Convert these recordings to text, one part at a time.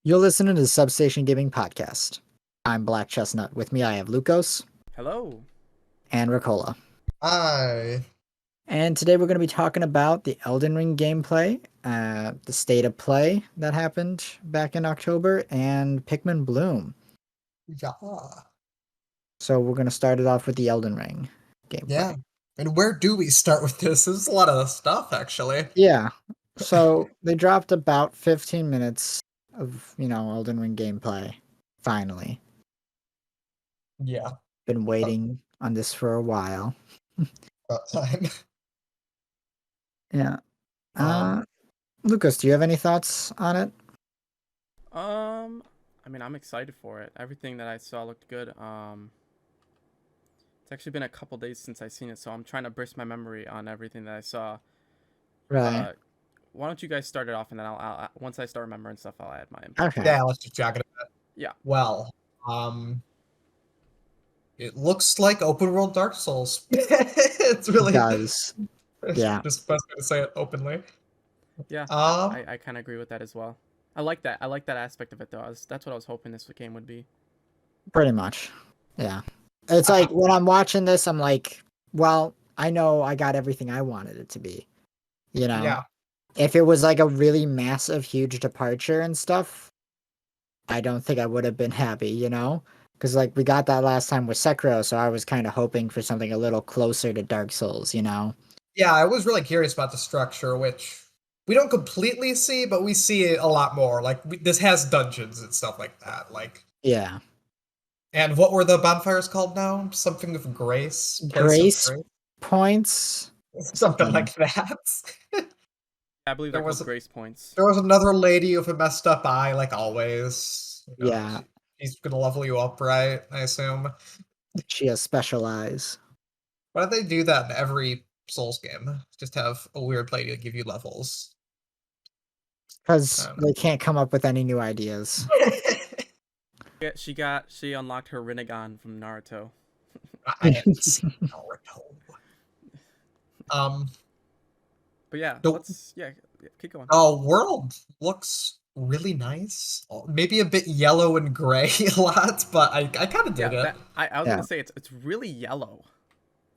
You're listening to the Substation Gaming Podcast. I'm Black Chestnut. With me, I have Lucas Hello. and Ricola. Hi. And today we're going to be talking about the Elden Ring gameplay, the state of play that happened back in October, and Pikmin Bloom. Yeah. So we're going to start it off with the Elden Ring gameplay. Yeah. And where do we start with this? There's a lot of stuff, actually. Yeah. So they dropped about 15 minutes of, Elden Ring gameplay, finally. Yeah. Been waiting on this for a while. About time. Yeah. Lucas, do you have any thoughts on it? I'm excited for it. Everything that I saw looked good. It's actually been a couple days since I've seen it, so I'm trying to burst my memory on everything that I saw. Right. Why don't you guys start it off, and then I'll once I start remembering stuff, I'll add my input. Okay. Yeah, let's just jog it a bit. Yeah. Well, it looks like open world Dark Souls. It's really It does. Yeah. Just best way to say it openly. Yeah. I kind of agree with that as well. I like that. I like that aspect of it, though. That's what I was hoping this game would be. Pretty much. Yeah. It's like when I'm watching this, I'm like, well, I know I got everything I wanted it to be. Yeah. If it was like a really massive, huge departure and stuff, I don't think I would have been happy, Because like we got that last time with Sekiro, so I was kind of hoping for something a little closer to Dark Souls, Yeah, I was really curious about the structure, which we don't completely see, but we see it a lot more. Like, this has dungeons and stuff like that. Like, Yeah. and what were the bonfires called now? Something of grace? Grace points? Something like that. I believe There they're was called grace points. There was another lady with a messed up eye, like always. Yeah. She's gonna level you up, right? I assume. She has special eyes. Why do they do that in every Souls game? Just have a weird lady to give you levels. Because they can't come up with any new ideas. Yeah, she unlocked her Rinnegan from Naruto. I haven't seen Naruto. But yeah, Nope. keep going. World looks really nice. Maybe a bit yellow and gray a lot, but I kind of dig it. I was gonna say it's really yellow.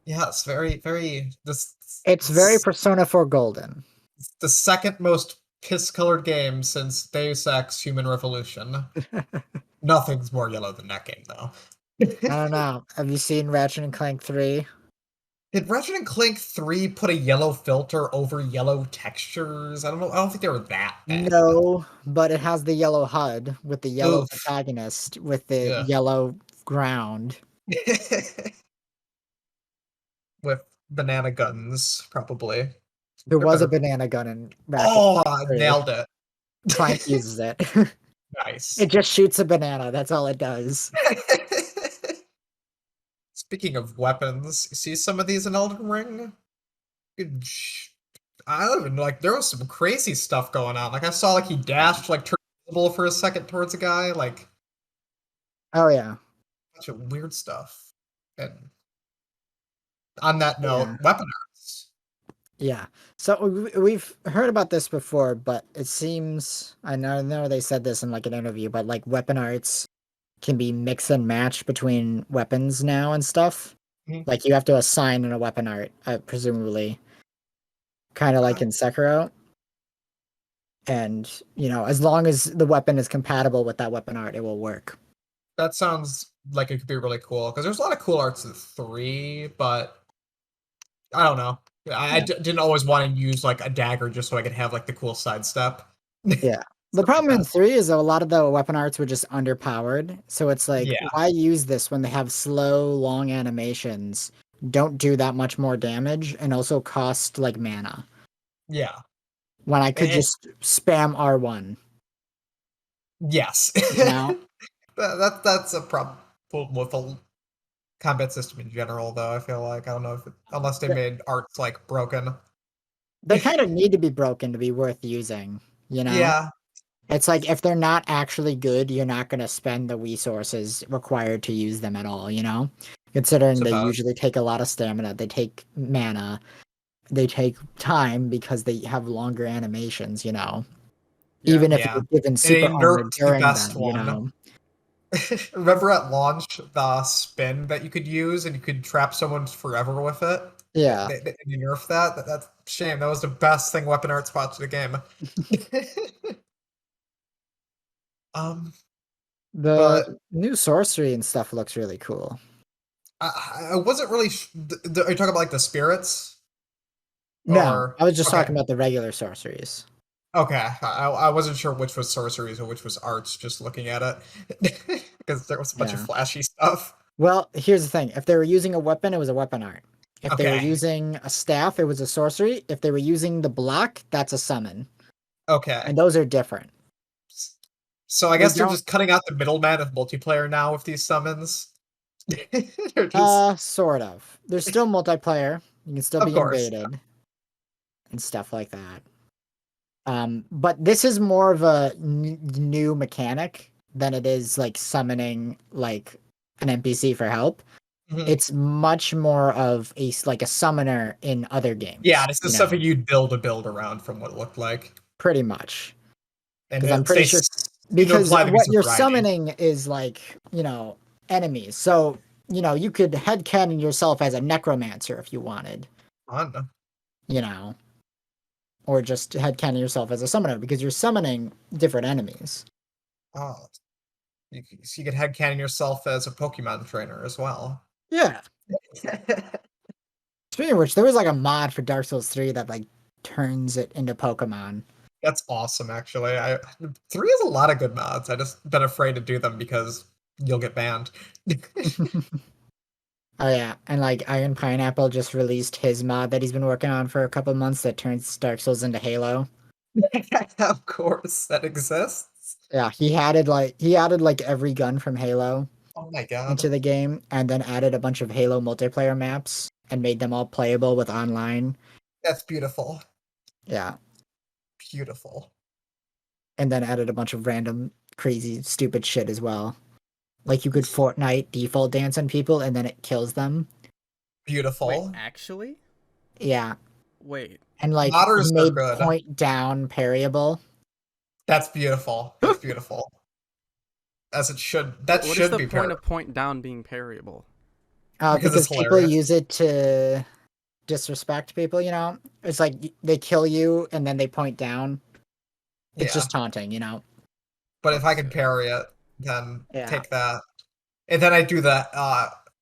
Yeah, it's very, very. It's very Persona 4 Golden. It's the second most piss-colored game since Deus Ex: Human Revolution. Nothing's more yellow than that game, though. I don't know. Have you seen Ratchet and Clank 3? Did Ratchet and Clank 3 put a yellow filter over yellow textures? I don't know. I don't think they were that bad. No, but it has the yellow HUD with the yellow protagonist with the yellow ground. With banana guns, probably. There was a banana gun in Ratchet. Oh, I nailed it. Clank uses it. Nice. It just shoots a banana. That's all it does. Speaking of weapons, see some of these in Elden Ring? I don't even know, like, there was some crazy stuff going on. Like, I saw, like, he dashed, like, turned invisible for a second towards a guy, like... Oh, yeah. Bunch of weird stuff. And on that note, weapon arts. Yeah. So we've heard about this before, but it seems... I know they said this in, like, an interview, but, like, weapon arts can be mix and match between weapons now and stuff. Mm-hmm. Like, you have to assign in a weapon art, presumably. Kind of like in Sekiro. And, as long as the weapon is compatible with that weapon art, it will work. That sounds like it could be really cool, because there's a lot of cool arts in 3, but I don't know. I didn't always want to use, like, a dagger just so I could have, like, the cool sidestep. Yeah. The problem in 3 is that a lot of the weapon arts were just underpowered. So it's like, why use this when they have slow, long animations, don't do that much more damage, and also cost, like, mana? Yeah. When I could just spam R1. Yes. That's a problem with the combat system in general, though, I feel like. I don't know if unless they made arts, like, broken. They kind of need to be broken to be worth using, Yeah. It's like, if they're not actually good, you're not going to spend the resources required to use them at all, Considering they usually take a lot of stamina, they take mana, they take time because they have longer animations, Yeah, Even if you're given super armor during the best them, one. you know. Remember at launch the spin that you could use, and you could trap someone forever with it. Yeah. They nerfed that. That's a shame. That was the best thing Weapon Arts brought to the game. The But new sorcery and stuff looks really cool. I wasn't really. Are you talking about like the spirits? No, I was just okay. talking about the regular sorceries. Okay, I wasn't sure which was sorceries or which was arts. Just looking at it, because there was a bunch of flashy stuff. Well, here's the thing: if they were using a weapon, it was a weapon art. If they were Okay. using a staff, it was a sorcery. If they were using the block, that's a summon. Okay. And those are different. So I guess they're just cutting out the middleman of multiplayer now with these summons. Sort of. There's still multiplayer. You can still be invaded and stuff like that. But this is more of a new mechanic than it is like summoning like an NPC for help. Mm-hmm. It's much more of a summoner in other games. Yeah, this is something you'd build around from what it looked like. Pretty much. And I'm pretty sure because what you're summoning is like, enemies. So, you could headcanon yourself as a necromancer if you wanted. Fun. Or just headcanon yourself as a summoner because you're summoning different enemies. Oh. You could headcanon yourself as a Pokemon trainer as well. Yeah. Speaking of which, there was like a mod for Dark Souls 3 that like turns it into Pokemon. That's awesome, actually. 3 has a lot of good mods. I just been afraid to do them because you'll get banned. Oh yeah, and like Iron Pineapple just released his mod that he's been working on for a couple months that turns Dark Souls into Halo. Of course, that exists. Yeah, he added like every gun from Halo. Oh my god. Into the game, and then added a bunch of Halo multiplayer maps and made them all playable with online. That's beautiful. Yeah. Beautiful. And then added a bunch of random, crazy, stupid shit as well. Like you could Fortnite default dance on people and then it kills them. Beautiful. Wait, actually? Yeah. Wait. And like made point down parryable. That's beautiful. That's beautiful. As it should. That what should be. What is the point of point down being parryable? Because people use it to disrespect people, It's like they kill you and then they point down. It's just taunting, But if I can parry it, then take that. And then I do that.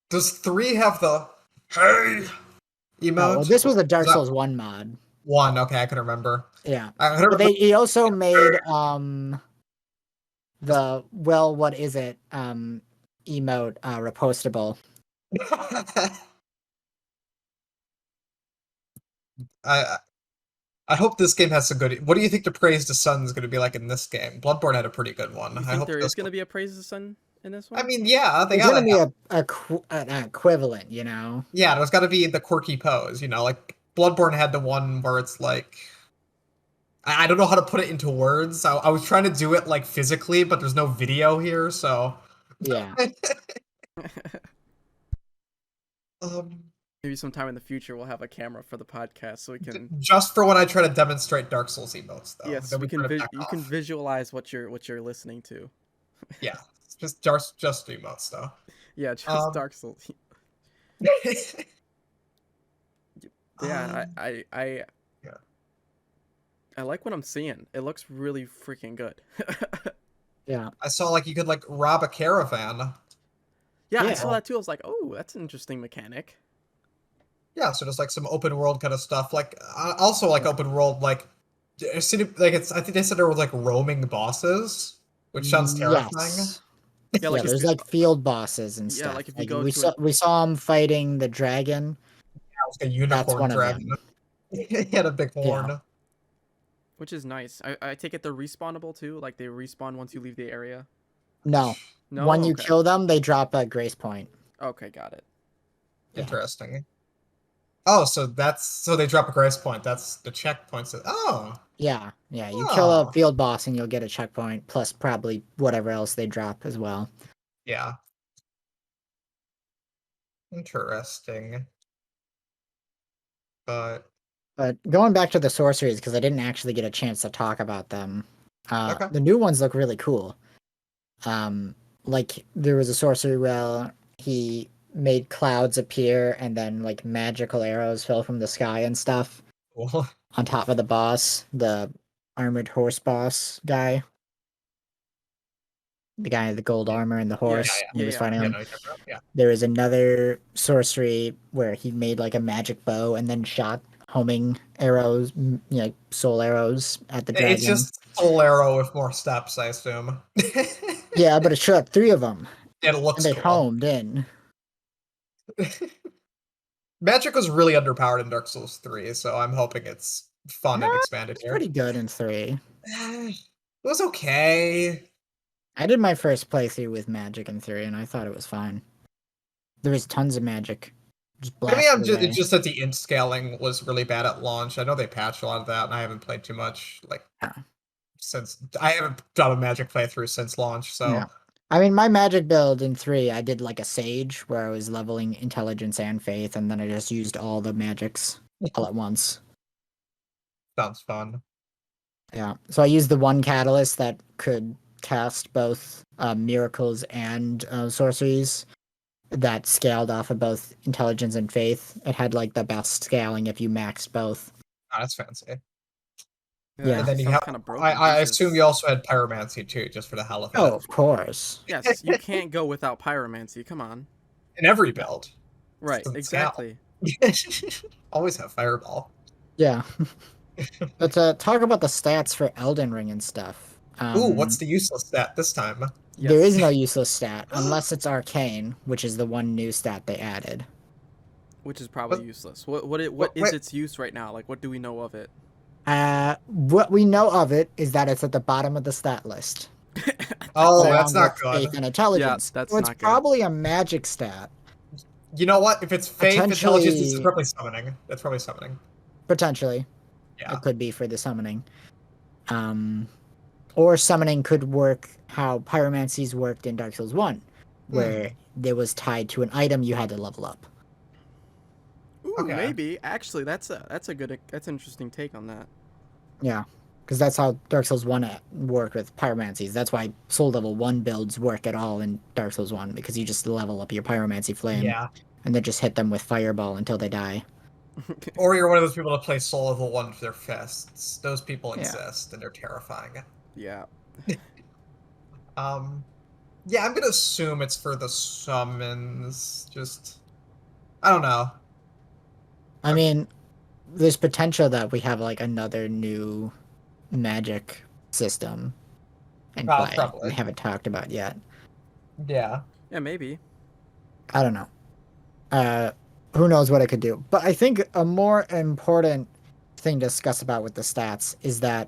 Does 3 have the hey emote? Well, this was a Dark Souls 1 mod. 1, okay, I can remember. Yeah. But he also made the what is it? Emote repostable. I hope this game has some good. What do you think the Praise the Sun is going to be like in this game? Bloodborne had a pretty good one. You think there is going to be a Praise the Sun in this one? I mean, yeah, there's going to be an equivalent, Yeah, there's got to be the quirky pose, like Bloodborne had the one where it's like, I don't know how to put it into words. I was trying to do it like physically, but there's no video here, so yeah. Maybe sometime in the future we'll have a camera for the podcast so we can just for when I try to demonstrate Dark Souls emotes, though. Yes, you can visualize what you're listening to. Yeah, just emotes, though. Yeah, just Dark Souls. Yeah, I like what I'm seeing. It looks really freaking good. Yeah, I saw like you could like rob a caravan. Yeah, I saw that too. I was like, oh, that's an interesting mechanic. Yeah, so just like some open world kind of stuff. Like also like open world like I think they said there were like roaming bosses, which sounds terrifying. Yes. Yeah, there's like field bosses and stuff. Yeah, like if you go we saw him fighting the dragon. Yeah, it was like a unicorn dragon. He had a big horn. Yeah. Which is nice. I take it they're respawnable too? Like they respawn once you leave the area? No. When you kill them, they drop a grace point. Okay, got it. Interesting. Yeah. Oh, so they drop a grace point. That's the checkpoints. Yeah. You kill a field boss and you'll get a checkpoint, plus probably whatever else they drop as well. Yeah. Interesting. But going back to the sorceries, because I didn't actually get a chance to talk about them. The new ones look really cool. Like there was a sorcery where he made clouds appear and then like magical arrows fell from the sky and stuff. Cool. On top of the boss, the armored horse boss guy. The guy with the gold armor and the horse. He was fighting him. There was another sorcery where he made like a magic bow and then shot homing arrows, soul arrows at the dragon. It's just soul arrow with more steps, I assume. Yeah, but it shot 3 of them. It looks and they homed in. Magic was really underpowered in Dark Souls 3, so I'm hoping it's fun and expanded here. Pretty good in 3. It was okay. I did my first playthrough with magic in 3, and I thought it was fine. There was tons of magic. It's just that the int scaling was really bad at launch. I know they patched a lot of that, and I haven't played too much since. I haven't done a magic playthrough since launch, so. Yeah. I mean, my magic build in 3, I did like a sage where I was leveling intelligence and faith, and then I just used all the magics all at once. Sounds fun. Yeah. So I used the one catalyst that could cast both miracles and sorceries that scaled off of both intelligence and faith. It had like the best scaling if you maxed both. Oh, that's fancy. Yeah. And then you have, kind of I assume you also had pyromancy too, just for the hell of it. Oh, of course. Yes, you can't go without pyromancy. Come on. In every build. Right, exactly. Always have fireball. Yeah. But talk about the stats for Elden Ring and stuff. Ooh, what's the useless stat this time? Yes. There is no useless stat, unless it's arcane, which is the one new stat they added. Which is probably useless. What is its use right now? Like, what do we know of it? What we know of it is that it's at the bottom of the stat list. That's not good. Faith and intelligence. Yeah, that's so it's not good. Probably a magic stat. You know what? If it's faith, intelligence, it's probably summoning. That's probably summoning. Potentially. Yeah. It could be for the summoning. Or summoning could work how pyromancies worked in Dark Souls 1, where it was tied to an item you had to level up. Ooh, maybe. Actually, that's an interesting take on that. Yeah, because that's how Dark Souls 1 worked with pyromancies. That's why Soul Level 1 builds work at all in Dark Souls 1, because you just level up your pyromancy flame, and then just hit them with fireball until they die. Or you're one of those people that play Soul Level 1 with their fists. Those people exist, and they're terrifying. Yeah. I'm gonna assume it's for the summons. I don't know. I mean, there's potential that we have like another new magic system in play. Probably. We haven't talked about yet. Yeah. Yeah, maybe. I don't know. Who knows what it could do? But I think a more important thing to discuss about with the stats is that.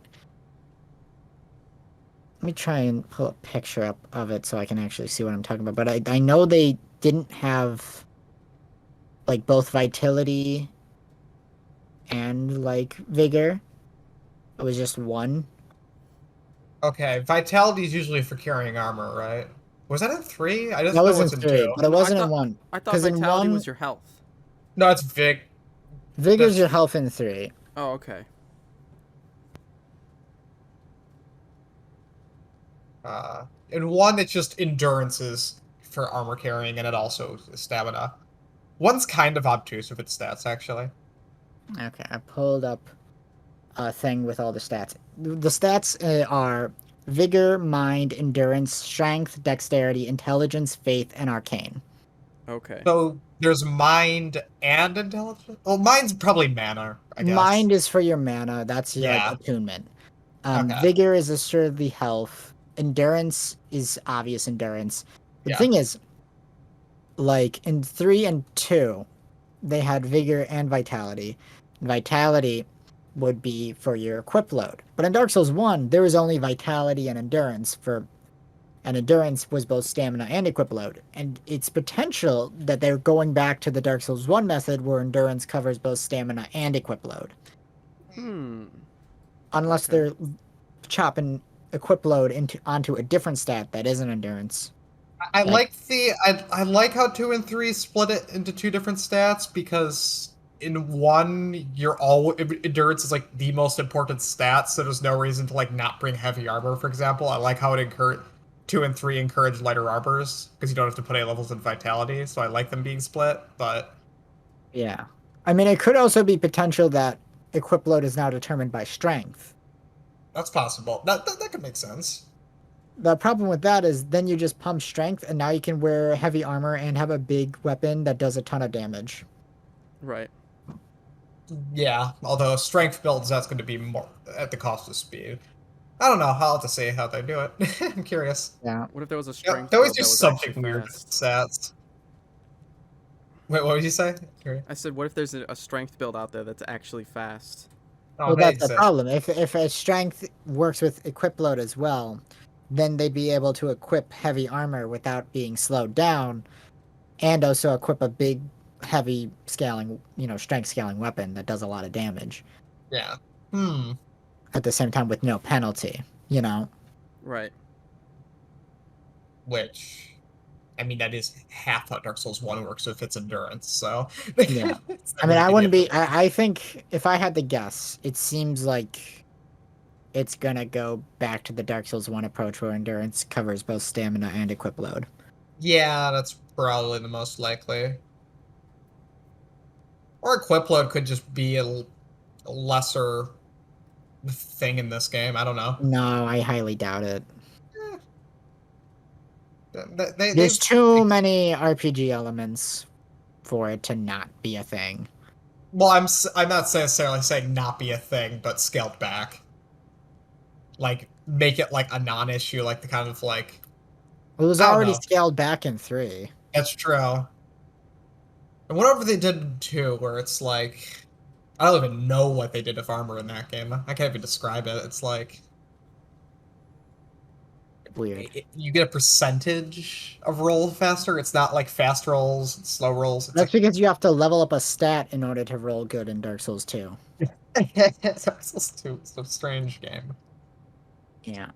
Let me try and pull a picture up of it so I can actually see what I'm talking about. But I know they didn't have like both vitality and like vigor. It was just one. Okay, vitality is usually for carrying armor, right? Was that in 3? I just that know was it's in 2. 3, but it wasn't in 1. I thought vitality was your health. No, it's Vig. Vigor's your health in 3. Oh, okay. In 1, it's just endurances for armor carrying, and it also is stamina. 1's kind of obtuse with its stats, actually. Okay, I pulled up a thing with all the stats. The stats are vigor, mind, endurance, strength, dexterity, intelligence, faith, and arcane. Okay. So there's mind and intelligence? Well, mind's probably mana, I guess. Mind is for your mana. That's your attunement. Vigor is assuredly health. Endurance is obvious endurance. The thing is, like in 3 and 2, they had vigor and vitality. Vitality would be for your equip load. But in Dark Souls 1, there was only vitality and endurance and endurance was both stamina and equip load. And it's potential that they're going back to the Dark Souls 1 method where endurance covers both stamina and equip load. Unless they're chopping equip load onto a different stat that isn't endurance. I like how 2 and 3 split it into 2 different stats, because in 1, endurance is like the most important stat, so there's no reason to like not bring heavy armor, for example. I like how it 2 and 3 encourage lighter armors because you don't have to put any levels in vitality, so I like them being split, but yeah. I mean, it could also be potential that equip load is now determined by strength. that's possible. That could make sense. The problem with that is then you just pump strength, and now you can wear heavy armor and have a big weapon that does a ton of damage. Right. Yeah, although strength builds, that's going to be more at the cost of speed. I don't know. I'll have to see how they do it. I'm curious. Yeah. What if there was a strength they always build do that was something actually weird with fast? stats. Wait, what did you say? I said, what if there's a strength build out there that's actually fast? Oh, Well, they that's the exist. problem. If a strength works with equip load as well, then they'd be able to equip heavy armor without being slowed down, and also equip a big, heavy scaling, strength scaling weapon that does a lot of damage. Yeah. At the same time with no penalty, Right. Which, I mean, that is half how Dark Souls 1 works if it's endurance, so. Yeah. I mean, I wouldn't be. I think if I had to guess, it seems like it's gonna go back to the Dark Souls 1 approach where endurance covers both stamina and equip load. Yeah, that's probably the most likely. Or equip load could just be a lesser thing in this game. I don't know. No, I highly doubt it. There's too many RPG elements for it to not be a thing. Well, I'm not necessarily saying not be a thing, but scaled back. Like, make it like a non-issue, like the kind of like. It was already scaled back in 3. That's true. And whatever they did in 2, where it's like, I don't even know what they did with armor in that game. I can't even describe it. It's like weird. You get a percentage of roll faster. It's not like fast rolls and slow rolls. That's because you have to level up a stat in order to roll good in Dark Souls 2. Dark Souls 2 is a strange game. Yeah.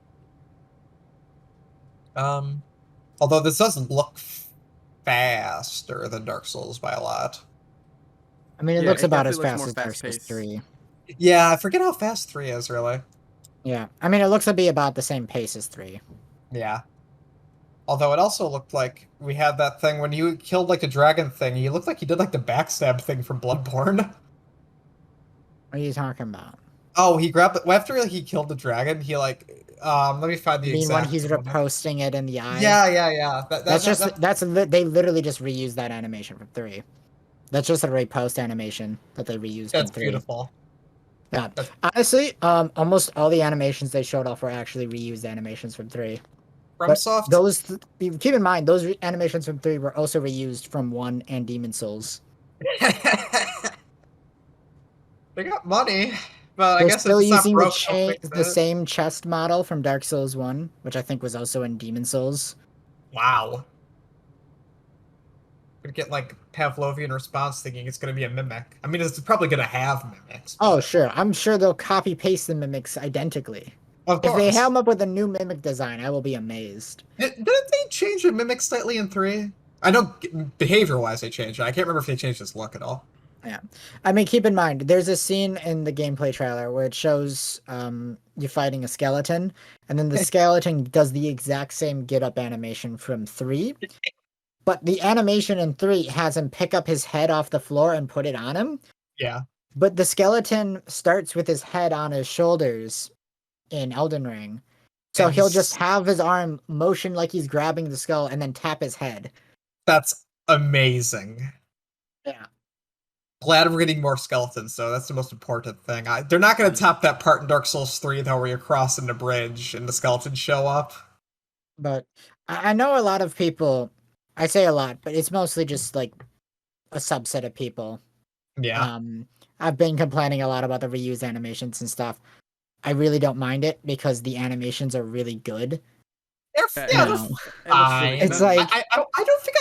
Although this does look faster than Dark Souls by a lot. I mean, it looks about as fast as Dark Souls 3. Yeah, I forget how fast 3 is, really. Yeah, I mean, it looks to be about the same pace as 3. Yeah. Although it also looked like we had that thing when you killed like the dragon thing, you looked like you did like the backstab thing from Bloodborne. What are you talking about? Oh, he grabbed it after he killed the dragon. He like, let me find the exact. When he's riposting it in the eye? Yeah. They literally just reused that animation from 3. That's just a repost animation that they reused. That's from 3. Beautiful. Yeah, honestly, almost all the animations they showed off were actually reused animations from 3. FromSoft. Those, keep in mind, those animations from 3 were also reused from 1 and Demon Souls. They got money, but They're I guess still it's using not broke, the same chest model from Dark Souls 1, which I think was also in Demon Souls. Wow. Gonna get like Pavlovian response thinking it's gonna be a mimic. I mean, it's probably gonna have mimics. But... Oh, sure. I'm sure they'll copy paste the mimics identically. Of course. If they come up with a new mimic design, I will be amazed. Didn't they change the mimic slightly in 3? I know behavior-wise they changed it. I can't remember if they changed his look at all. Yeah. I mean, keep in mind, there's a scene in the gameplay trailer where it shows you fighting a skeleton, and then the skeleton does the exact same get-up animation from 3. But the animation in 3 has him pick up his head off the floor and put it on him. Yeah. But the skeleton starts with his head on his shoulders in Elden Ring. So he'll just have his arm motion like he's grabbing the skull and then tap his head. That's amazing. Yeah. Glad we're getting more skeletons, though. That's the most important thing. They're not going to top that part in Dark Souls 3, though, where you're crossing the bridge and the skeletons show up. But I know a lot of people... I say a lot, but it's mostly just like a subset of people. Yeah. I've been complaining a lot about the reused animations and stuff. I really don't mind it because the animations are really good. They're fine. It's like I don't think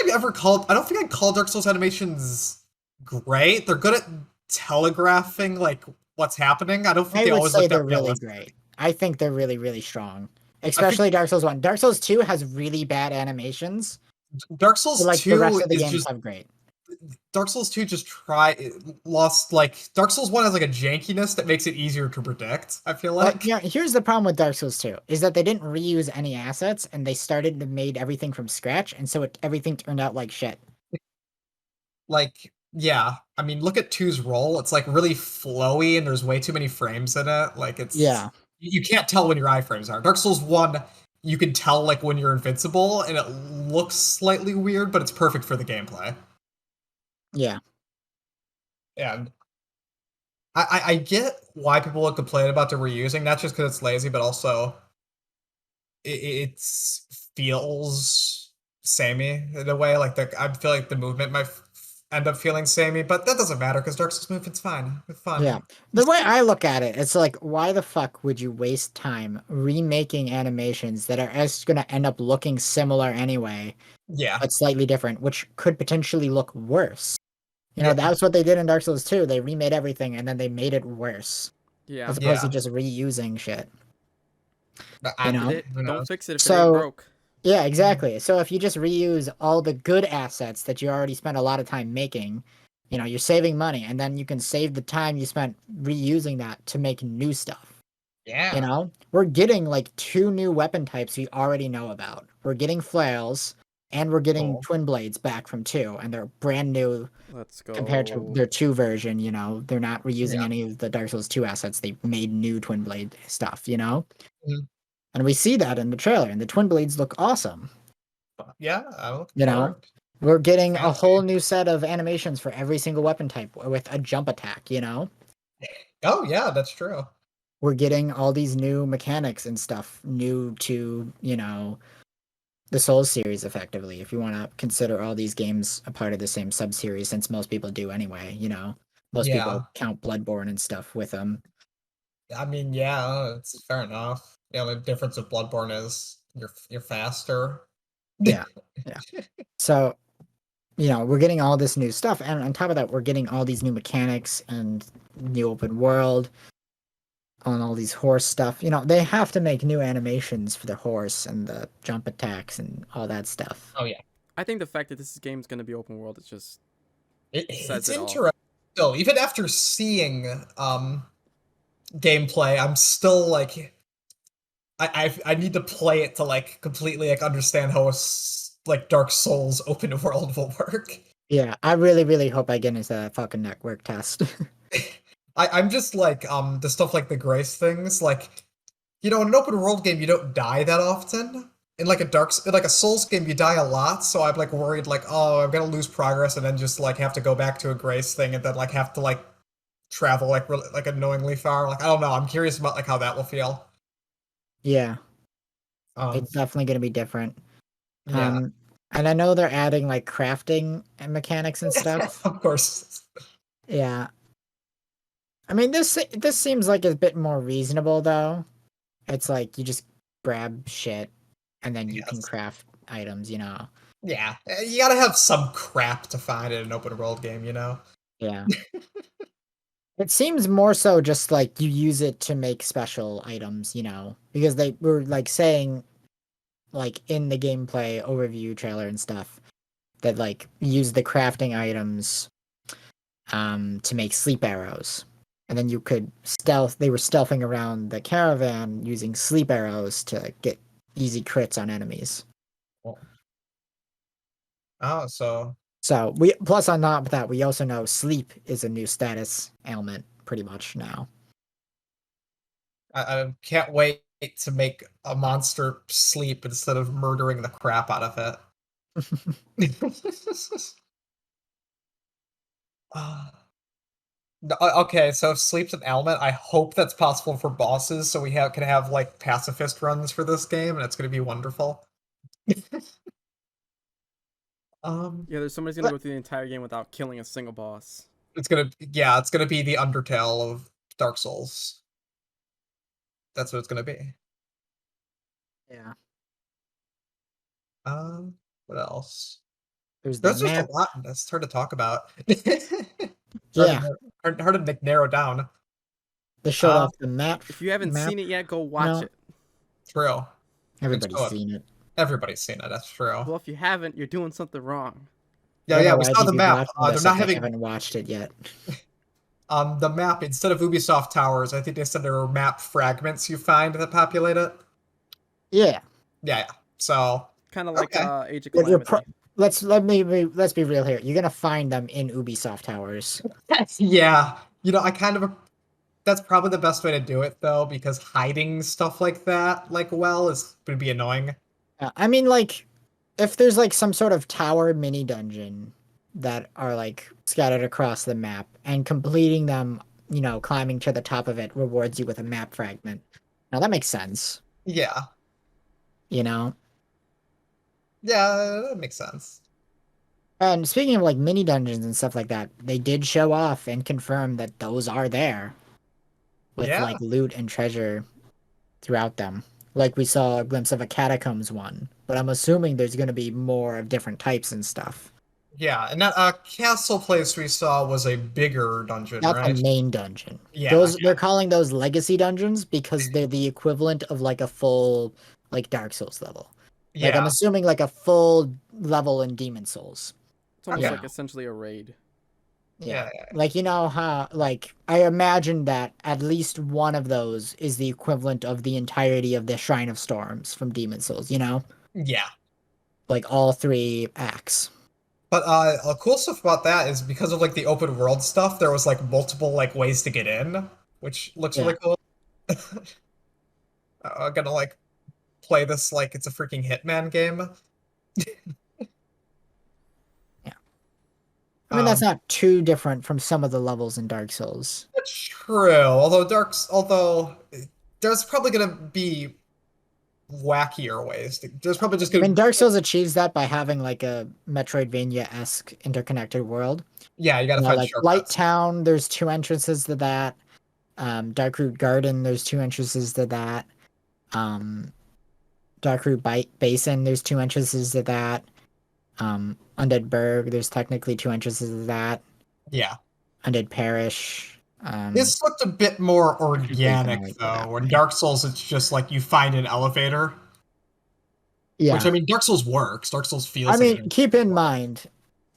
I'd call Dark Souls animations great. They're good at telegraphing like what's happening. I don't think they always look that really great. I think they're really, really strong. Especially Dark Souls 1. Dark Souls 2 has really bad animations. Dark Souls 2 the rest of the games have great. Dark Souls 2 lost, like, Dark Souls 1 has like a jankiness that makes it easier to predict, I feel like. Yeah, here's the problem with Dark Souls 2, is that they didn't reuse any assets, and they started to made everything from scratch, and so everything turned out like shit. Like, yeah, I mean, look at 2's roll. It's like really flowy, and there's way too many frames in it. Like, you can't tell when your iframes are. Dark Souls 1, you can tell like when you're invincible, and it looks slightly weird, but it's perfect for the gameplay. Yeah. And I get why people would complain about the reusing, not just because it's lazy, but also it feels samey in a way. Like I feel like the movement might end up feeling samey, but that doesn't matter because Dark Souls movement's fine. It's fun. Yeah. The way I look at it, it's like, why the fuck would you waste time remaking animations that are just going to end up looking similar anyway? Yeah. But slightly different, which could potentially look worse. You know, that was what they did in Dark Souls 2. They remade everything and then they made it worse. Yeah. As opposed to just reusing shit. You know? Don't fix it if it ain't broke. Yeah, exactly. So if you just reuse all the good assets that you already spent a lot of time making, you know, you're saving money, and then you can save the time you spent reusing that to make new stuff. Yeah. You know? We're getting like 2 new weapon types we already know about. We're getting flails, and we're getting twin blades back from 2, and they're brand new. Let's go. Compared to their 2 version, you know, they're not reusing any of the Dark Souls 2 assets. They made new twin blade stuff, you know? Mm-hmm. And we see that in the trailer, and the twin blades look awesome. Yeah, you know, we're getting a whole new set of animations for every single weapon type with a jump attack, you know? Oh, yeah, that's true. We're getting all these new mechanics and stuff new to, you know, the Souls series, effectively, if you want to consider all these games a part of the same sub-series, since most people do anyway, you know? Most people count Bloodborne and stuff with them. I mean, yeah, it's fair enough. Yeah, the difference with Bloodborne is you're faster. Yeah. So, you know, we're getting all this new stuff, and on top of that, we're getting all these new mechanics and new open world on all these horse stuff. You know, they have to make new animations for the horse and the jump attacks and all that stuff. Oh yeah. I think the fact that this game's going to be open world is just it's interesting. So even after seeing gameplay, I'm still like I need to play it to like completely like understand how like Dark Souls open world will work. Yeah, I really, really hope I get into that fucking network test. I'm just like the stuff like the grace things, like, you know, in an open world game you don't die that often. In like a Souls game you die a lot, so I'm like worried like, oh, I'm gonna lose progress and then just like have to go back to a grace thing and then like have to like travel like really like annoyingly far. Like, I don't know, I'm curious about like how that will feel. Yeah. It's definitely gonna be different. Yeah. And I know they're adding like crafting and mechanics and stuff. Of course. Yeah. I mean, this seems like a bit more reasonable though. It's like you just grab shit and then you can craft items, you know. Yeah, you gotta have some crap to find in an open world game, you know. Yeah. It seems more so just like you use it to make special items, you know, because they were like saying, like in the gameplay overview trailer and stuff, that like use the crafting items to make sleep arrows. And then you could they were stealthing around the caravan using sleep arrows to get easy crits on enemies. Oh, so we plus on top of that, we also know sleep is a new status ailment pretty much now. I can't wait to make a monster sleep instead of murdering the crap out of it. Okay, so if sleep's an ailment, I hope that's possible for bosses, so we can have like pacifist runs for this game, and it's going to be wonderful. there's somebody's gonna go through the entire game without killing a single boss. It's gonna be the Undertale of Dark Souls. That's what it's gonna be. Yeah. What else? There's just a lot that's hard to talk about. Hard to narrow down. They showed off the map. If you haven't seen it yet, go watch it. True. Everybody's seen it. Everybody's seen it. That's true. Well, if you haven't, you're doing something wrong. Yeah, we saw the map. They're not having. I haven't watched it yet. The map, instead of Ubisoft towers, I think they said there are map fragments you find that populate it. Yeah. Yeah. So kind of like Age of Calamity. Let's be real here. You're gonna find them in Ubisoft towers. Yeah. That's probably the best way to do it though, because hiding stuff like that, would be annoying. I mean, like, if there's like some sort of tower mini dungeon that are like scattered across the map, and completing them, climbing to the top of it rewards you with a map fragment. Now that makes sense. Yeah. Yeah, that makes sense. And speaking of like mini dungeons and stuff like that, they did show off and confirm that those are there with like loot and treasure throughout them. Like we saw a glimpse of a catacombs one, but I'm assuming there's going to be more of different types and stuff. Yeah, and that castle place we saw was a bigger dungeon, Not right? the main dungeon. Yeah, they're calling those legacy dungeons because they're the equivalent of like a full like Dark Souls level. Like I'm assuming like a full level in Demon Souls. It's almost like essentially a raid. Yeah. Like, how, like, I imagine that at least one of those is the equivalent of the entirety of the Shrine of Storms from Demon Souls, Yeah. Like, all 3 acts. But cool stuff about that is because of, like, the open world stuff, there was, like, multiple, like, ways to get in, which looks really cool. I'm gonna, like, play this like it's a freaking Hitman game. I mean, that's not too different from some of the levels in Dark Souls. That's true. Although there's probably gonna be wackier ways. There's probably just gonna. I mean, Dark Souls achieves that by having like a Metroidvania-esque interconnected world. Yeah, you gotta find like shortcuts. Light Town, there's 2 entrances to that. Darkroot Garden, there's 2 entrances to that. Darkroot Basin, there's 2 entrances to that. Undead Burg, there's technically 2 entrances to that. Yeah. Undead Parish. This looked a bit more organic, though. In Dark Souls, it's just like you find an elevator. Yeah. Which, I mean, Dark Souls works. Dark Souls feels keep in mind,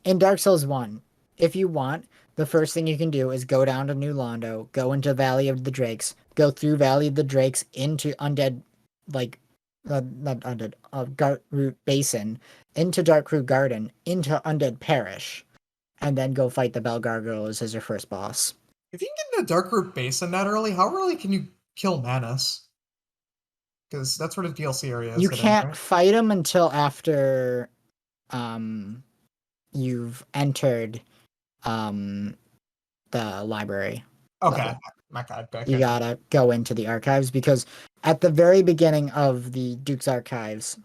in Dark Souls 1, if you want, the first thing you can do is go down to New Londo, go into Valley of the Drakes, go through Valley of the Drakes into Undead, like, not Undead, Darkroot Basin, into Darkroot Garden, into Undead Parish, and then go fight the Bell Gargoyles as your first boss. If you can get into Darkroot Basin that early, how early can you kill Manus? Because that's where the DLC area is. You can't fight him until after you've entered the library. Okay. You gotta go into the archives, because at the very beginning of the Duke's Archives,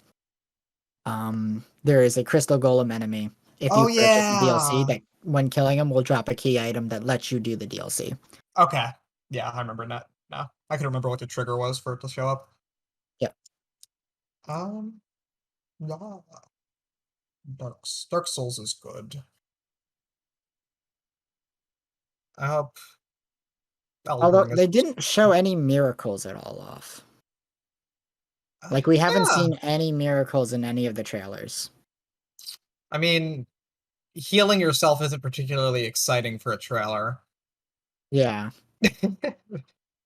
there is a Crystal Golem enemy. If you purchase the DLC, that when killing him will drop a key item that lets you do the DLC. Okay. Yeah, I remember that now. I can remember what the trigger was for it to show up. Yep. Yeah. Dark Souls is good. I hope. Although they didn't show any miracles at all off. Like, we haven't seen any miracles in any of the trailers. I mean, healing yourself isn't particularly exciting for a trailer. Yeah.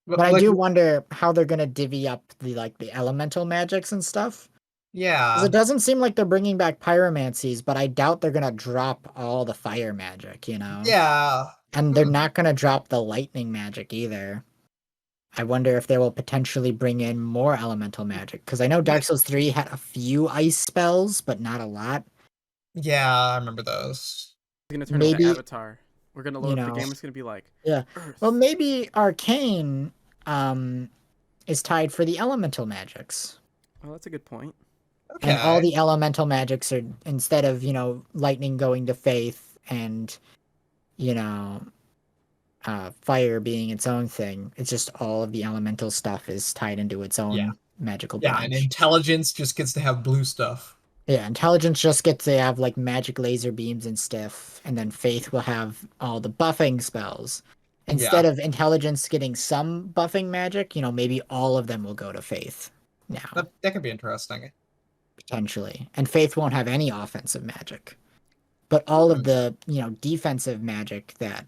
But I do wonder how they're gonna divvy up the elemental magics and stuff. Yeah. It doesn't seem like they're bringing back pyromancies, but I doubt they're gonna drop all the fire magic, Yeah. And they're not gonna drop the lightning magic either. I wonder if they will potentially bring in more elemental magic, because I know Dark Souls 3 had a few ice spells, but not a lot. Yeah, I remember those. It's gonna turn into Avatar. We're gonna load up the game. It's gonna be like Earth. Well, maybe Arcane is tied for the elemental magics. Oh, that's a good point. Okay. And all the elemental magics are, instead of lightning going to Faith and fire being its own thing, it's just all of the elemental stuff is tied into its own magical branch. Yeah, and intelligence just gets to have blue stuff. Yeah, intelligence just gets to have like magic laser beams and stuff, and then Faith will have all the buffing spells. Instead of intelligence getting some buffing magic, maybe all of them will go to Faith now. That could be interesting. Potentially. And Faith won't have any offensive magic. but all of the, defensive magic that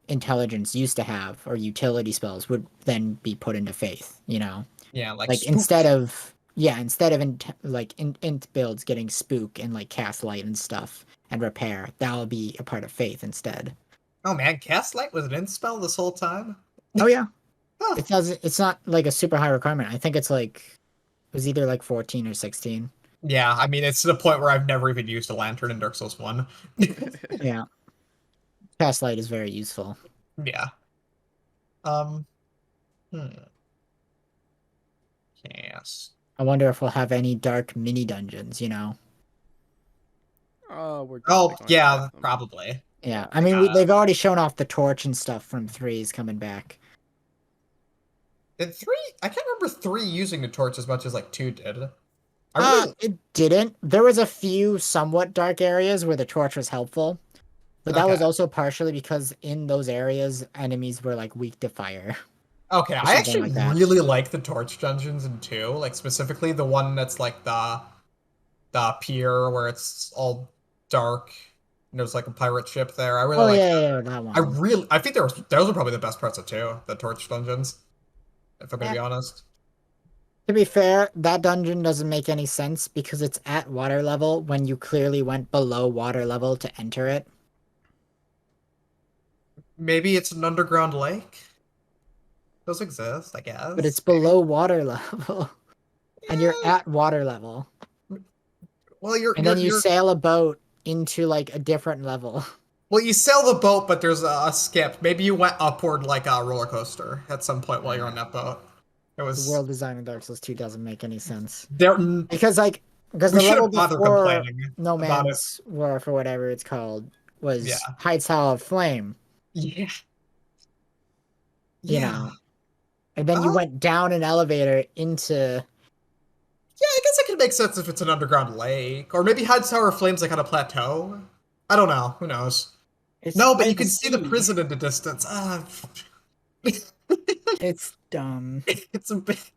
intelligence used to have, or utility spells, would then be put into faith, Yeah, like instead of int builds getting spook and like cast light and stuff and repair, that'll be a part of faith instead. Oh man, cast light was an int spell this whole time? Oh yeah. Huh. It's not like a super high requirement. I think it's like, it was either like 14 or 16. Yeah, I mean, it's to the point where I've never even used a lantern in Dark Souls 1. Yeah. Cast light is very useful. Yeah. Yes. I wonder if we'll have any dark mini dungeons, Oh, yeah, probably. Yeah, I mean, they've already shown off the torch and stuff from 3's coming back. In 3, I can't remember 3 using the torch as much as like 2 did. It didn't. There was a few somewhat dark areas where the torch was helpful, but that was also partially because in those areas, enemies were like weak to fire. Okay, I actually really like the torch dungeons in 2, like specifically the one that's like the pier where it's all dark. And there's like a pirate ship there. I really that one. I think those are probably the best parts of 2, the torch dungeons. If I'm gonna be honest. To be fair, that dungeon doesn't make any sense because it's at water level when you clearly went below water level to enter it. Maybe it's an underground lake. Those exist, I guess. But it's below water level. And you're at water level. Well, then you sail a boat into like a different level. Well, you sail the boat, but there's a skip. Maybe you went upward like a roller coaster at some point while you're on that boat. It was the world design in Dark Souls 2 doesn't make any sense. Because the level before No Man's War, for whatever it's called, was Heights Hall of Flame. Yeah. You know. And then you went down an elevator into... Yeah, I guess it could make sense if it's an underground lake. Or maybe Heights Tower of Flame's like on a plateau. I don't know. Who knows? But you can see the prison in the distance. It's dumb. It's a bit...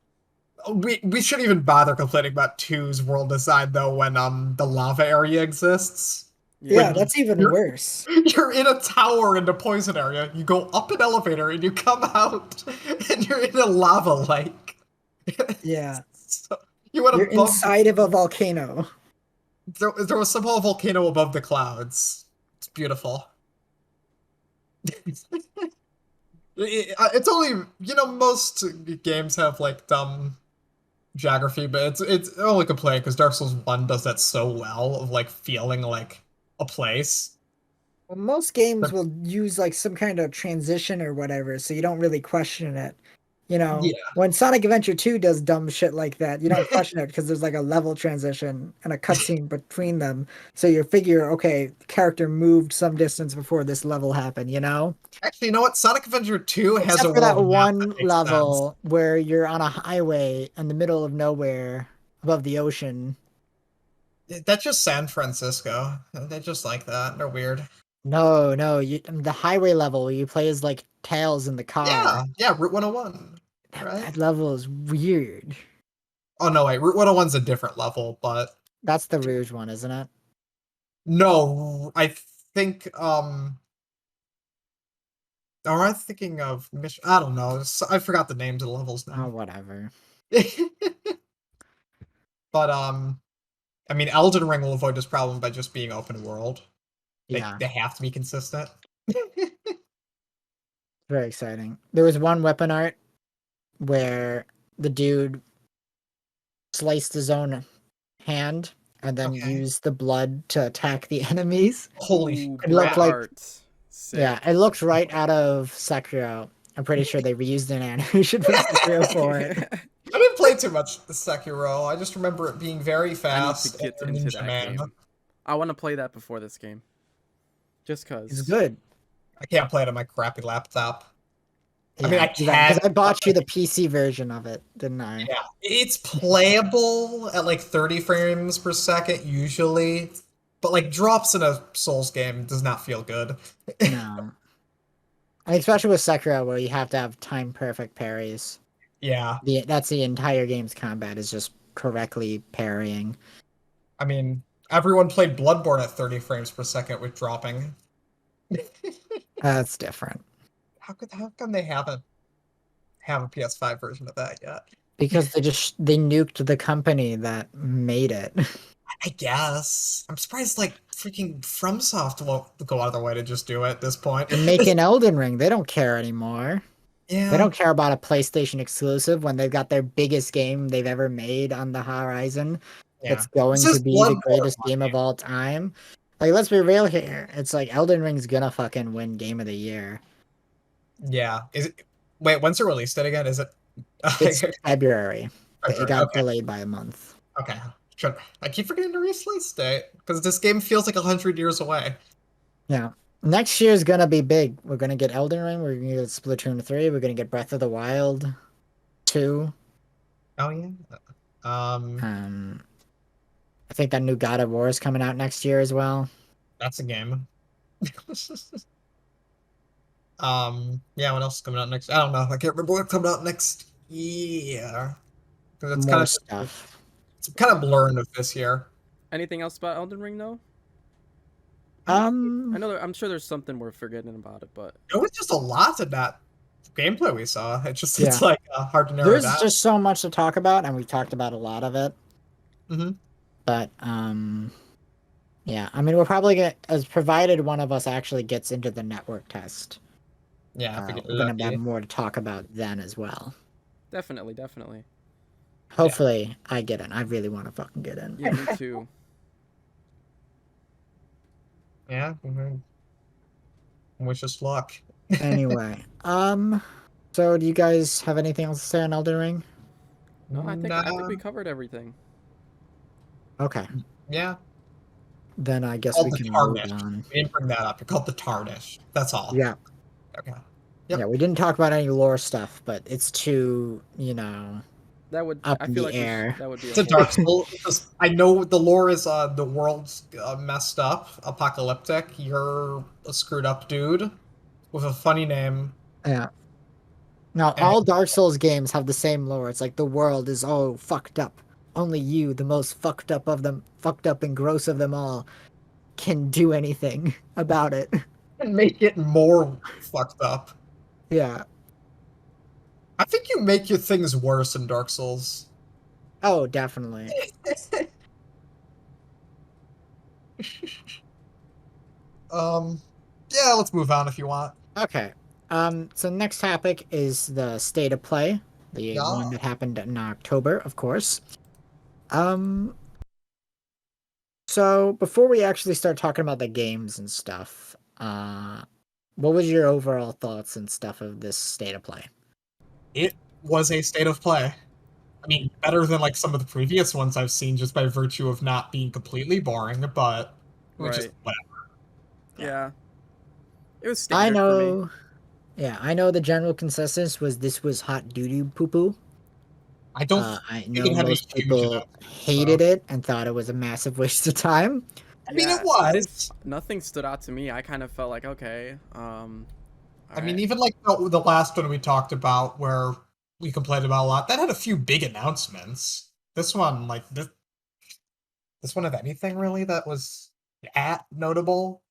We shouldn't even bother complaining about 2's world design, though, when the lava area exists. Yeah, that's even worse. You're in a tower in the poison area. You go up an elevator and you come out, and you're in a lava lake. Yeah. So you're inside of a volcano. There was somehow a volcano above the clouds. It's beautiful. It's only, most games have like dumb geography, but it's only complaint because Dark Souls 1 does that so well of like feeling like a place. Well, most games will use like some kind of transition or whatever, so you don't really question it. When Sonic Adventure 2 does dumb shit like that, you don't question it because there's like a level transition and a cutscene between them. So you figure, okay, the character moved some distance before this level happened, Actually, you know what? Sonic Adventure 2 has Except for that one level where you're on a highway in the middle of nowhere above the ocean. That's just San Francisco. They're just like that. They're weird. No, the highway level where you play as like Tails in the car. Yeah, Route 101. Right? That level is weird. Oh no, wait, Route 101's a different level, but that's the Rouge one, isn't it? No, I think or I'm thinking of I don't know. I forgot the names of the levels now. Oh, whatever. But I mean, Elden Ring will avoid this problem by just being open world. They have to be consistent. Very exciting. There was one weapon art where the dude sliced his own hand and then used the blood to attack the enemies. Holy it looked like it looked right out of Sekiro. I'm pretty sure they reused an animation from Sekiro for it. I didn't play too much Sekiro. I just remember it being very fast. I need to get into that game. I want to play that before this game. Just cause it's good. I can't play it on my crappy laptop. Yeah, I mean, I can. Because I bought you the PC version of it, didn't I? Yeah, it's playable at like 30 frames per second usually, but like drops in a Souls game does not feel good. No. And especially with Sekiro, where you have to have time perfect parries. Yeah. That's the entire game's combat is just correctly parrying. I mean, everyone played Bloodborne at 30 frames per second with dropping. That's different. How come they haven't have a PS5 version of that yet? Because they nuked the company that made it. I guess. I'm surprised like freaking FromSoft won't go out of their way to just do it at this point. They're making Elden Ring. They don't care anymore. Yeah. They don't care about a PlayStation exclusive when they've got their biggest game they've ever made on the horizon. Yeah. It's going to be the greatest game of all time. Like, let's be real here. It's like Elden Ring's gonna fucking win Game of the Year. Yeah. Wait, when's the release date again? Is it? It's February. It got delayed by a month. Okay. I keep forgetting the release date because this game feels like 100 years away. Yeah. Next year is gonna be big. We're gonna get Elden Ring. We're gonna get Splatoon 3. We're gonna get Breath of the Wild 2. Oh yeah. I think that new God of War is coming out next year as well. That's a game. Yeah, what else is coming out next? I don't know. I can't remember what's coming out next year. Because it's kind of stuff. It's kind of blurred of this year. Anything else about Elden Ring though? I know. I'm sure there's something we're forgetting about it, but it was just a lot of that gameplay we saw. It's like hard to narrow There's down. just so much to talk about, and we talked about a lot of it. Mm-hmm. But yeah. I mean, we're probably gonna, as provided one of us actually gets into the network test. Yeah, we're gonna have more to talk about then as well. Definitely. Hopefully, I get in. I really want to fucking get in. Yeah, me too. Yeah. Wish us luck. Anyway, so do you guys have anything else to say on Elden Ring? No, I think we covered everything. Okay. Yeah. Then I guess we can move on. We didn't bring that up. It's called the Tarnish. That's all. Yeah. Okay. Yep. Yeah, we didn't talk about any lore stuff, but it's too, that would up I in feel the like air. That would be it's a Dark Souls. I know the lore is the world's messed up, apocalyptic. You're a screwed up dude with a funny name. Yeah. Now all Dark Souls games have the same lore. It's like the world is all fucked up. Only you, the most fucked up and gross of them all, can do anything about it. And make it more fucked up. Yeah. I think you make your things worse in Dark Souls. Oh, definitely. Yeah, let's move on if you want. Okay. So next topic is the state of play, the one that happened in October, of course. So before we actually start talking about the games and stuff, what was your overall thoughts and stuff of this state of play? It was a state of play. I mean, better than like some of the previous ones I've seen just by virtue of not being completely boring, but just whatever. Yeah. It was standard for me. Yeah, I know the general consensus was this was hot doo-doo poo-poo. I don't I know most people hated it and thought it was a massive waste of time. I mean, it was. Nothing stood out to me. I kind of felt like, okay. I mean, even like the last one we talked about where we complained about a lot, that had a few big announcements. This one, like, this one have anything really that was notable?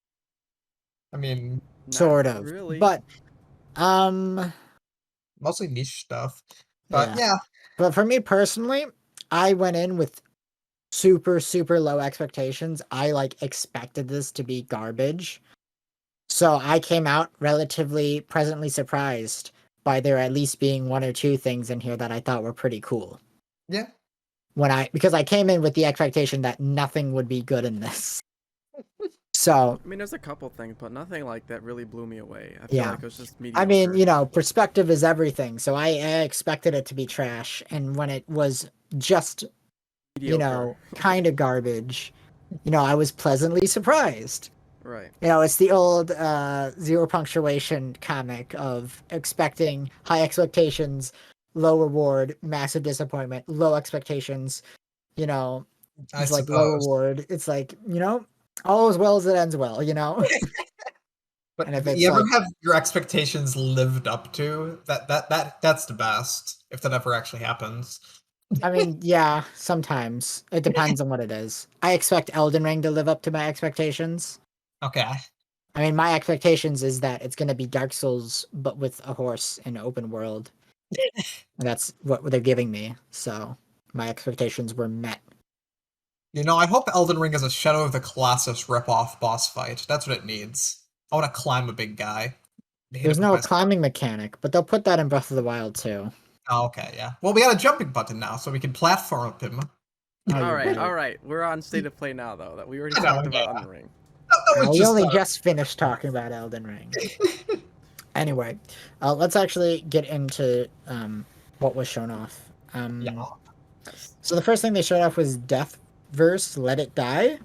I mean... Sort of. Really. But, mostly niche stuff. But, yeah. But for me personally, I went in with super, super low expectations. I, expected this to be garbage. So I came out relatively pleasantly surprised by there at least being one or two things in here that I thought were pretty cool. Yeah. Because I came in with the expectation that nothing would be good in this. So I mean, there's a couple things, but nothing like that really blew me away. I feel like it was just mediocre. I mean, perspective is everything. So I expected it to be trash, and when it was just mediocre. Kind of garbage, I was pleasantly surprised. Right. It's the old zero punctuation comic of expecting high expectations, low reward, massive disappointment, low expectations, it's like low reward. It's like, all as well as it ends well, But if you ever have your expectations lived up to, that's the best, if that ever actually happens. I mean, yeah, sometimes. It depends on what it is. I expect Elden Ring to live up to my expectations. Okay. I mean, my expectations is that it's going to be Dark Souls, but with a horse in an open world. And that's what they're giving me. So my expectations were met. I hope Elden Ring is a Shadow of the Colossus ripoff boss fight. That's what it needs. I want to climb a big guy. There's no climbing mechanic, but they'll put that in Breath of the Wild too. Oh, okay, yeah. Well, we got a jumping button now, so we can platform up him. All right. We're on State of Play now, though. That we already talked about Elden Ring. We only just finished talking about Elden Ring. Anyway, let's actually get into what was shown off. So the first thing they showed off was Death vs. Let It Die.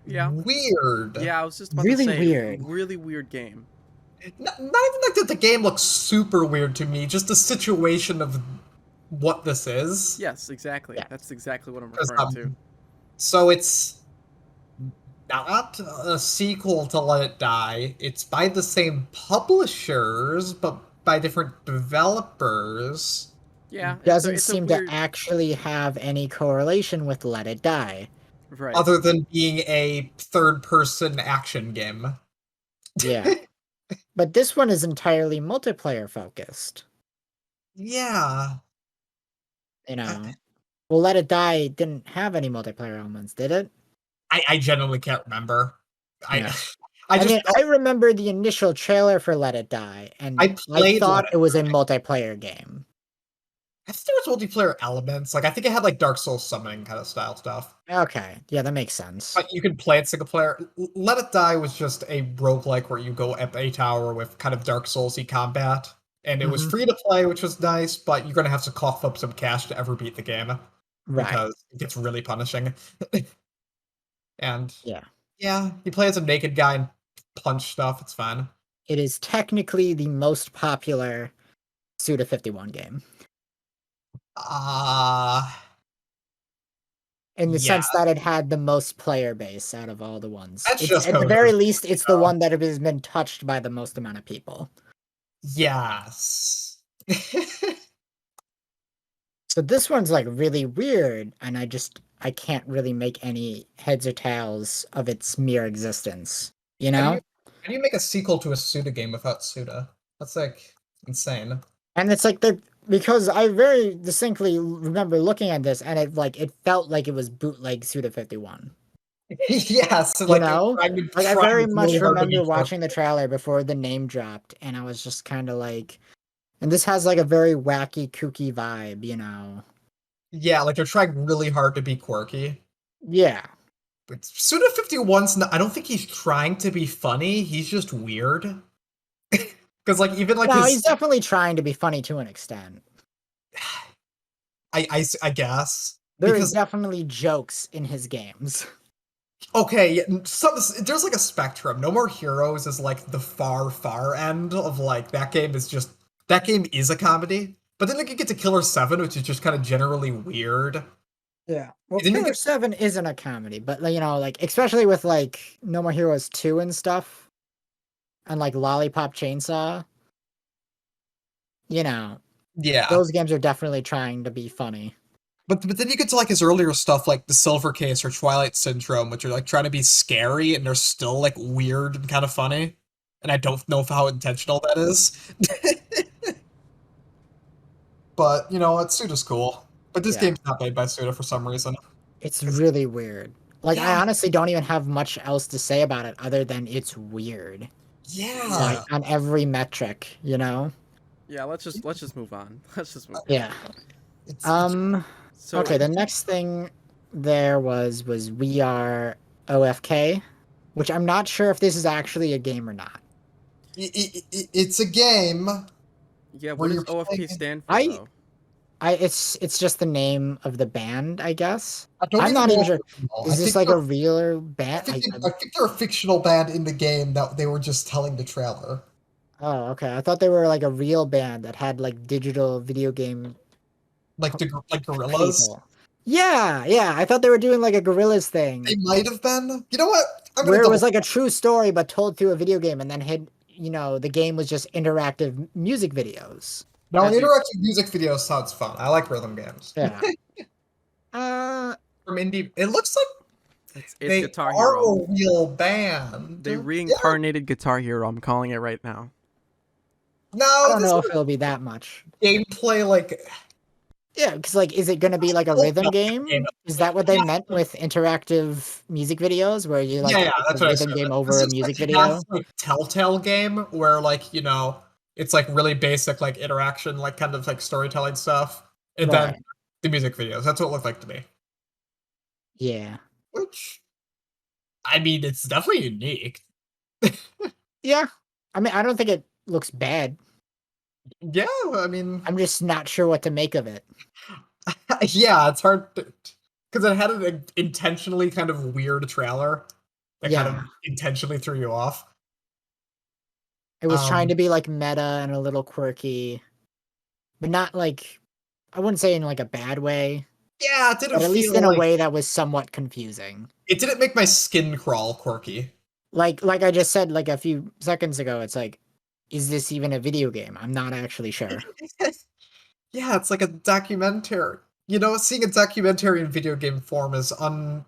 Yeah. Weird. Yeah, I was just about to say, weird. Really weird game. Not even like that the game looks super weird to me, just the situation of what this is. Yes, exactly. Yeah. That's exactly what I'm referring to. So it's not a sequel to Let It Die. It's by the same publishers, but by different developers. Yeah. Doesn't seem to actually have any correlation with Let It Die. Right. Other than being a third-person action game. Yeah. But this one is entirely multiplayer focused. Yeah. Well, Let It Die didn't have any multiplayer elements, did it? I genuinely can't remember. Yeah. I remember the initial trailer for Let It Die, and I thought it was a multiplayer game. I think there was multiplayer elements. Like, I think it had, like, Dark Souls summoning kind of style stuff. Okay. Yeah, that makes sense. But you can play it single player. Let It Die was just a roguelike where you go up a tower with kind of Dark Souls-y combat. And it was free to play, which was nice, but you're going to have to cough up some cash to ever beat the game. Right. Because it gets really punishing. And yeah, you play as a naked guy and punch stuff. It's fun. It is technically the most popular Suda51 game. In the sense that it had the most player base out of all the ones. At the very least, it's the one that has been touched by the most amount of people. Yes. So this one's like really weird, and I can't really make any heads or tails of its mere existence. How do you make a sequel to a Suda game without Suda? That's like insane. And it's like because I very distinctly remember looking at this, and it felt like it was bootleg Suda51. Yes, I very much remember watching the trailer before the name dropped, and I was just kind of like, and this has like a very wacky, kooky vibe, Yeah, like they're trying really hard to be quirky. Yeah. But Suda51's I don't think he's trying to be funny. He's just weird. Because even he's definitely trying to be funny to an extent. I guess there's definitely jokes in his games. Okay, there's like a spectrum. No More Heroes is like the far end of like that game is a comedy. But then you get to Killer 7, which is just kind of generally weird. Yeah. Well, Killer 7 isn't a comedy, but especially with like No More Heroes 2 and stuff. And like Lollipop Chainsaw. Yeah. Those games are definitely trying to be funny. But then you get to like his earlier stuff like The Silver Case or Twilight Syndrome, which are like trying to be scary and they're still like weird and kind of funny. And I don't know how intentional that is. But, Suda's cool. But this game's not made by Suda for some reason. It's really weird. I honestly don't even have much else to say about it other than it's weird. Yeah. On every metric, Yeah, let's just move on. Yeah. Okay, the next thing there was We Are OFK, which I'm not sure if this is actually a game or not. It's a game. Yeah, what does OFK stand for, though? It's just the name of the band, I guess. I'm not even sure. Is this like a real band? I think they're a fictional band in the game that they were just telling the trailer. Oh, okay. I thought they were like a real band that had like digital video game, like Gorillas. People. Yeah. I thought they were doing like a Gorillas thing. They might have been. You know what? Where it was like a true story but told through a video game, and then the game was just interactive music videos. Now, interactive music videos sounds fun. I like rhythm games. Yeah. From indie. It looks like It's they Guitar are Hero. a real band. They reincarnated Guitar Hero. I'm calling it right now. No, I don't know if it'll be that much. Gameplay, like... Yeah, because, like, is it going to be like a rhythm game? Is that what they meant with interactive music videos, where you, like, that's a what rhythm game over a music video? Like, Telltale game, where, like, you know, it's, like, really basic, like, interaction, like, kind of, like, storytelling stuff. And then the music videos. That's what it looked like to me. Yeah. Which, I mean, it's definitely unique. Yeah. I mean, I don't think it looks bad. Yeah, I mean... I'm just not sure what to make of it. Yeah, it's hard because it had an intentionally kind of weird trailer that kind of intentionally threw you off. It was trying to be like meta and a little quirky, but not like, I wouldn't say in like a bad way. Yeah, it didn't but at least in a way that was somewhat confusing. It didn't make my skin crawl quirky. Like I just said like a few seconds ago, it's like, is this even a video game? I'm not actually sure. Yeah, it's like a documentary. You know, seeing a documentary in video game form is Or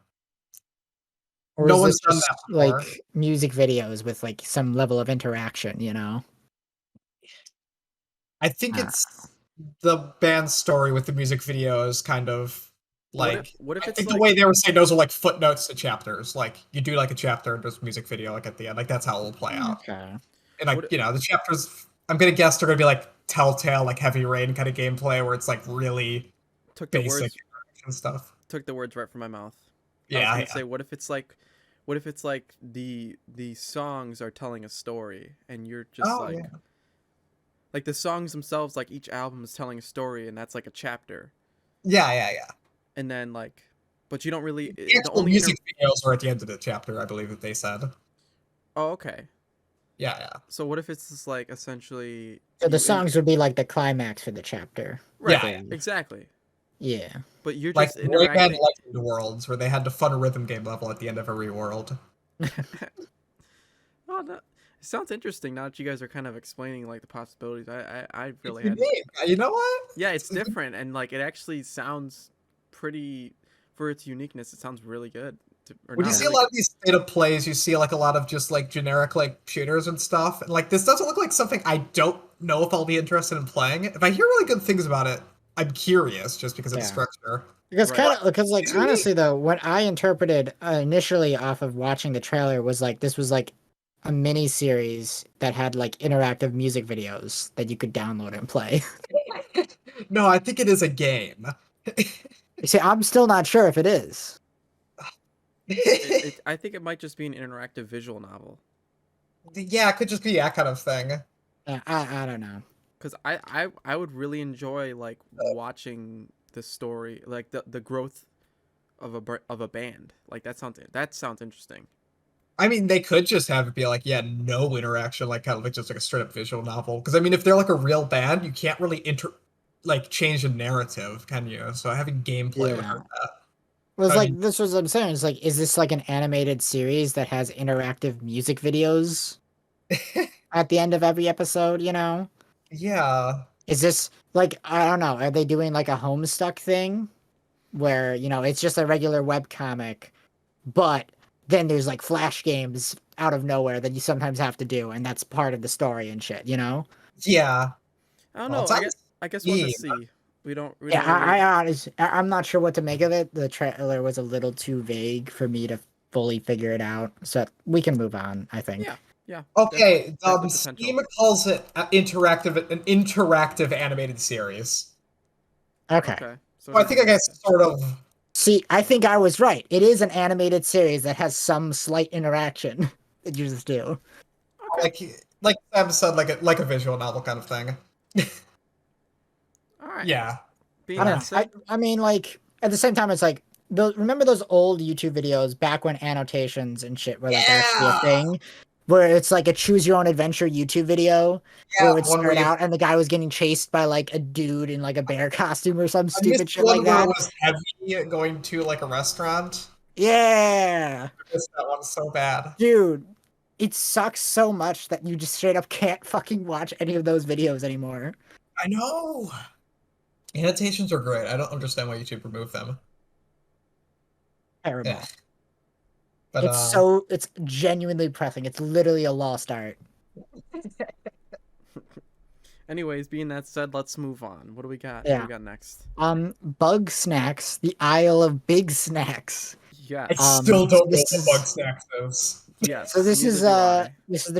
no is one's this done just, that before. like music videos with like some level of interaction, you know? I think it's the band's story with the music videos kind of like what if I it's think like... the way they were saying those are like footnotes to chapters. Like you do like a chapter and there's music video like at the end. Like that's how it will play out. Okay. And like, you know, the chapters I'm gonna guess they're gonna be like Telltale, like Heavy Rain kind of gameplay where it's like really basic and stuff. Took the words right from my mouth. Yeah. I was gonna say, what if it's like the songs are telling a story and you're just like the songs themselves, like each album is telling a story and that's like a chapter. Yeah. And then like, but you don't really... The actual music videos are at the end of the chapter, I believe that they said. Oh, okay. Yeah. So what if it's just like essentially... So the songs would be like the climax for the chapter. Right, yeah. Exactly. Yeah. But you're like just interacting... Like Legend Worlds, where they had to fun a rhythm game level at the end of every world. Oh, that sounds interesting now that you guys are kind of explaining like the possibilities. I really had... You know what? Yeah, it's different and like it actually sounds pretty... For its uniqueness, it sounds really good. When you see a lot of these state of plays, you see like a lot of just like generic like shooters and stuff. And like this doesn't look like something I don't know if I'll be interested in playing. If I hear really good things about it, I'm curious just because of the structure. Because like honestly though, what I interpreted initially off of watching the trailer was like this was like a mini series that had like interactive music videos that you could download and play. No, I think it is a game. See, I'm still not sure if it is. I think it might just be an interactive visual novel. Yeah, it could just be that kind of thing. Yeah, I don't know. Because I would really enjoy like watching the story, like the growth of a band. Like that sounds interesting. I mean, they could just have it be like, no interaction, like kind of like just like a straight up visual novel. Because I mean, if they're like a real band, you can't really change the narrative, can you? So having gameplay would hurt that. Well, it's this was what I'm saying. It's like, is this like an animated series that has interactive music videos at the end of every episode, you know? Yeah. Is this like, I don't know, are they doing like a Homestuck thing where, you know, it's just a regular webcomic, but then there's like flash games out of nowhere that you sometimes have to do, and that's part of the story and shit, you know? Yeah. I don't know. I guess we'll have to see. We don't I'm not sure what to make of it. The trailer was a little too vague for me to fully figure it out. So we can move on, I think. Yeah. Okay, Steam calls it an interactive animated series. Okay. So I think I guess sort of... See, I think I was right. It is an animated series that has some slight interaction that you just do. Okay. Like Sam said, like a visual novel kind of thing. All right. Yeah. I mean, like, at the same time, it's like, remember those old YouTube videos back when annotations and shit were like actually a thing? Where it's like a choose your own adventure YouTube video where it would start out and the guy was getting chased by like a dude in like a bear costume or some stupid shit like that. It was heavy going to like a restaurant. Yeah. I missed that one so bad. Dude, it sucks so much that you just straight up can't fucking watch any of those videos anymore. I know. Annotations are great. I don't understand why YouTube removed them. terrible. Yeah. But, it's genuinely depressing. It's literally a lost art. Anyways, being that said, let's move on. What do we got? Yeah. What do we got next? Bug Snacks, the Isle of Big Snacks. Yes. I still don't know what Bug Snacks is. Yes. So this is the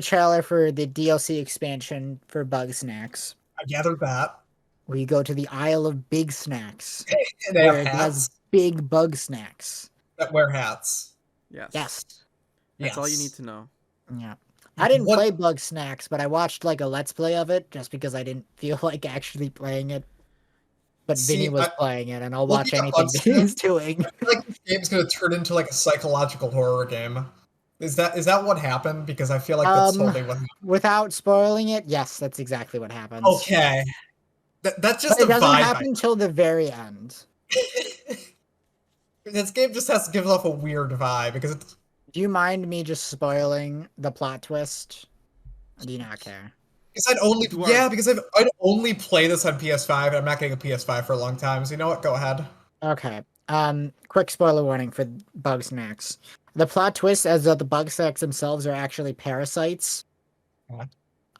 trailer for the DLC expansion for Bug Snacks. I gathered that. Where you go to the Isle of Big Snacks. And they have hats. It has big bug snacks. That wear hats. Yes. That's all you need to know. Yeah. I didn't play Bug Snacks, but I watched like a Let's Play of it just because I didn't feel like actually playing it. But Vinny was playing it, and I'll watch anything Vinny's doing. I feel like this game's going to turn into like a psychological horror game. Is that what happened? Because I feel like that's totally what happened. Without spoiling it, yes, that's exactly what happens. Okay. That's just it doesn't happen until the very end. This game just has to give off a weird vibe because it's... Do you mind me just spoiling the plot twist? Or do you not care? Because I'd only play this on PS5, and I'm not getting a PS5 for a long time. So you know what? Go ahead. Okay. Quick spoiler warning for Bug Snacks. The plot twist is that the Bug Snacks themselves are actually parasites. What?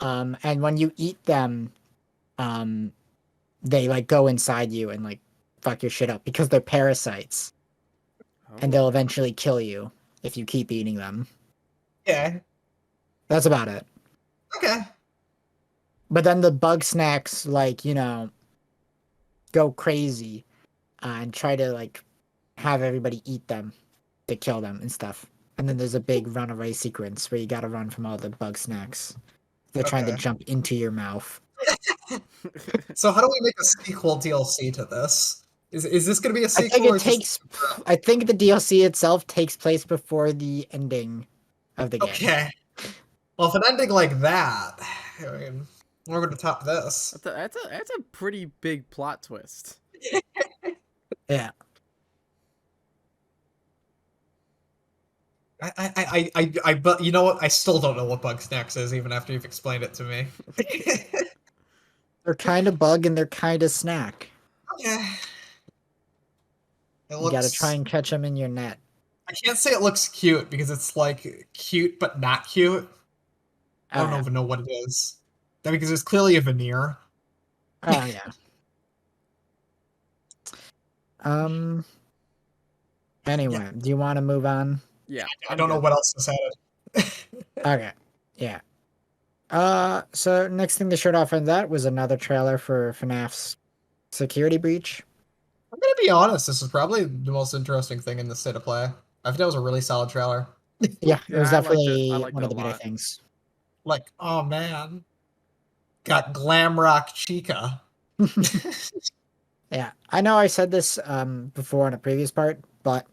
And when you eat them, they like go inside you and like fuck your shit up because they're parasites. And they'll eventually kill you if you keep eating them. Yeah. That's about it. Okay. But then the Bug Snacks, like, go crazy and try to, like, have everybody eat them to kill them and stuff. And then there's a big runaway sequence where you gotta run from all the Bug Snacks. They're trying to jump into your mouth. So how do we make a sequel DLC to this? Is this going to be a sequel? I think the DLC itself takes place before the ending of the game. Okay. Well, if an ending like that, I mean, we're going to top this. That's a pretty big plot twist. Yeah. But you know what? I still don't know what Bug Snacks is, even after you've explained it to me. They're kind of bug and they're kind of snack. Yeah. You gotta try and catch them in your net. I can't say it looks cute because it's like cute but not cute. I don't even know what it is. Because there's clearly a veneer. Oh yeah. Anyway, do you want to move on? Yeah. I don't know what else to say. Okay. Yeah. So next thing they showed off on that was another trailer for FNAF's Security Breach. I'm gonna be honest, this is probably the most interesting thing in the state of play. I think that was a really solid trailer. Yeah, it was definitely one of the better things. Like, oh man. Got glam rock Chica. Yeah, I know I said this before in a previous part, but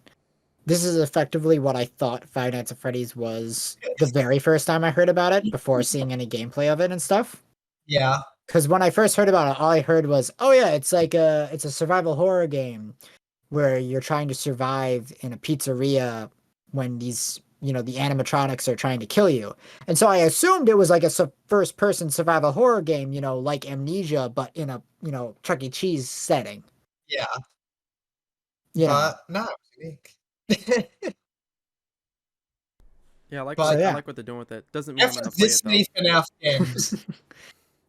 this is effectively what I thought Five Nights at Freddy's was the very first time I heard about it, before seeing any gameplay of it and stuff. Yeah. Because when I first heard about it, all I heard was, oh yeah, it's a survival horror game where you're trying to survive in a pizzeria when these, the animatronics are trying to kill you. And so I assumed it was like a first-person survival horror game, like Amnesia, but in a, Chuck E. Cheese setting. Yeah. Yeah. No, unique. Yeah, I like what they're doing with it. Doesn't mean I'm gonna play it though. This many FNAF games.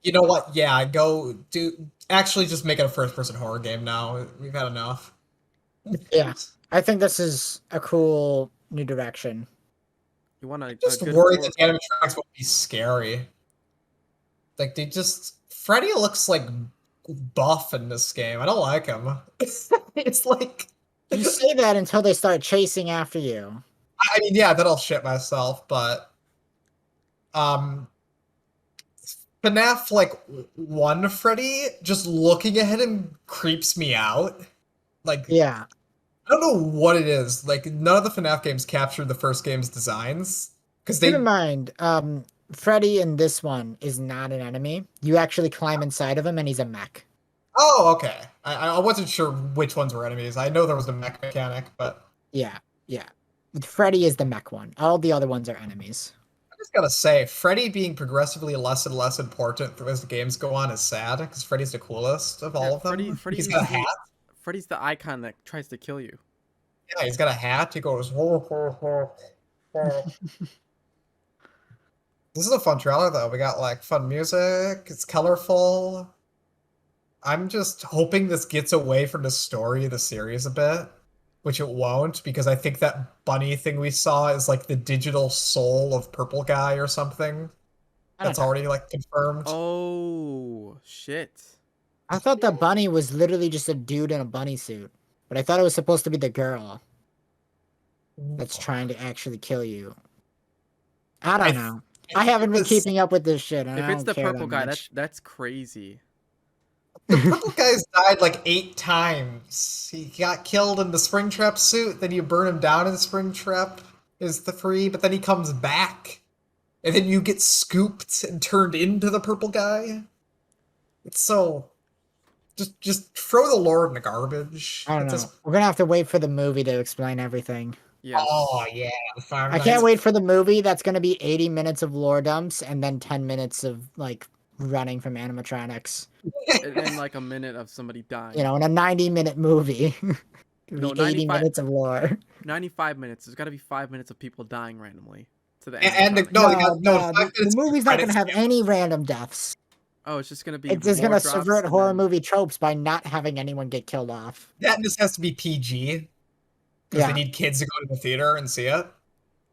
You know what? Yeah, actually just make it a first-person horror game now. We've had enough. Yeah, I think this is a cool new direction. You want to just worried that the animatronics will be scary. Like Freddy looks like buff in this game. I don't like him. It's like you say that until they start chasing after you. I mean, yeah, that'll shit myself, but FNAF, like, 1 Freddy, just looking at him creeps me out. Like, yeah. I don't know what it is. Like, none of the FNAF games captured the first game's designs. Keep in mind, Freddy in this one is not an enemy. You actually climb inside of him, and he's a mech. Oh, okay. I wasn't sure which ones were enemies. I know there was a mech mechanic, but... Yeah. Freddy is the mech one. All the other ones are enemies. I just gotta say, Freddy being progressively less and less important as the games go on is sad, because Freddy's the coolest of all of them. He's got a hat. Freddy's the icon that tries to kill you. Yeah, he's got a hat. He goes. Ho, ho, ho, ho. This is a fun trailer, though. We got like fun music. It's colorful. I'm just hoping this gets away from the story of the series a bit, which it won't, because I think that bunny thing we saw is like the digital soul of Purple Guy or something. That's already like confirmed. Oh shit! I thought the bunny was literally just a dude in a bunny suit, but I thought it was supposed to be the girl that's trying to actually kill you. I don't know. I haven't been keeping up with this shit. And if I it's don't the care purple that guy, much. that's crazy. The purple guy's died like 8 times. He got killed in the Springtrap suit, then you burn him down in Springtrap is the free, but then he comes back. And then you get scooped and turned into the purple guy. It's so just throw the lore in the garbage. I don't know. We're gonna have to wait for the movie to explain everything. Yes. Oh yeah, I can't wait for the movie. That's gonna be 80 minutes of lore dumps and then 10 minutes of like running from animatronics. And then like a minute of somebody dying. You know, in a 90-minute movie. No, 80 minutes of lore. 95 minutes. There's got to be 5 minutes of people dying randomly to the the movie's not gonna have any random deaths. Oh, it's just gonna be. It's just gonna subvert horror movie tropes by not having anyone get killed off. That just has to be PG. Because they need kids to go to the theater and see it.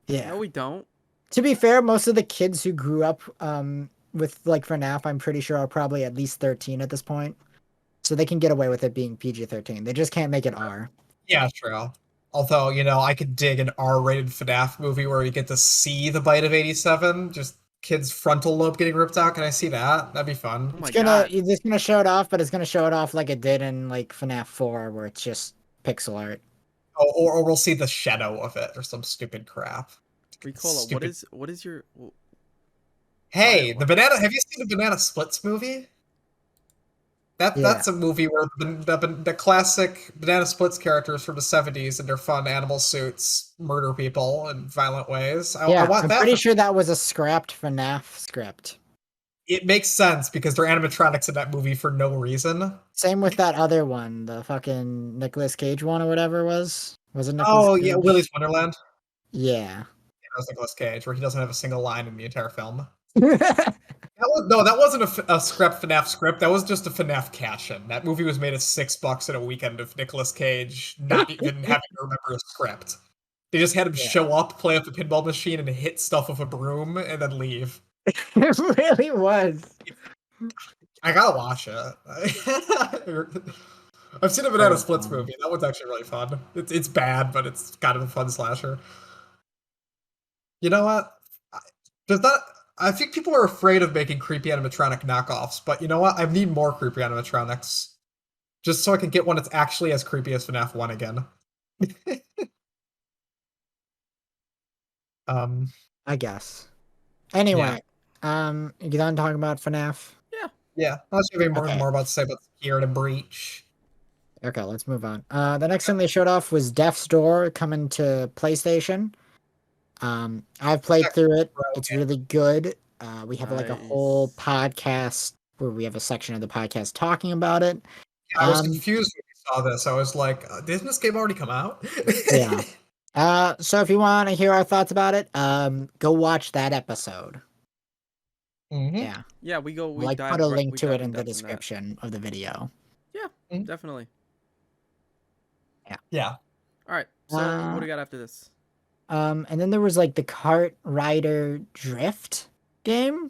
Yeah. No, we don't. To be fair, most of the kids who grew up with like FNAF, I'm pretty sure are probably at least 13 at this point. So they can get away with it being PG-13. They just can't make it R. Yeah, true. Although, you know, I could dig an R-rated FNAF movie where you get to see the bite of 87, just kids' frontal lobe getting ripped out. Can I see that? That'd be fun. Oh It's just gonna show it off, but it's gonna show it off like it did in like FNAF 4, where it's just pixel art. Oh, or we'll see the shadow of it or some stupid crap. Ricola, what is your? Hey, the banana. Have you seen the Banana Splits movie? That's a movie where the classic Banana Splits characters from the 70s in their fun animal suits murder people in violent ways. I want I'm pretty sure that was a scrapped FNAF script. It makes sense because they're animatronics in that movie for no reason. Same with that other one, the fucking Nicolas Cage one or whatever it was. Was it Nicolas Cage? Yeah, Willy's Wonderland. Yeah. That was Nicolas Cage, where he doesn't have a single line in the entire film. That wasn't a scrap FNAF script. That was just a FNAF cash-in. That movie was made at $6 in a weekend of Nicolas Cage not even having to remember a script. They just had him show up, play up a pinball machine, and hit stuff with a broom, and then leave. It really was. I gotta watch it. I've seen a Banana Splits movie. That one's actually really fun. It's bad, but it's kind of a fun slasher. You know what? I think people are afraid of making creepy animatronic knockoffs, but you know what? I need more creepy animatronics. Just so I can get one that's actually as creepy as FNAF 1 again. I guess. Anyway, you done talking about FNAF? Yeah. Unless you have any more about to say about Here to Breach. Okay, let's move on. The next thing they showed off was Death's Door coming to PlayStation. I've played through it. It's really good. We have like a whole podcast where we have a section of the podcast talking about it. Yeah, I was confused when we saw this. I was like, didn't this game already come out? Yeah. So if you want to hear our thoughts about it, go watch that episode. Mm-hmm. Yeah, we put a link to it in the description of the video. Yeah, definitely. Yeah. All right. So what do we got after this? And then there was like the Kart Rider Drift game.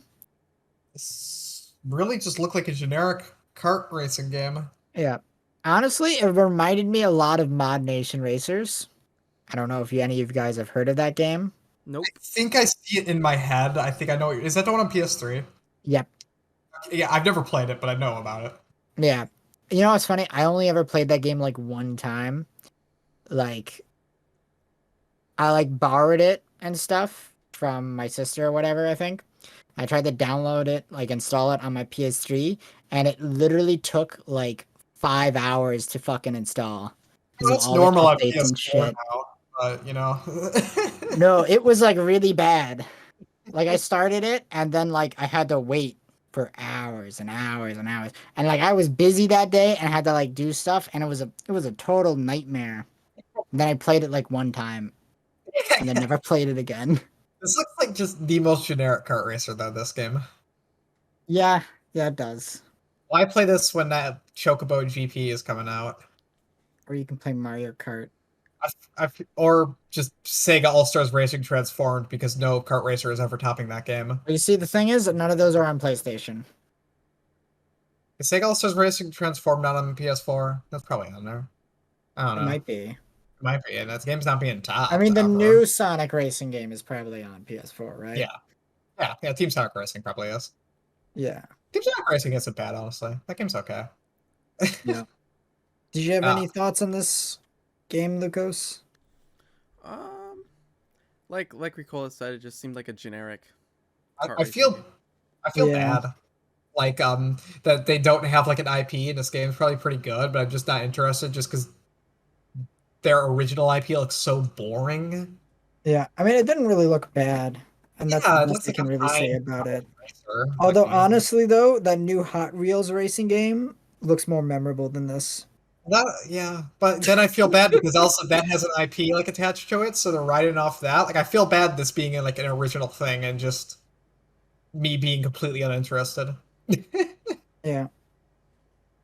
This really just looked like a generic kart racing game. Yeah. Honestly, it reminded me a lot of Mod Nation Racers. I don't know if any of you guys have heard of that game. Nope. I think I see it in my head. I think I know. Is that the one on PS3? Yep. Yeah, I've never played it, but I know about it. Yeah. You know what's funny? I only ever played that game like one time. Like, I like borrowed it and stuff from my sister or whatever, I think. I tried to download it, like install it on my PS3, and it literally took like 5 hours to fucking install. That's normal on PS4 now, but you know. No, it was like really bad. Like I started it and then like I had to wait for hours and hours and hours. And like I was busy that day and had to like do stuff and it was a total nightmare. And then I played it like one time, and then never played it again. This looks like just the most generic kart racer, though, this game. Yeah, it does. Why play this when that Chocobo GP is coming out? Or you can play Mario Kart. Or just Sega All-Stars Racing Transformed, because no kart racer is ever topping that game. You see, the thing is, none of those are on PlayStation. Is Sega All-Stars Racing Transformed not on PS4? That's probably on there. I don't know. It might be. It might be, and that game's not being topped. I mean, the new Sonic Racing game is probably on PS4, right? Yeah, Team Sonic Racing probably is. Yeah. Team Sonic Racing isn't bad, honestly. That game's okay. Yeah. Did you have any thoughts on this game, Lucas? Like Ricola said, it just seemed like a generic. I feel bad. Like that they don't have like an IP, and this game's probably pretty good, but I'm just not interested just because their original IP looks so boring. Yeah, I mean, it didn't really look bad, and that's the most I can really say about it. Although honestly, though, that new Hot Wheels racing game looks more memorable than this. But then I feel bad because also that has an IP like attached to it, so they're riding off that. Like I feel bad this being like an original thing and just me being completely uninterested. Yeah.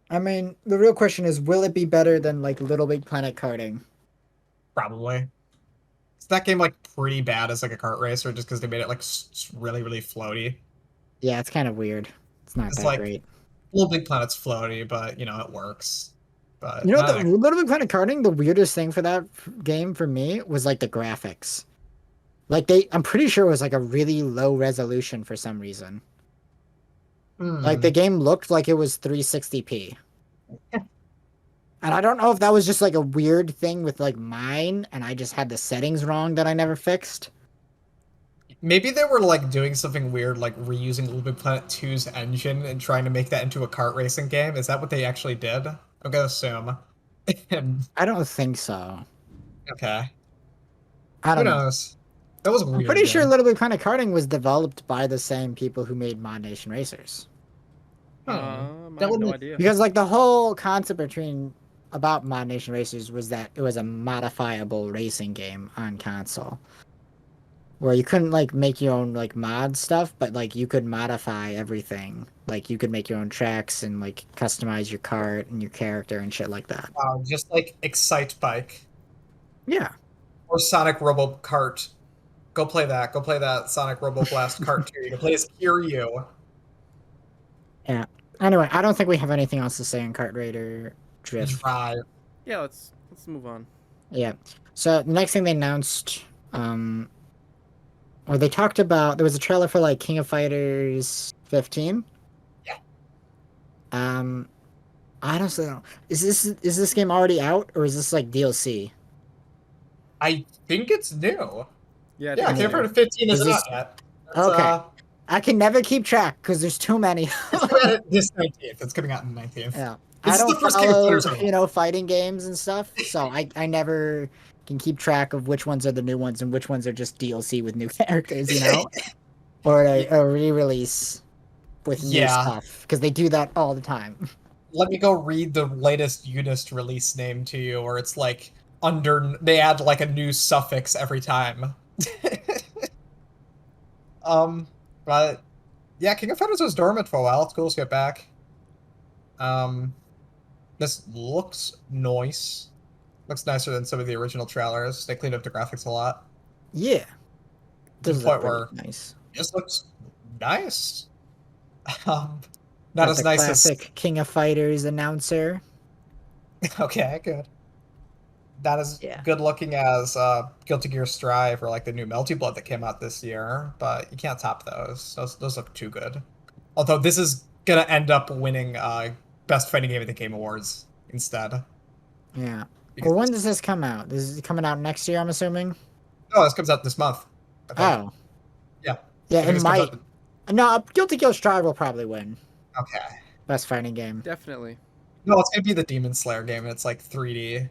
I mean, the real question is, will it be better than like Little Big Planet karting? Probably. Is that game like pretty bad as like a kart racer just because they made it like really, really floaty? Yeah, it's kind of weird. It's not that great. Little Big Planet's floaty, but it works. But the Little Big Planet karting, the weirdest thing for that game for me was like the graphics. Like I'm pretty sure it was like a really low resolution for some reason. Like the game looked like it was 360p. And I don't know if that was just like a weird thing with like mine and I just had the settings wrong that I never fixed. Maybe they were like doing something weird, like reusing Little Big Planet 2's engine and trying to make that into a kart racing game. Is that what they actually did? I'm gonna assume. I don't think so. Okay. I don't know. Who knows? That was a weird. I'm pretty sure Little Big Planet karting was developed by the same people who made Mod Nation Racers. I have no idea. Because like the whole concept about Mod Nation Racers was that it was a modifiable racing game on console, where you couldn't like make your own like mod stuff, but like you could modify everything. Like you could make your own tracks and like customize your kart and your character and shit like that. Just like Excite Bike. Yeah. Or Sonic Robo Kart. Go play that. Go play that Sonic Robo Blast Kart 2. You can play as Kiryu. Yeah. Anyway, I don't think we have anything else to say on Kart Raider Drift. Drive. Yeah, let's move on. Yeah. So the next thing they announced, or they talked about, there was a trailer for like King of Fighters 15. Yeah. Honestly, don't know. Is this game already out or is this like DLC? I think it's new. Yeah, King of Fighters 15 isn't out yet. Okay. I can never keep track because there's too many. This 19th. It's coming out on the 19th. Yeah. This I don't is the first King of Fighters follow, fighting games and stuff, so I never can keep track of which ones are the new ones and which ones are just DLC with new characters, or a re-release with new stuff, because they do that all the time. Let me go read the latest Unist release name to you, where it's like they add like a new suffix every time. But yeah, King of Fighters was dormant for a while. It's cool to get back. This looks nice. Looks nicer than some of the original trailers. They cleaned up the graphics a lot. Yeah. To the point where nice. This looks nice. Not Got as the nice classic as King of Fighters announcer. Okay, good. Not as good looking as Guilty Gear Strive or like the new Melty Blood that came out this year, but you can't top those. Those look too good. Although this is gonna end up winning Best Fighting Game of the Game Awards instead. Yeah. Well, when does this come out? This is coming out next year, I'm assuming? No, this comes out this month. Oh. Yeah. Yeah, it might. No, Guilty Gear Strive will probably win. Okay. Best Fighting Game. Definitely. No, it's gonna be the Demon Slayer game, and it's like 3D.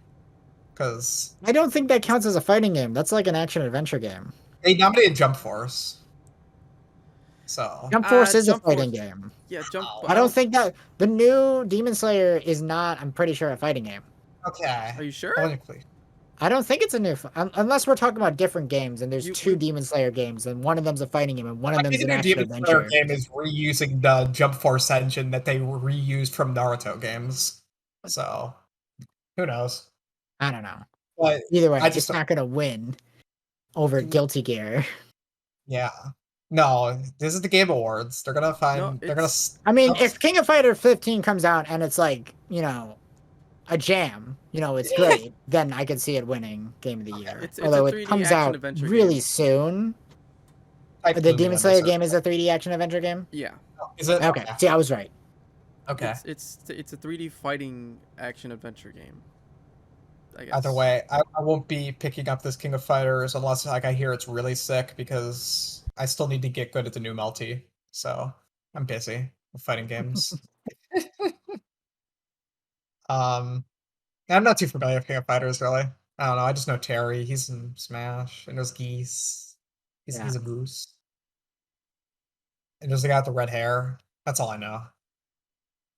Because I don't think that counts as a fighting game. That's like an action-adventure game. They nominated Jump Force. So Jump Force is a fighting game. Yeah, I don't think that the new Demon Slayer is not. I'm pretty sure a fighting game. Okay. Are you sure? I don't think it's a new, unless we're talking about different games, and there's two Demon Slayer games, and one of them's a fighting game, and one of them's an action adventure. The Demon Slayer game is reusing the Jump Force engine that they reused from Naruto games. So, who knows? I don't know. But either way, it's not going to win over Guilty Gear. Yeah. No, this is the Game Awards. They're gonna find. No, they're gonna. I mean, if King of Fighter 15 comes out and it's like, you know, a jam, you know, it's great, then I could see it winning Game of the Year. It's although it comes out really soon. The Demon Slayer game is a 3D action adventure game. Yeah. Is it? Okay. See, I was right. Okay. It's a 3D fighting action adventure game. I guess. Either way, I won't be picking up this King of Fighters unless like I hear it's really sick, because I still need to get good at the new multi. So I'm busy with fighting games. I'm not too familiar with King of Fighters, really. I don't know. I just know Terry. He's in Smash, and there's Geese. He's a goose. And there's the guy with the red hair. That's all I know.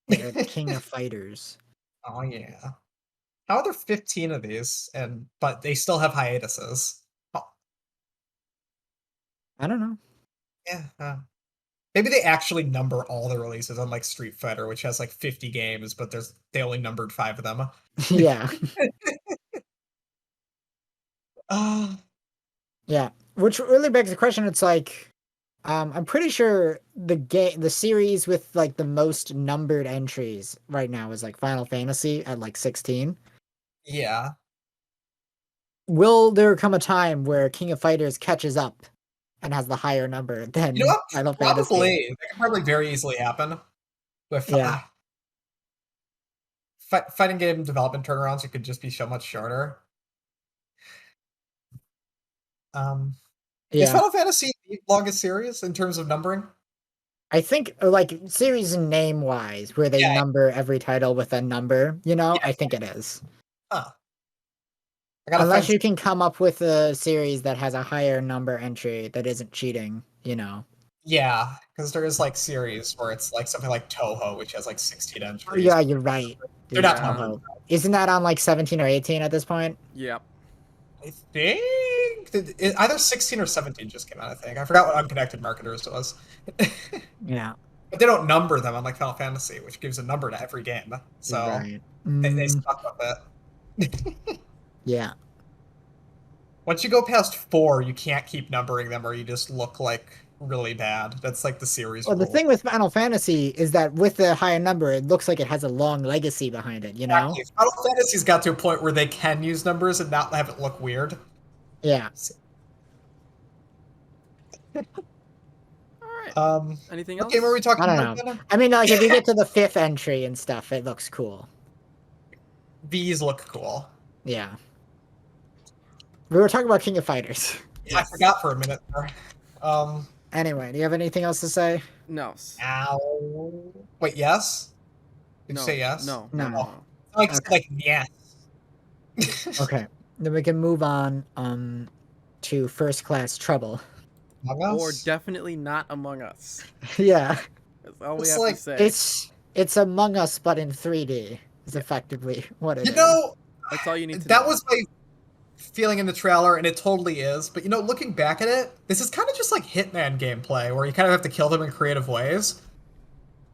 The King of Fighters. Oh yeah. How are there 15 of these, but they still have hiatuses? Oh. I don't know. Yeah. Maybe they actually number all the releases, unlike Street Fighter, which has like 50 games, but they only numbered 5 of them. Yeah. Yeah. Which really begs the question. It's like, I'm pretty sure the series with like the most numbered entries right now is like Final Fantasy at like 16. Yeah. Will there come a time where King of Fighters catches up and has the higher number than Final Fantasy? Probably. That could probably very easily happen. With fighting game development turnarounds, it could just be so much shorter. Is Final Fantasy the longest series in terms of numbering? I think, like, series name-wise, where they number every title with a number, you know? I think it is. Huh. Unless you can come up with a series that has a higher number entry that isn't cheating, you know? Yeah, because there is, like, series where it's, like, something like Toho, which has, like, 16 entries. Oh, yeah, you're right. They're not Toho. Isn't that on, like, 17 or 18 at this point? Yep. I think either 16 or 17 just came out, I think. I forgot what Unconnected Marketers was. Yeah. But they don't number them, unlike Final Fantasy, which gives a number to every game. So they stuck with it. Yeah. Once you go past 4, you can't keep numbering them, or you just look like really bad. That's like the series Well, rule. the thing with Final Fantasy is that with the higher number, it looks like it has a long legacy behind it, you know? Exactly. Final Fantasy's got to a point where they can use numbers and not have it look weird. Yeah. Alright. Anything else? What game are we talking about? I don't know. I mean, like, if you get to the 5th entry and stuff, it looks cool. These look cool. Yeah. We were talking about King of Fighters. Yes. I forgot for a minute there. Anyway, do you have anything else to say? No. Ow. Wait, yes? Did you say yes? No. Like yes. Okay. Then we can move on to First Class Trouble. Or definitely not Among Us. Yeah. That's all we have to say. It's Among Us, but in 3D is effectively what it is. You know, that's all you need to know. That was my feeling in the trailer, and it totally is. But, you know, looking back at it, this is kind of just like Hitman gameplay, where you kind of have to kill them in creative ways.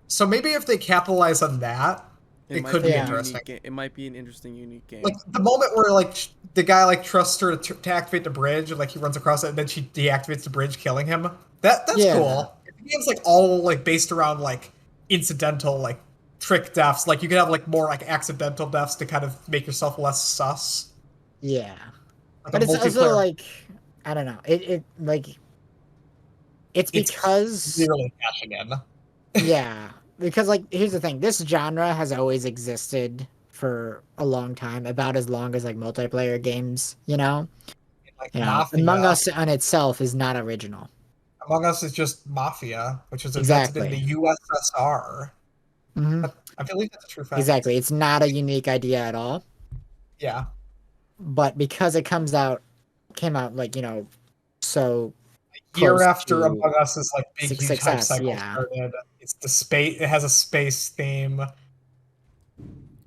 So maybe if they capitalize on that, it could be interesting. It might be an interesting, unique game. Like, the moment where, like, the guy, like, trusts her to activate the bridge, and, like, he runs across it, and then she deactivates the bridge, killing him. That's cool. The game's, like, all, like, based around, like, incidental, like, trick deaths. Like, you could have, like, more, like, accidental deaths to kind of make yourself less sus. Yeah. Like, but it's also, like, I don't know. It's because... really cashing in. Yeah. Because, like, here's the thing. This genre has always existed for a long time, about as long as, like, multiplayer games, you know? Like, Among Us on itself is not original. Among Us is just Mafia, which was invented in the USSR. Mm-hmm. I believe that's a true fact. Exactly. It's not a unique idea at all. Yeah. But because it came out, like, you know, so... A year after Among Us is, like, big, huge hype cycle started. It's the space. It has a space theme.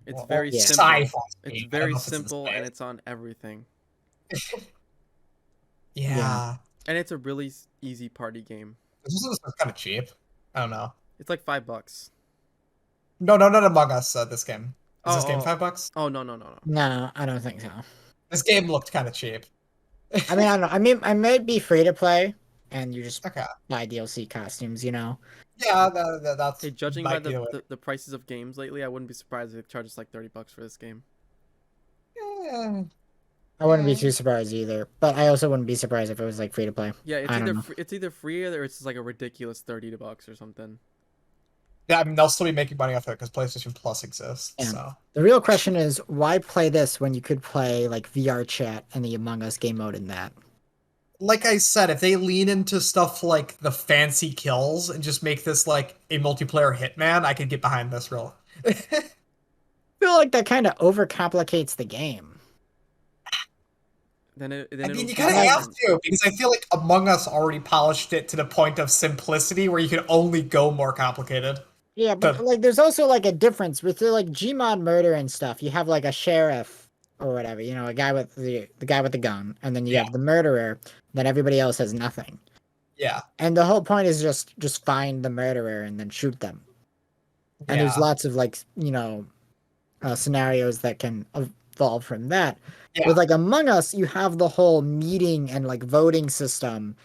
It's very simple. It's very simple, and it's on everything. Yeah. And it's a really easy party game. This is kind of cheap. I don't know. It's like $5. No, not Among Us. This game. Is this game Oh, $5? oh no. No, I don't think so. This game looked kind of cheap. I mean, I don't know. I mean, I may be free to play, and you just Okay. buy DLC costumes, you know? Yeah, that's. Hey, judging by the prices of games lately, I wouldn't be surprised if it charges like $30 for this game. Yeah. I wouldn't be too surprised either, but I also wouldn't be surprised if it was like free to play. Yeah, it's either free or it's like a ridiculous $30 or something. Yeah, I mean they'll still be making money off it because PlayStation Plus exists. Yeah. So the real question is, why play this when you could play like VR chat and the Among Us game mode in that? Like I said, if they lean into stuff like the fancy kills and just make this like a multiplayer Hitman, I could get behind this real. I feel like that kind of overcomplicates the game. I mean, you kind of have to, because I feel like Among Us already polished it to the point of simplicity where you can only go more complicated. Yeah, but like, there's also like a difference with the like Gmod murder and stuff. You have like a sheriff or whatever, you know, a guy with the guy with the gun, and then you have the murderer. Then everybody else has nothing. Yeah, and the whole point is just find the murderer and then shoot them. And there's lots of like, you know, scenarios that can evolve from that. Yeah. With like Among Us, you have the whole meeting and like voting system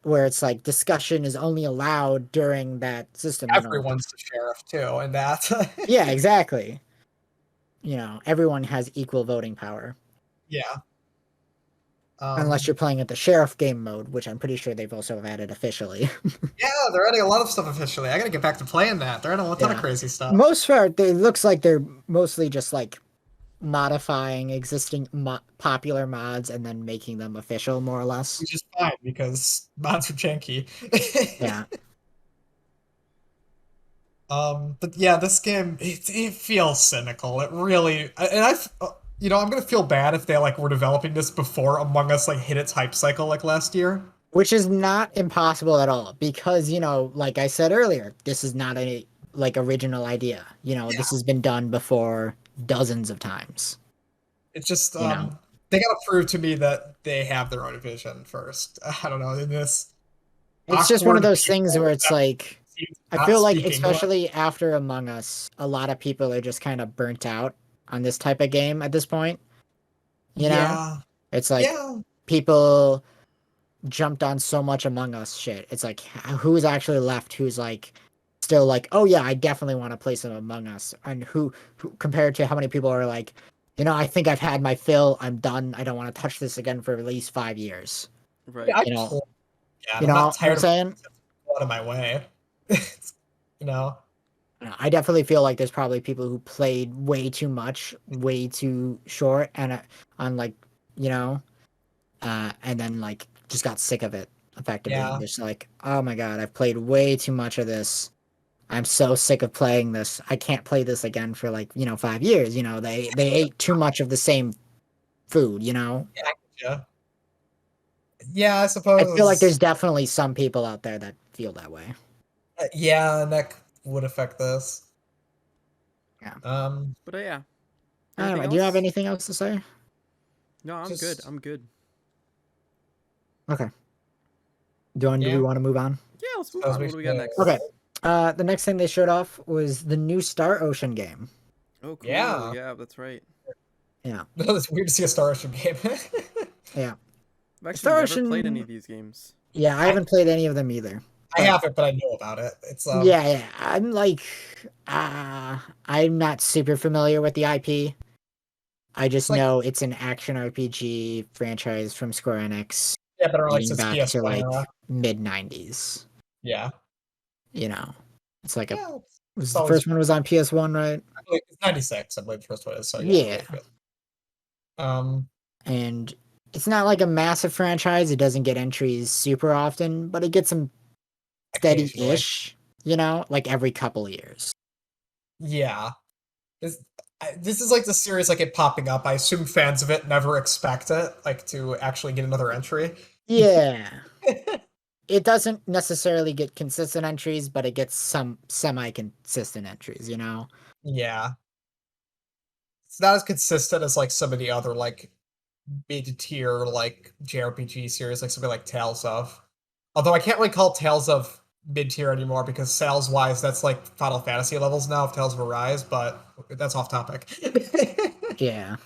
where it's like discussion is only allowed during that system. Everyone's the sheriff too, and that. Yeah, exactly. You know, everyone has equal voting power. Yeah. Unless you're playing at the sheriff game mode, which I'm pretty sure they've also added officially. Yeah, they're adding a lot of stuff officially. I gotta get back to playing that. They're adding a ton of crazy stuff. Most part, it looks like they're mostly just like modifying existing popular mods and then making them official, more or less. Which is fine because mods are janky. Yeah. But yeah, this game it feels cynical. It really, and I'm gonna feel bad if they like were developing this before Among Us like hit its hype cycle like last year. Which is not impossible at all because, you know, like I said earlier, this is not a like original idea. You know, this has been done before dozens of times. It's just they gotta prove to me that they have their own vision first. I don't know, in this. It's just one of those things where it's like I feel like especially after Among Us, a lot of people are just kind of burnt out on this type of game at this point. You know? It's like people jumped on so much Among Us shit. It's like who's actually left who's like still like, oh yeah, I definitely want to play some Among Us, and who compared to how many people are like, you know, I think I've had my fill, I'm done, I don't want to touch this again for at least 5 years. Right. You know, I'm not tired of saying out of my way. You know, I definitely feel like there's probably people who played way too much, way too short, and on like, you know, and then like just got sick of it effectively. Yeah. Just like, oh my god, I've played way too much of this. I'm so sick of playing this. I can't play this again for like, you know, 5 years. You know, they ate too much of the same food, you know? Yeah, I suppose. I feel like there's definitely some people out there that feel that way. Yeah, and that would affect this. Yeah. But yeah. Anyway, do you have anything else to say? No, I'm good. I'm good. Okay. Do we want to move on? Yeah, let's move on. What do we got next? Okay. The next thing they showed off was the new Star Ocean game. Oh, cool. Yeah, that's right. Yeah. No, it's weird to see a Star Ocean game. Yeah. I've actually never played any of these games. Yeah, I haven't played any of them either. I haven't, but I know about it. It's yeah. I'm like, I'm not super familiar with the IP. I just know it's an action RPG franchise from Square Enix. Yeah, but like back to like mid-90s. Yeah. You know, it's like the first one was on PS1, right? I believe it's 96. I believe the first one is. So yeah. And it's not like a massive franchise. It doesn't get entries super often, but it gets some steady-ish, you know, like every couple years. Yeah. This is like the series like it popping up. I assume fans of it never expect it, like to actually get another entry. Yeah. It doesn't necessarily get consistent entries, but it gets some semi-consistent entries, you know? Yeah. It's not as consistent as like some of the other like mid-tier like JRPG series, like something like Tales of. Although I can't really call Tales of mid-tier anymore because sales-wise, that's like Final Fantasy levels now of Tales of Arise, but that's off topic. Yeah.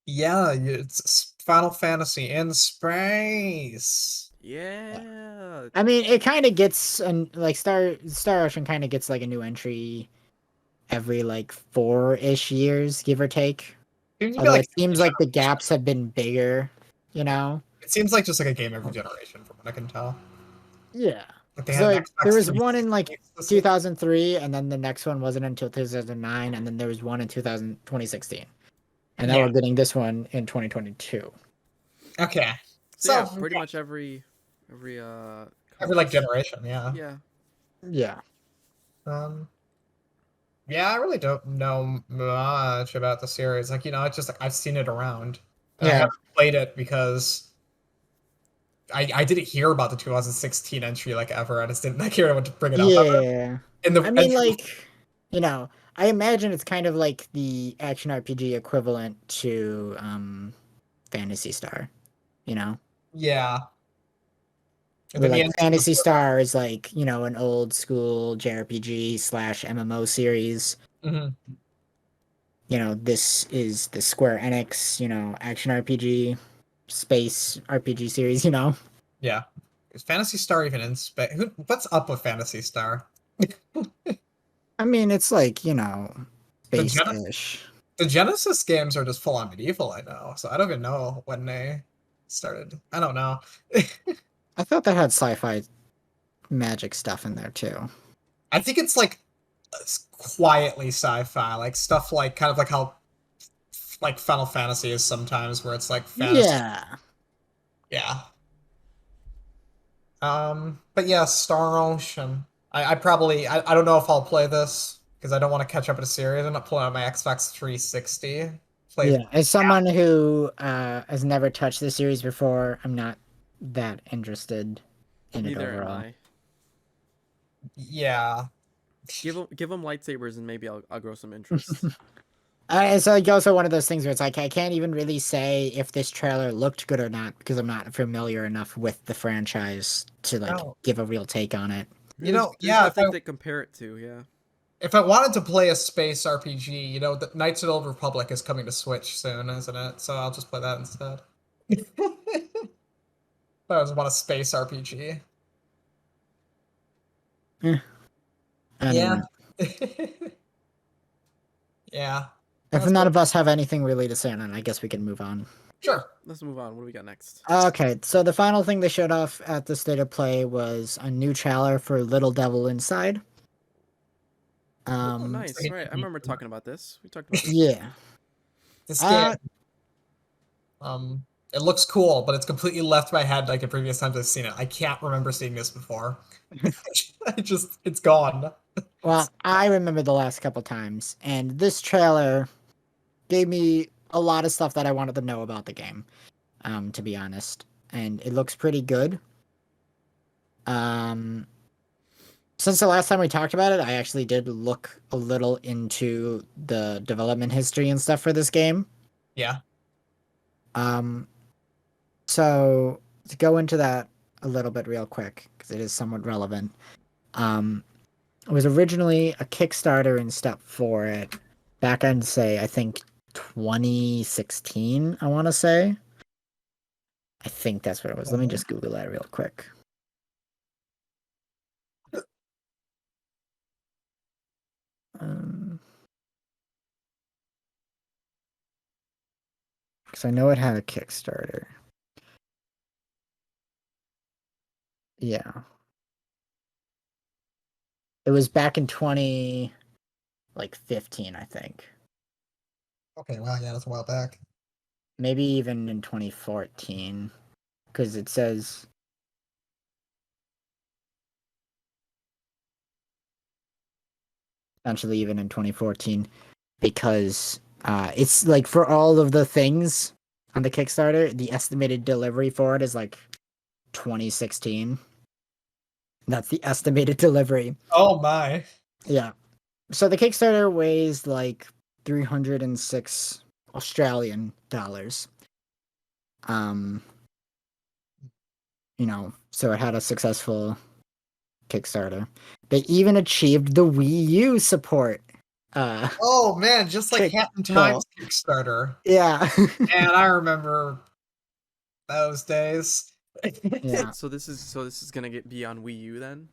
Yeah, it's Final Fantasy in space. Yeah. I mean, it kind of gets like Star Ocean kind of gets like a new entry every like 4-ish years, give or take. Although Like it seems like the gaps have been bigger, you know. it seems like just like a game every generation, from what I can tell. Yeah. Like they So had an like, there Xbox was one in 360 like system. 2003, and then the next one wasn't until 2009, and then there was one in 2016, and now Yeah. we're getting this one in 2022. Okay. So yeah, pretty much every like generation, yeah. Yeah. Yeah. Yeah, I really don't know much about the series. Like, it's just like I've seen it around. And I Yeah. haven't played it because I didn't hear about the 2016 entry like ever. I just didn't like hear anyone to bring it up ever. Yeah. And the I mean, entry, like, I imagine it's kind of like the action RPG equivalent to Fantasy Star, you know? yeah. And Where then the like entry was Fantasy Star is like, an old school JRPG slash MMO series. Mhm. This is the Square Enix, action RPG, space RPG series. Yeah. Is Fantasy Star even in space? What's up with Fantasy Star? I mean, it's like, The, Gen- space-ish. the Genesis games are just full on medieval, I know. So I don't even know when they started. I don't know. I thought they had sci-fi magic stuff in there too. I think it's like quietly sci-fi, like stuff like kind of like how like Final Fantasy is sometimes, where it's like fantasy. Yeah. But yeah, Star Ocean. I probably I don't know if I'll play this because I don't want to catch up at a series. I'm not pulling out my Xbox 360. Yeah, as someone who has never touched the series before, I'm not that interested in it Neither am overall. I. Yeah. Give them lightsabers and maybe I'll grow some interest. It's like also one of those things where it's like I can't even really say if this trailer looked good or not because I'm not familiar enough with the franchise to like give a real take on it. There's nothing to compare it to, yeah. If I wanted to play a space RPG, the Knights of the Old Republic is coming to Switch soon, isn't it? So I'll just play that instead. I just want a space RPG. Anyway. Yeah. If none of us have anything really to say on it, I guess we can move on. Sure. Let's move on. What do we got next? Okay, so the final thing they showed off at the State of Play was a new trailer for Little Devil Inside. Oh, nice. Right. I remember talking about this. We talked about this. Yeah. This game, it looks cool, but it's completely left my head like the previous times I've seen it. I can't remember seeing this before. It's gone. Well, I remember the last couple times, and this trailer gave me a lot of stuff that I wanted to know about the game, to be honest. And it looks pretty good. Since the last time we talked about it, I actually did look a little into the development history and stuff for this game. Yeah. So to go into that a little bit real quick, because it is somewhat relevant. It was originally a Kickstarter and stuff for it back in, say, I think 2016, I want to say. I think that's what it was. Let me just Google that real quick. Because I know it had a Kickstarter. Yeah. It was back in 2015, I think. Okay, wow, yeah, that's a while back. Maybe even in 2014. Because it says... Essentially even in 2014. Because it's like for all of the things on the Kickstarter, the estimated delivery for it is like 2016. That's the estimated delivery. Oh my. Yeah. So the Kickstarter weighs like 306 Australian dollars. So it had a successful Kickstarter. They even achieved the Wii U support. Oh man, just like Hat in Time's Kickstarter. Yeah. And I remember those days. Yeah. So this is gonna be on Wii U then?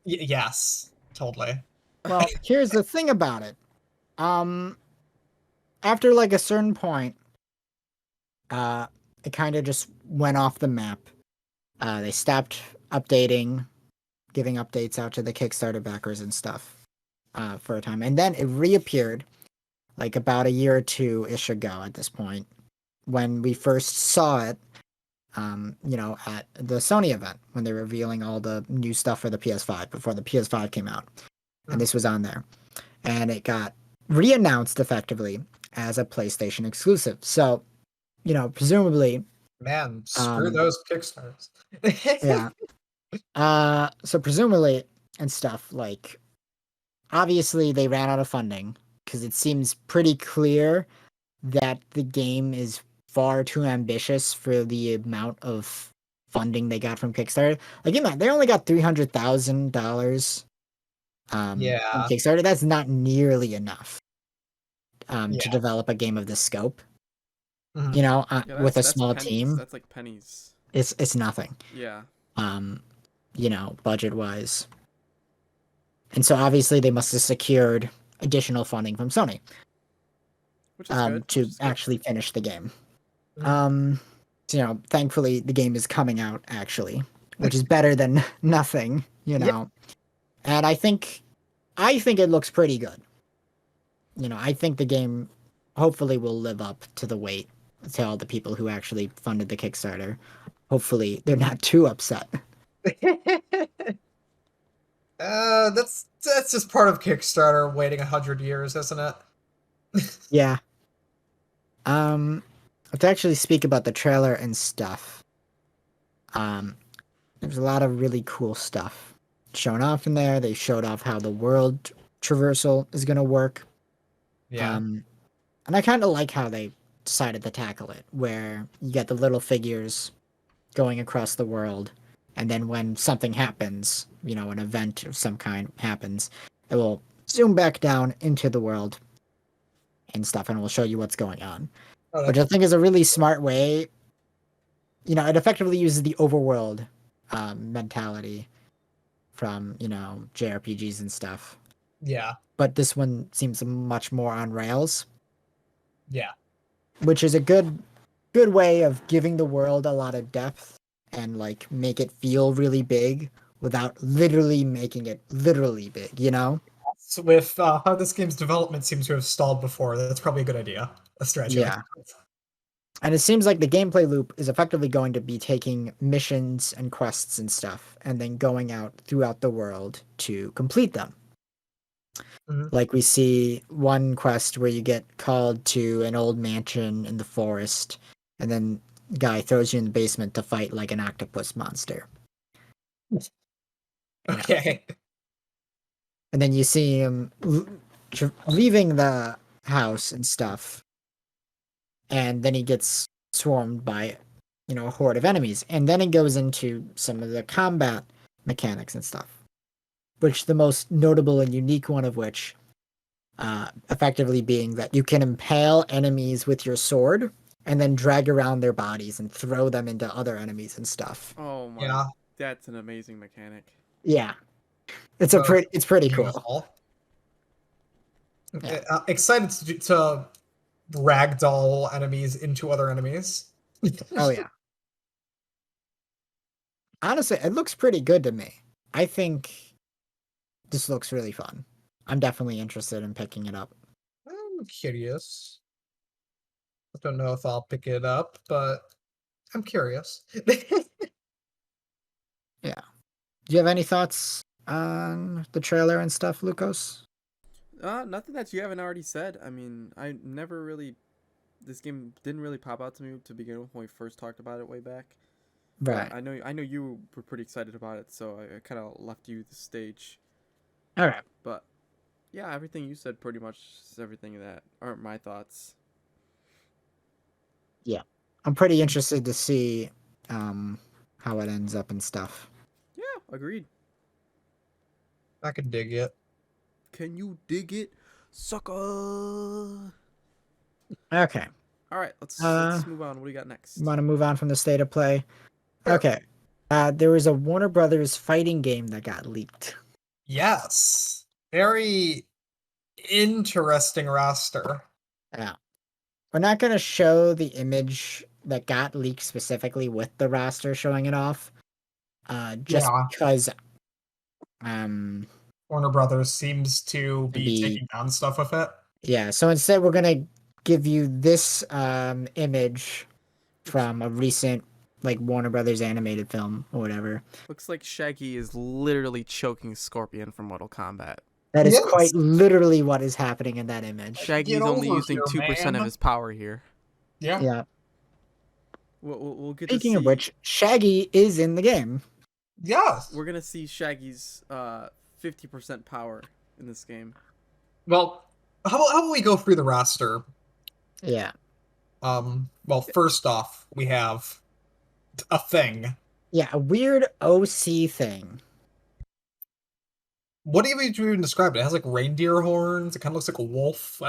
Yes, totally. Well, here's the thing about it. After like a certain point, it kind of just went off the map. They stopped updating, giving updates out to the Kickstarter backers and stuff for a time. And then it reappeared like about a year or two-ish ago at this point when we first saw it, at the Sony event when they were revealing all the new stuff for the PS5 before the PS5 came out. And this was on there. And it got re-announced effectively as a PlayStation exclusive. So, presumably... Man, screw those Kickstarters. Yeah. So presumably and stuff, like, obviously they ran out of funding because it seems pretty clear that the game is far too ambitious for the amount of funding they got from Kickstarter. Like, they only got $300,000 from Kickstarter. That's not nearly enough to develop a game of this scope. Mm-hmm. With a small team. That's like pennies. It's nothing. Yeah. Budget wise. And so obviously they must have secured additional funding from Sony. Which is good. To actually finish the game. Thankfully the game is coming out actually, which is better than nothing, Yep. And I think it looks pretty good. I think the game hopefully will live up to the wait to all the people who actually funded the Kickstarter. Hopefully they're not too upset. That's just part of Kickstarter waiting 100 years, isn't it? Yeah. To actually speak about the trailer and stuff, there's a lot of really cool stuff shown off in there. They showed off how the world traversal is going to work. Yeah. And I kind of like how they decided to tackle it, where you get the little figures going across the world, and then when something happens, an event of some kind happens, it will zoom back down into the world and stuff, and it will show you what's going on. Which I think is a really smart way. It effectively uses the overworld mentality from, JRPGs and stuff. Yeah. But this one seems much more on rails. Yeah. Which is a good way of giving the world a lot of depth and like make it feel really big without literally making it literally big, So with how this game's development seems to have stalled before, that's probably a good idea. A strategy. Yeah. And it seems like the gameplay loop is effectively going to be taking missions and quests and stuff and then going out throughout the world to complete them. Mm-hmm. Like we see one quest where you get called to an old mansion in the forest and then the guy throws you in the basement to fight like an octopus monster. Okay. And then you see him leaving the house and stuff. And then he gets swarmed by, a horde of enemies. And then it goes into some of the combat mechanics and stuff. Which the most notable and unique one of which, effectively being that you can impale enemies with your sword and then drag around their bodies and throw them into other enemies and stuff. Oh my! Yeah. That's an amazing mechanic. Yeah, it's pretty cool. Yeah. Excited to ragdoll enemies into other enemies. Oh yeah. Honestly, it looks pretty good to me. I think this looks really fun. I'm definitely interested in picking it up. I'm curious. I don't know if I'll pick it up, but I'm curious. Yeah. Do you have any thoughts on the trailer and stuff, Lucas? Nothing that you haven't already said. I mean, this game didn't really pop out to me to begin with when we first talked about it way back. Right. I know you were pretty excited about it, so I kind of left you the stage. All right. But yeah, everything you said pretty much is everything that aren't my thoughts. Yeah, I'm pretty interested to see how it ends up and stuff. Yeah, agreed. I can dig it. Can you dig it, sucker? Okay. All right, let's move on. What do you got next? Want to move on from the state of play? Sure. Okay. There was a Warner Brothers fighting game that got leaked. Yes. Very interesting roster. Yeah. We're not going to show the image that got leaked specifically with the roster showing it off. Just because Warner Brothers seems to be taking down stuff with it. Yeah, so instead we're going to give you this image from a recent like Warner Brothers animated film or whatever. Looks like Shaggy is literally choking Scorpion from Mortal Kombat. That is quite literally what is happening in that image. Shaggy's only using 2% of his power here. Yeah. Yeah. We'll get Speaking to see... of which, Shaggy is in the game. Yes. We're going to see Shaggy's 50% power in this game. Well, how about we go through the roster? Yeah. Well, first off, we have a thing. Yeah, a weird OC thing. What do you even describe it? It has like reindeer horns. It kind of looks like a wolf.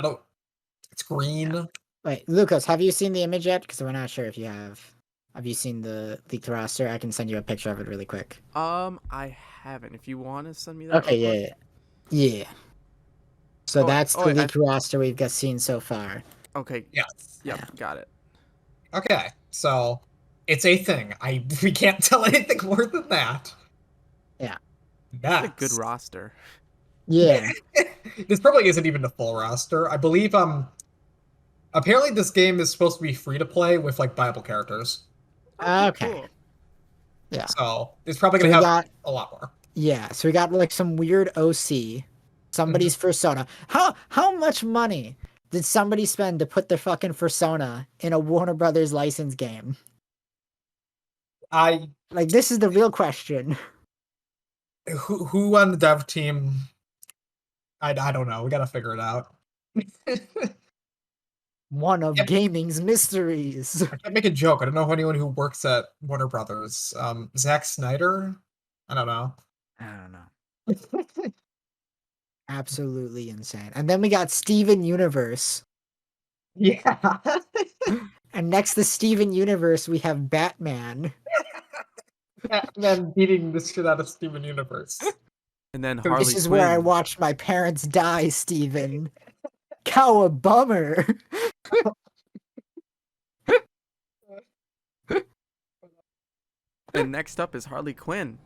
It's green. Yeah. Wait, Lucas, have you seen the image yet? Because we're not sure if you have. Have you seen the leaked roster? I can send you a picture of it really quick. I haven't. If you want to send me that. Okay, yeah. So that's the leaked roster we've seen so far. Okay. Yes. Yep. Got it. Okay, so it's a thing. We can't tell anything more than that. Yeah. That's a good roster. Yeah. This probably isn't even the full roster. I believe apparently this game is supposed to be free to play with like Bible characters. Okay. Cool. Yeah. So it's probably gonna have a lot more. Yeah. So we got like some weird OC, somebody's persona. How much money did somebody spend to put their fucking persona in a Warner Brothers license game? This is the real question. Who on the dev team? I don't know. We gotta figure it out. One of gaming's mysteries. I can't make a joke. I don't know anyone who works at Warner Brothers. Zack Snyder? I don't know. Absolutely insane. And then we got Steven Universe. Yeah. And next to Steven Universe, we have Batman. Batman beating the shit out of Steven Universe. And then Harley Quinn. This is where I watched my parents die, Steven. Cowabummer. And next up is Harley Quinn.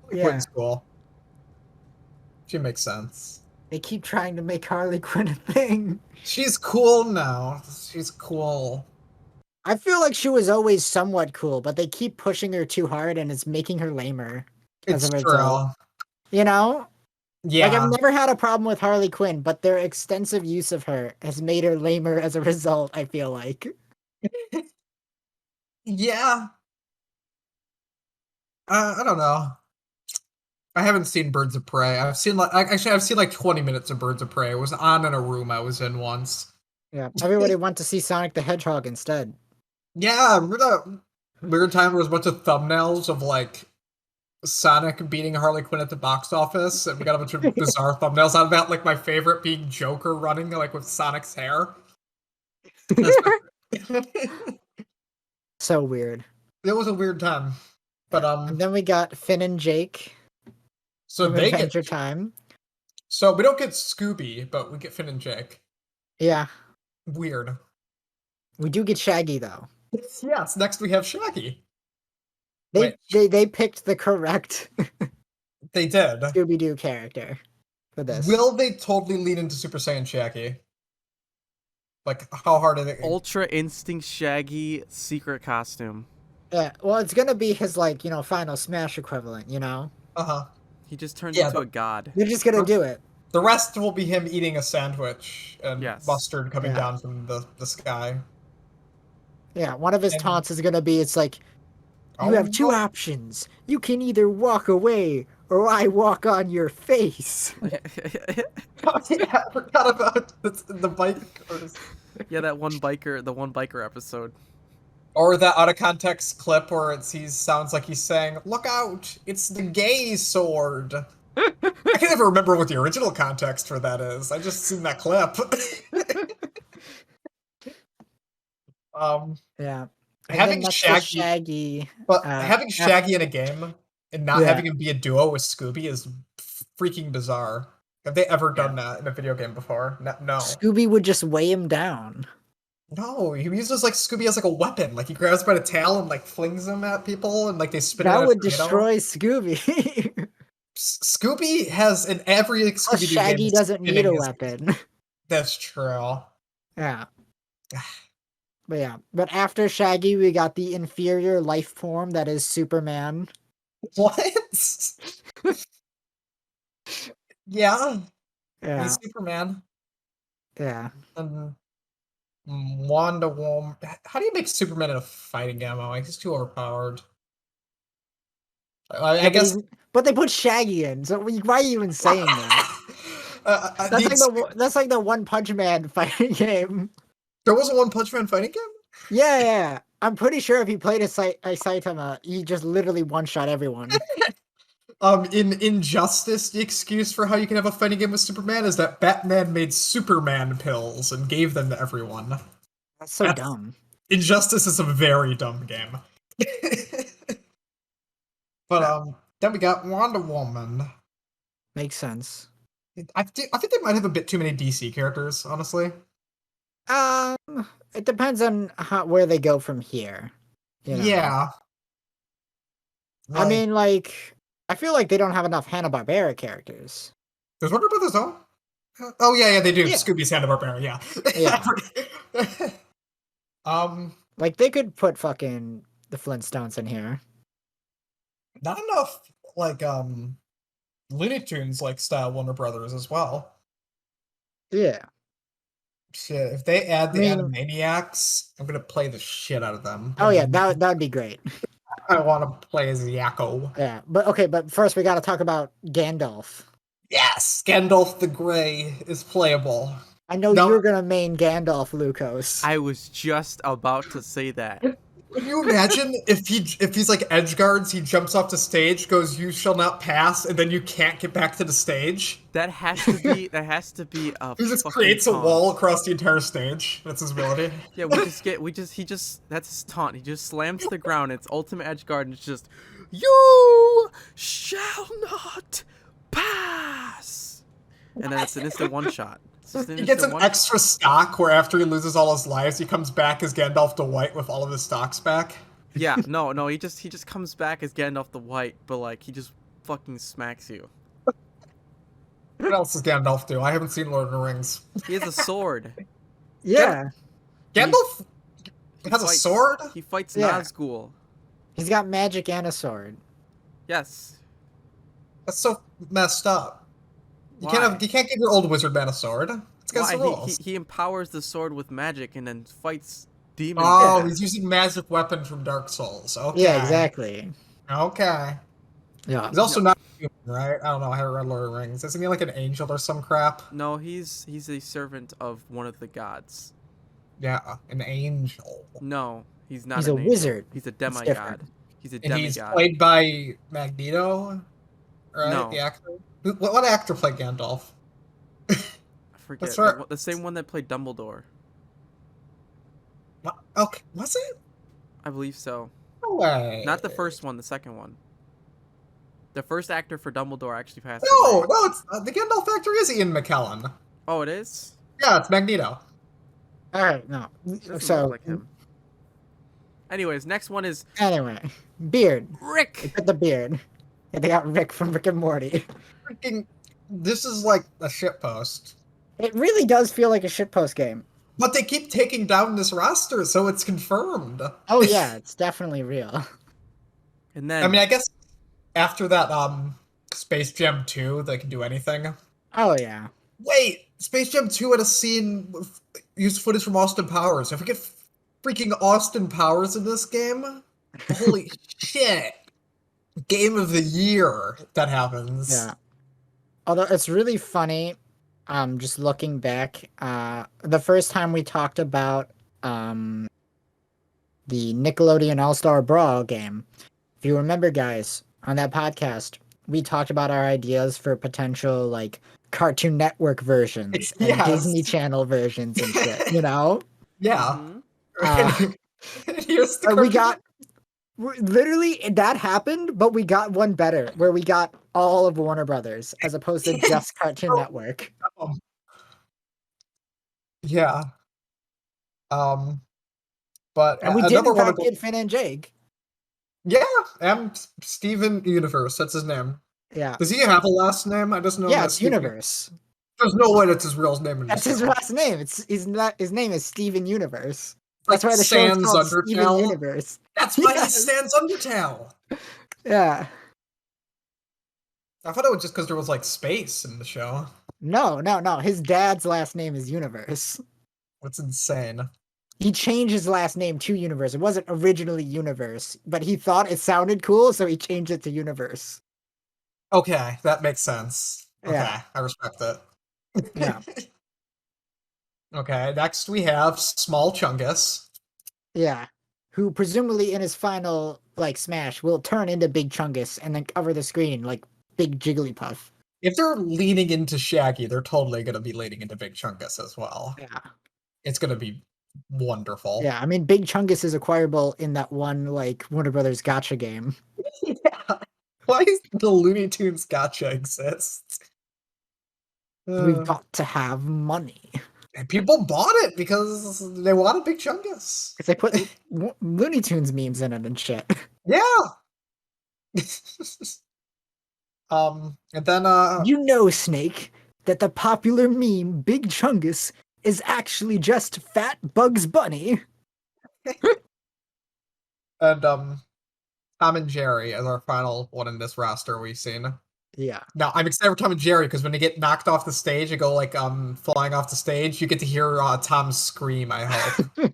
Quinn's cool. She makes sense. They keep trying to make Harley Quinn a thing. She's cool now. She's cool. I feel like she was always somewhat cool, but they keep pushing her too hard and it's making her lamer. It's true. You know? Yeah. Like, I've never had a problem with Harley Quinn, but their extensive use of her has made her lamer as a result, I feel like. Yeah. I don't know. I haven't seen Birds of Prey. I've seen like 20 minutes of Birds of Prey. It was on in a room I was in once. Yeah, everybody went to see Sonic the Hedgehog instead. Yeah, remember that weird time there was a bunch of thumbnails of like Sonic beating Harley Quinn at the box office, and we got a bunch of bizarre thumbnails out of that, like my favorite being Joker running like with Sonic's hair. So weird. It was a weird time. But and then we got Finn and Jake. So they Adventure Time. So we don't get Scooby, but we get Finn and Jake. Yeah. Weird. We do get Shaggy though. Yes, next we have Shaggy. They picked the correct They did. Scooby-Doo character for this. Will they totally lean into Super Saiyan Shaggy? Like, how hard are they? Ultra Instinct Shaggy secret costume. Yeah, well, it's gonna be his, like, you know, Final Smash equivalent, you know? Uh-huh. He just turns into a god. You're just gonna do it. The rest will be him eating a sandwich and mustard coming down from the sky. Yeah, one of his taunts is gonna be, it's like, you have two options. You can either walk away, or I walk on your face. Oh, yeah, I forgot about the bikers. Yeah, the one biker episode. Or that out of context clip where sounds like he's saying, "Look out! It's the gay sword." I can never remember what the original context for that is. I just seen that clip. Yeah. Having Shaggy, having Shaggy in a game and not having him be a duo with Scooby is freaking bizarre. Have they ever done that in a video game before? No. Scooby would just weigh him down. No, he uses like Scooby as like a weapon. Like he grabs by the tail and like flings them at people and like they spin it out. That would destroy Scooby. Scooby has in every Scooby game. Shaggy doesn't need a weapon. That's true. Yeah. But after Shaggy, we got the inferior life form that is Superman. What? Yeah. He's Superman. Yeah. And Wonder Woman. How do you make Superman in a fighting ammo? Like, he's too overpowered. I guess. But they put Shaggy in, so why are you even saying that? That's like the One Punch Man fighting game. There was a One Punch Man fighting game? Yeah. I'm pretty sure if he played a Saitama, he just literally one-shot everyone. In Injustice, the excuse for how you can have a fighting game with Superman is that Batman made Superman pills and gave them to everyone. That's so dumb. Injustice is a very dumb game. But then we got Wonder Woman. Makes sense. I think they might have a bit too many DC characters, honestly. It depends on where they go from here. You know? Yeah. I mean, like, I feel like they don't have enough Hanna-Barbera characters. There's Warner Brothers, though? Oh, yeah, they do. Yeah. Scooby's Hanna-Barbera, yeah. Like, they could put fucking the Flintstones in here. Not enough, like, Looney Tunes, like, style Warner Brothers as well. Yeah. Shit, if they add the Animaniacs, I'm gonna play the shit out of them. Oh, yeah, that would be great. I want to play as Yakko. Yeah, but first we gotta talk about Gandalf. Yes, Gandalf the Grey is playable. I know you're gonna main Gandalf, Lucas. I was just about to say that. Can you imagine if he's like Edgeguards, he jumps off the stage, goes, "You shall not pass," and then you can't get back to the stage? That has to be a He just creates a wall across the entire stage. That's his ability. Yeah, that's his taunt. He just slams the ground. It's ultimate Edgeguard, and it's just, "You shall not pass," and then it's an instant one shot. He gets an extra stock where after he loses all his lives, he comes back as Gandalf the White with all of his stocks back. Yeah, no, he just comes back as Gandalf the White, but like he just fucking smacks you. What else does Gandalf do? I haven't seen Lord of the Rings. He has a sword. Yeah. Gandalf has a sword? He fights Nazgul. He's got magic and a sword. Yes. That's so messed up. You can't give your old wizard man a sword. It's against the rules. He empowers the sword with magic and then fights demons. Oh, he's using magic weapon from Dark Souls. Okay. Yeah, exactly. Okay. Yeah. He's also not human, right? I don't know. I haven't read Lord of the Rings. Isn't he like an angel or some crap? No, he's a servant of one of the gods. Yeah, an angel. No, he's not. He's a wizard. He's a demigod. He's a demigod. And he's played by Magneto, right? No. The actor. What actor played Gandalf? I forget. The same one that played Dumbledore. Okay, was it? I believe so. No way. Not the first one, the second one. The first actor for Dumbledore actually passed away. No, it's the Gandalf actor is Ian McKellen. Oh, it is? Yeah, it's Magneto. All right, no. So look like him. Anyways, next one is beard. Rick. They got the beard. Yeah, they got Rick from Rick and Morty. This is like a shitpost. It really does feel like a shitpost game. But they keep taking down this roster, so it's confirmed. Oh yeah, it's definitely real. And then I mean, I guess after that Space Jam 2, they can do anything. Oh yeah. Wait, Space Jam 2 had a scene used footage from Austin Powers. If we get freaking Austin Powers in this game, holy shit. Game of the year that happens. Yeah. Although it's really funny, just looking back, the first time we talked about the Nickelodeon All-Star Brawl game. If you remember, guys, on that podcast, we talked about our ideas for potential, like, Cartoon Network versions and Yes. Disney Channel versions and shit, you know? Yeah. Mm-hmm. We got... Literally, that happened, but we got one better, where we got all of Warner Brothers, as opposed to just Cartoon Network. Yeah. But And we didn't have Kid, Finn, and Jake. Yeah, and Steven Universe, that's his name. Yeah. Does he have a last name? I just know. Yeah, it's Universe. There's no way that's his real name. That's his last name. His name is Steven Universe. That's why the show's called Steven Universe. That's why he stands Undertale. Yeah. I thought it was just because there was like space in the show. No. His dad's last name is Universe. That's insane. He changed his last name to Universe. It wasn't originally Universe, but he thought it sounded cool, so he changed it to Universe. Okay, that makes sense. Okay, yeah. I respect it. Yeah. Okay, next we have Small Chungus. Yeah. Who presumably in his final, like, smash will turn into Big Chungus and then cover the screen like Big Jigglypuff. If they're leaning into Shaggy, they're totally going to be leaning into Big Chungus as well. Yeah. It's going to be wonderful. Yeah, I mean, Big Chungus is acquirable in that one, like, Warner Brothers Gacha game. Yeah. Why is the Looney Tunes Gacha exist? We've got to have money. And people bought it because they wanted Big Chungus. Because they put Looney Tunes memes in it and shit. Yeah. And then you know, Snake, that the popular meme Big Chungus is actually just Fat Bugs Bunny. And Tom and Jerry as our final one in this roster we've seen. Yeah. Now I'm excited for Tom and Jerry because when they get knocked off the stage and go like flying off the stage, you get to hear Tom scream. I hope.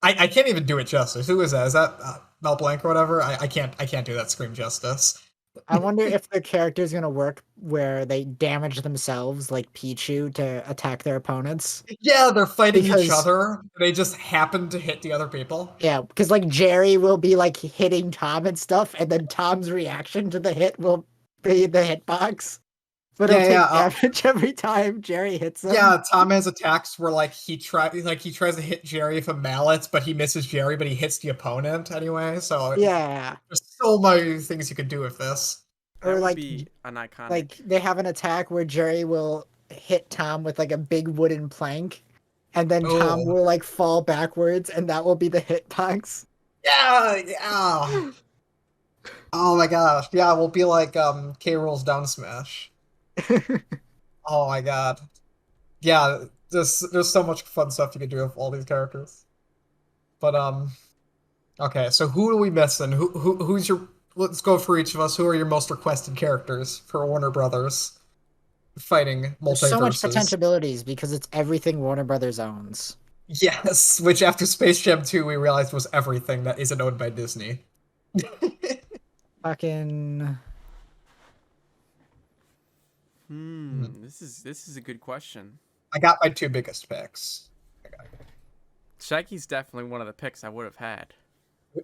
I can't even do it justice. Who is that? Is that Mel Blanc or whatever? I can't do that scream justice. I wonder if the character is gonna work where they damage themselves like Pichu to attack their opponents. Yeah, they're fighting each other. They just happen to hit the other people. Yeah, because like Jerry will be like hitting Tom and stuff, and then Tom's reaction to the hit will be the hitbox. But it'll take damage every time Jerry hits him. Yeah, Tom has attacks where he tries to hit Jerry with a mallet, but he misses Jerry, but he hits the opponent anyway. So yeah, there's so many things you could do with this. Or like be an iconic. Like they have an attack where Jerry will hit Tom with like a big wooden plank, and then Tom will like fall backwards, and that will be the hitbox. Yeah. Oh my gosh, yeah, it will be like K. Rool's Down Smash. Oh my god. Yeah, there's so much fun stuff you can do with all these characters. But okay, so who are we missing? Who's your let's go for each of us. Who are your most requested characters for Warner Brothers fighting multiverses? There's so much potentialities because it's everything Warner Brothers owns. Yes, which after Space Jam 2 we realized was everything that isn't owned by Disney. Fucking This is a good question. I got my two biggest picks. Shaggy's definitely one of the picks I would have had.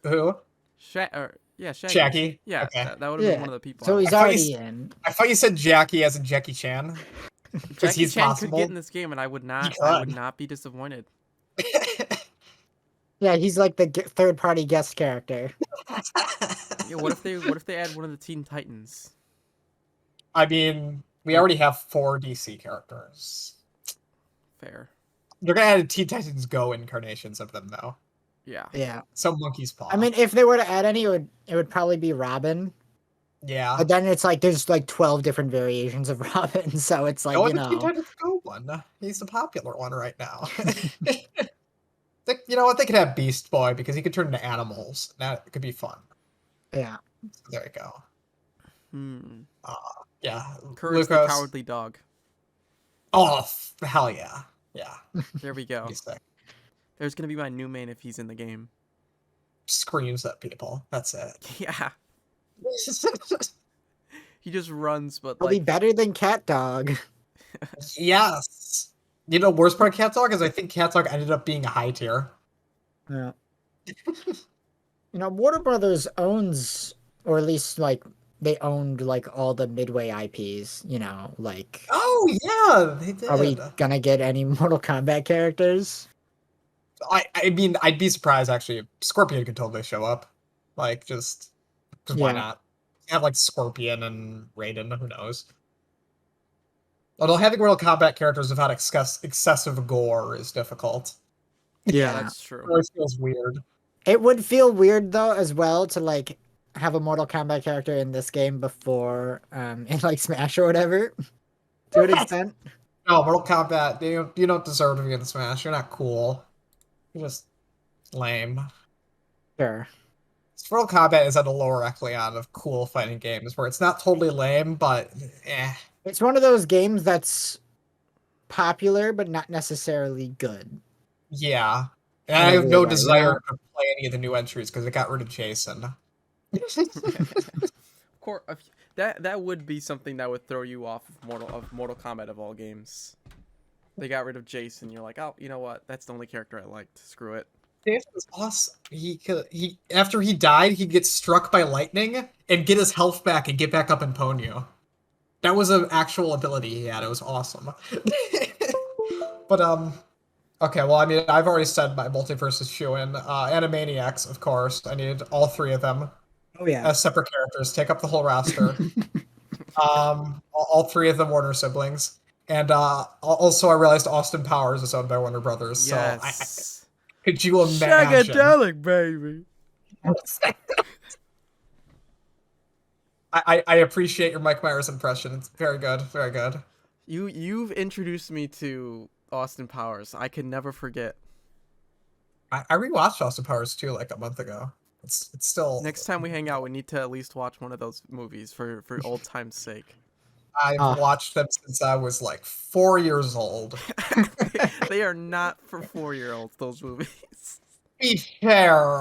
Who? Shaggy. Shaggy? Yeah, okay. that would have been one of the people. So he's already in. I thought you said Jackie as in Jackie Chan. Jackie Chan could get in this game, and I would not be disappointed. Yeah, he's like the third-party guest character. Yeah, what if they add one of the Teen Titans? I mean, we already have 4 DC characters. Fair. They're gonna add Teen Titans Go incarnations of them, though. Yeah. So Monkey's Paw. I mean, if they were to add any, it would probably be Robin. Yeah. But then it's like there's like 12 different variations of Robin, so it's like the Teen Titans Go one. He's the popular one right now. You know what? They could have Beast Boy because he could turn into animals. That could be fun. Yeah. So there you go. Yeah. Courage the Cowardly Dog. Oh, hell yeah. Yeah. There we go. There's going to be my new main if he's in the game. Screams at people. That's it. Yeah. He just runs, but He'll be better than Cat Dog. Yes. You know, worst part of Cat Dog is I think Cat Dog ended up being a high tier. Yeah. Warner Brothers owns, or at least like they owned like all the Midway IPs. Like. Oh yeah, they Are we did. gonna get any Mortal Kombat characters? I mean, I'd be surprised actually if Scorpion could totally show up. Like, just why not? Have like Scorpion and Raiden, who knows? Although having Mortal Kombat characters without excessive gore is difficult. Yeah, that's true. It always feels weird. It would feel weird though as well to like have a Mortal Kombat character in this game before in like Smash or whatever. To an extent. No, Mortal Kombat, you don't deserve to be in Smash. You're not cool. You're just lame. Sure. Mortal Kombat is at a lower echelon of cool fighting games where it's not totally lame, but It's one of those games that's popular but not necessarily good. Yeah. And I have no desire to play any of the new entries because it got rid of Jason. Of course, that would be something that would throw you off of Mortal Kombat of all games. They got rid of Jason. You're like, oh, you know what? That's the only character I liked. Screw it. Jason was awesome. He after he died, he'd get struck by lightning and get his health back and get back up and pwn you. That was an actual ability he had. It was awesome. But okay, well, I mean, I've already said my multiverse is shoo-in. Animaniacs, of course. I need all three of them. Oh yeah. As separate characters, take up the whole roster. All three of them Warner siblings. And also I realized Austin Powers is owned by Warner Brothers. Yes. So could you imagine? Shagadelic, baby. I appreciate your Mike Myers impression. It's very good, very good. You've introduced me to Austin Powers. I can never forget. I rewatched Austin Powers 2 like a month ago. It's still. Next time we hang out, we need to at least watch one of those movies for old time's sake. I've watched them since I was like 4 years old. They are not for 4-year-olds, those movies. Be fair,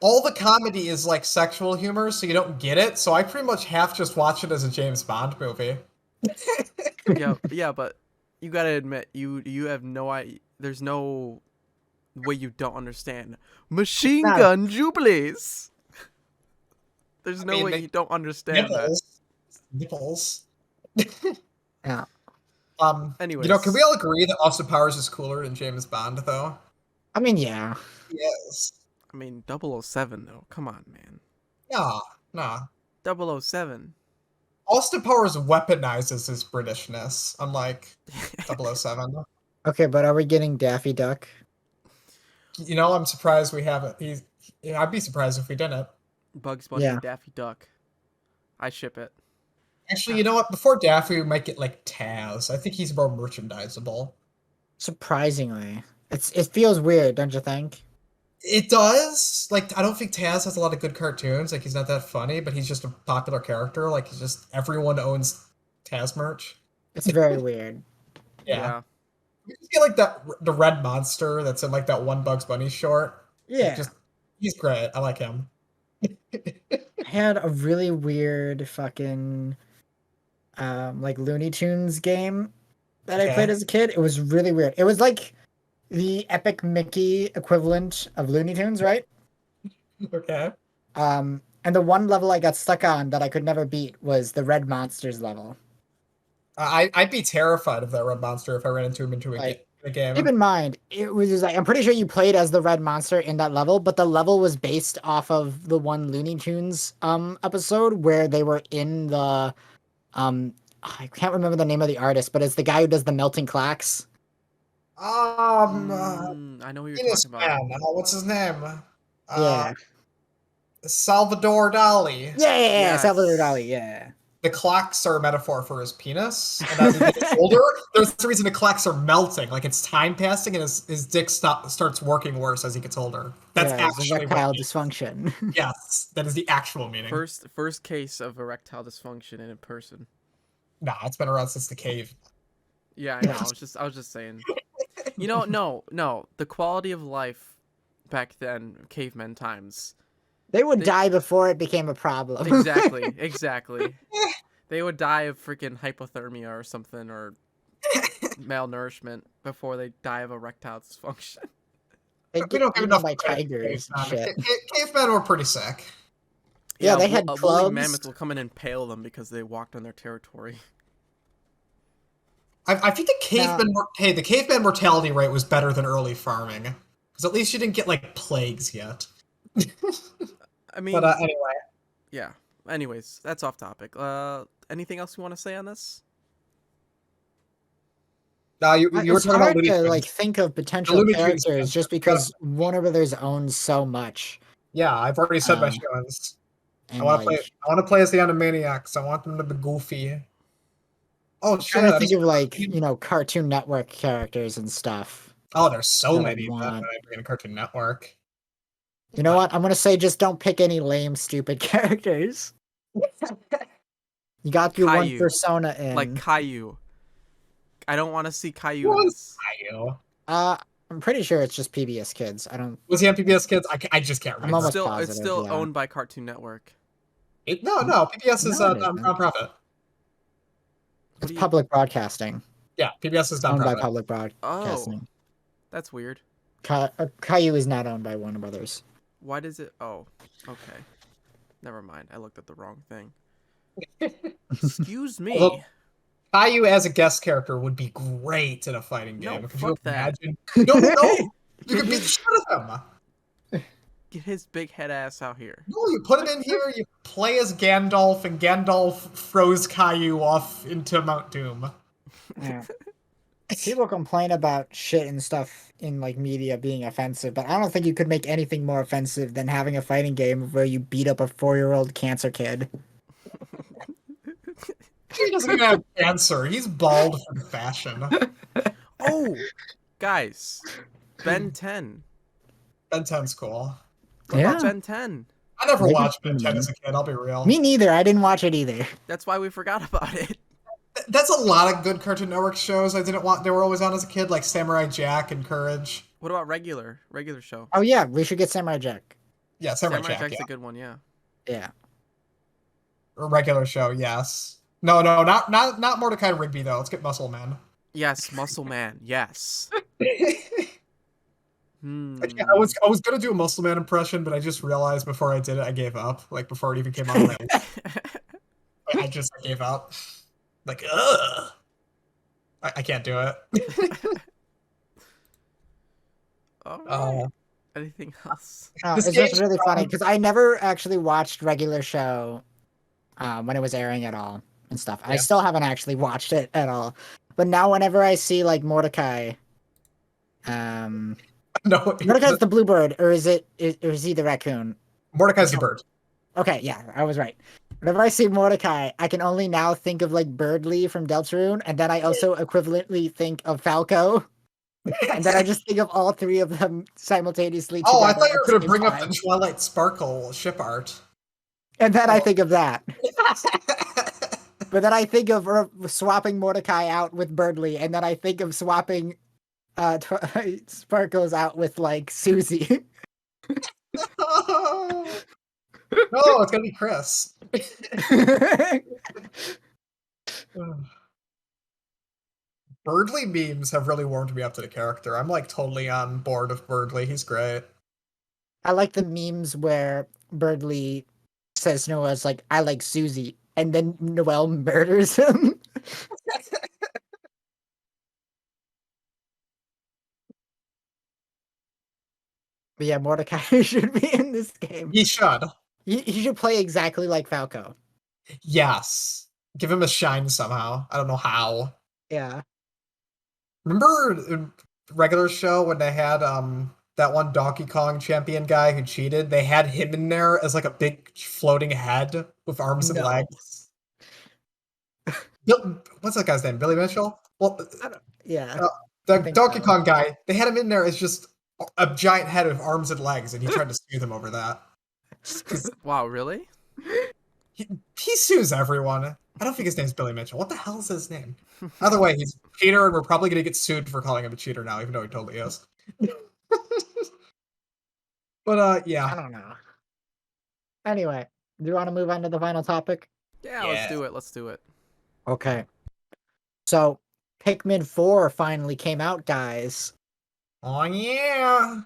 all the comedy is like sexual humor, so you don't get it. So I pretty much half just watch it as a James Bond movie. yeah, but you gotta admit, you have no idea. There's no way you don't understand Machine Gun Jubilees. There's no way you don't understand nipples. Yeah. Anyways, can we all agree that Austin Powers is cooler than James Bond, though? I mean, yeah. Yes. I mean, 007 though. Come on, man. Nah. 007. Austin Powers weaponizes his Britishness, unlike 007. Okay, but are we getting Daffy Duck? I'm surprised we haven't. I'd be surprised if we didn't. Bugs Bunny and Daffy Duck. I ship it. Actually, you know what? Before Daffy, we might get like Taz. I think he's more merchandisable. Surprisingly. It feels weird, don't you think? It does. Like, I don't think Taz has a lot of good cartoons. Like, he's not that funny, but he's just a popular character. Like, everyone owns Taz merch. It's very weird. Yeah. You get like the red monster that's in like that one Bugs Bunny short. Yeah. He's great. I like him. I had a really weird fucking like Looney Tunes game that I played as a kid. It was really weird. It was like the Epic Mickey equivalent of Looney Tunes, right? Okay. And the one level I got stuck on that I could never beat was the Red Monsters level. I'd be terrified of that red monster if I ran into him a game. Keep in mind, it was like I'm pretty sure you played as the red monster in that level, but the level was based off of the one Looney Tunes episode where they were in the I can't remember the name of the artist, but it's the guy who does the melting clacks. I know who you're talking about. What's his name? Salvador Dali. Yeah, yes. Salvador Dali, yeah. The clocks are a metaphor for his penis, and as he gets older, there's the reason the clocks are melting. Like, it's time passing, and his dick starts working worse as he gets older. That's actually erectile dysfunction. Yes, that is the actual meaning. First case of erectile dysfunction in person. Nah, it's been around since the cave. Yeah, I know. I was just saying. No. The quality of life back then, caveman times. They would die before it became a problem. Exactly. They would die of freaking hypothermia or something, or malnourishment before they die of erectile dysfunction. We don't give enough by credit to tigers and shit. Cavemen were pretty sick. Yeah, they had a clubs. woolly mammoth will come in and impale them because they walked on their territory. I think the caveman mortality rate was better than early farming, because at least you didn't get like plagues yet. I mean, but anyway. Yeah. Anyways, that's off topic. Anything else you want to say on this? You were It's talking about hard Looney to Tunes. like think of potential characters just because Warner Brothers owns so much. Yeah, I've already said my choice. I want to play as the Animaniacs. I want them to be goofy. Oh shit! I'm trying to think of like Cartoon Network characters and stuff. Oh, there's so many that in Cartoon Network. You know what? I'm gonna say just don't pick any lame, stupid characters. You got your one persona in. Like Caillou. I don't want to see Caillou in this. Caillou? I'm pretty sure it's just PBS Kids. I don't. Was he on PBS Kids? I just can't remember. I'm almost positive, it's still owned by Cartoon Network. No, PBS is non-profit. It's public broadcasting. Yeah, PBS is non-profit. Owned by public broadcasting. Oh, that's weird. Caillou is not owned by Warner Brothers. Why does it? Oh, okay. Never mind. I looked at the wrong thing. Excuse me. Well, Caillou as a guest character would be great in a fighting game. No, Could fuck you that. imagine? No. You could beat the shit out of him. Get his big head ass out here. No, you put him in here, you play as Gandalf, and Gandalf throws Caillou off into Mount Doom. Yeah. People complain about shit and stuff in like media being offensive, but I don't think you could make anything more offensive than having a fighting game where you beat up a 4-year-old cancer kid. He doesn't even have cancer. He's bald from fashion. Oh, guys, Ben 10. Ben 10's cool. What about Ben 10? I never watched Ben 10 as a kid, I'll be real. Me neither. I didn't watch it either. That's why we forgot about it. That's a lot of good Cartoon Network shows I didn't want. They were always on as a kid, like Samurai Jack and Courage. What about regular show? Oh yeah, we should get Samurai Jack. Yeah, Samurai Jack's a good one, yeah. Yeah. A regular show, yes. No, not Mordecai Rigby though. Let's get Muscle Man. Yes, Muscle Man. Yes. I was gonna do a Muscle Man impression, but I just realized before I did it, I gave up. Like before it even came out of my list. I gave up. Like, ugh. I can't do it. Alright. Anything else? It's just really funny because I never actually watched regular show when it was airing at all and stuff. Yeah. I still haven't actually watched it at all. But now whenever I see like Mordecai, Mordecai's the bluebird, or is he the raccoon? Mordecai's the bird. Okay, yeah, I was right. Whenever I see Mordecai, I can only now think of like Birdly from Deltarune, and then I also equivalently think of Falco. And then I just think of all three of them simultaneously. Oh, I thought you were going to bring up the Twilight Sparkle ship art. And then I think of that. But then I think of swapping Mordecai out with Birdly, and then I think of swapping Sparkles out with like Susie. No, it's gonna be Chris. Birdly memes have really warmed me up to the character. I'm like totally on board with Birdly. He's great. I like the memes where Birdly says Noah's like, I like Susie, and then Noelle murders him. But yeah, Mordecai should be in this game. He should. He should play exactly like Falco. Yes. Give him a shine somehow. I don't know how. Yeah. Remember in regular show when they had that one Donkey Kong champion guy who cheated? They had him in there as like a big floating head with arms and legs. What's that guy's name? Billy Mitchell? Well, yeah. The Donkey Kong guy, they had him in there as just a giant head with arms and legs, and he tried to sue them over that. Wow, really? He sues everyone. I don't think his name's Billy Mitchell. What the hell is his name? Either way, he's a cheater, and we're probably going to get sued for calling him a cheater now, even though he totally is. But, yeah. I don't know. Anyway, do you want to move on to the final topic? Yeah, let's do it. Okay. So, Pikmin 4 finally came out, guys. Oh, yeah.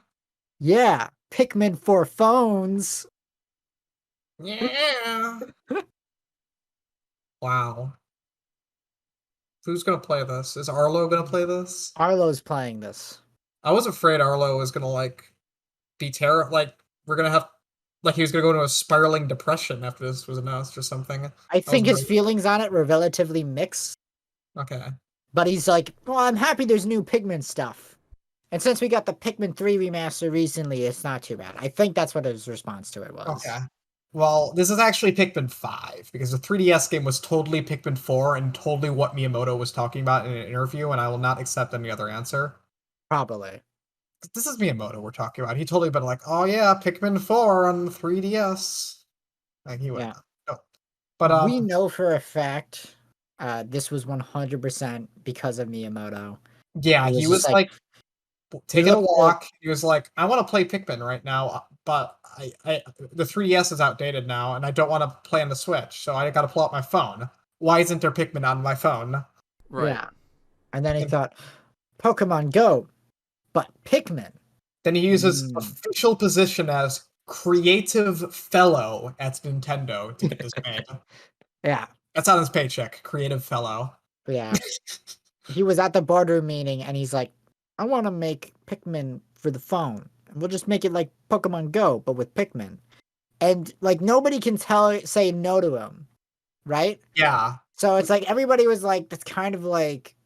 Yeah, Pikmin for phones. Yeah. Wow. Who's gonna play this? Is Arlo gonna play this? Arlo's playing this. I was afraid Arlo was gonna like be terrible. Like we're gonna have like he was gonna go into a spiraling depression after this was announced or something. I think his feelings on it were relatively mixed. Okay. But he's like, well, I'm happy there's new Pikmin stuff. And since we got the Pikmin 3 remaster recently, it's not too bad. I think that's what his response to it was. Okay. Well, this is actually Pikmin 5, because the 3DS game was totally Pikmin 4 and totally what Miyamoto was talking about in an interview, and I will not accept any other answer. Probably. This is Miyamoto we're talking about. He totally been like, oh yeah, Pikmin 4 on the 3DS. Like he went, yeah. No. But we know for a fact this was 100% because of Miyamoto. Yeah, he was like taking a walk. He was like, I want to play Pikmin right now, but the 3DS is outdated now, and I don't want to play on the Switch, so I got to pull out my phone. Why isn't there Pikmin on my phone? Right. Yeah. And then he thought, Pokemon Go, but Pikmin. Then he uses official position as creative fellow at Nintendo to get this made. Yeah. That's on his paycheck, creative fellow. Yeah. He was at the boardroom meeting, and he's like, I want to make Pikmin for the phone. We'll just make it like Pokemon Go, but with Pikmin. And like nobody can say no to him, right? Yeah. So it's like everybody was like, that's kind of like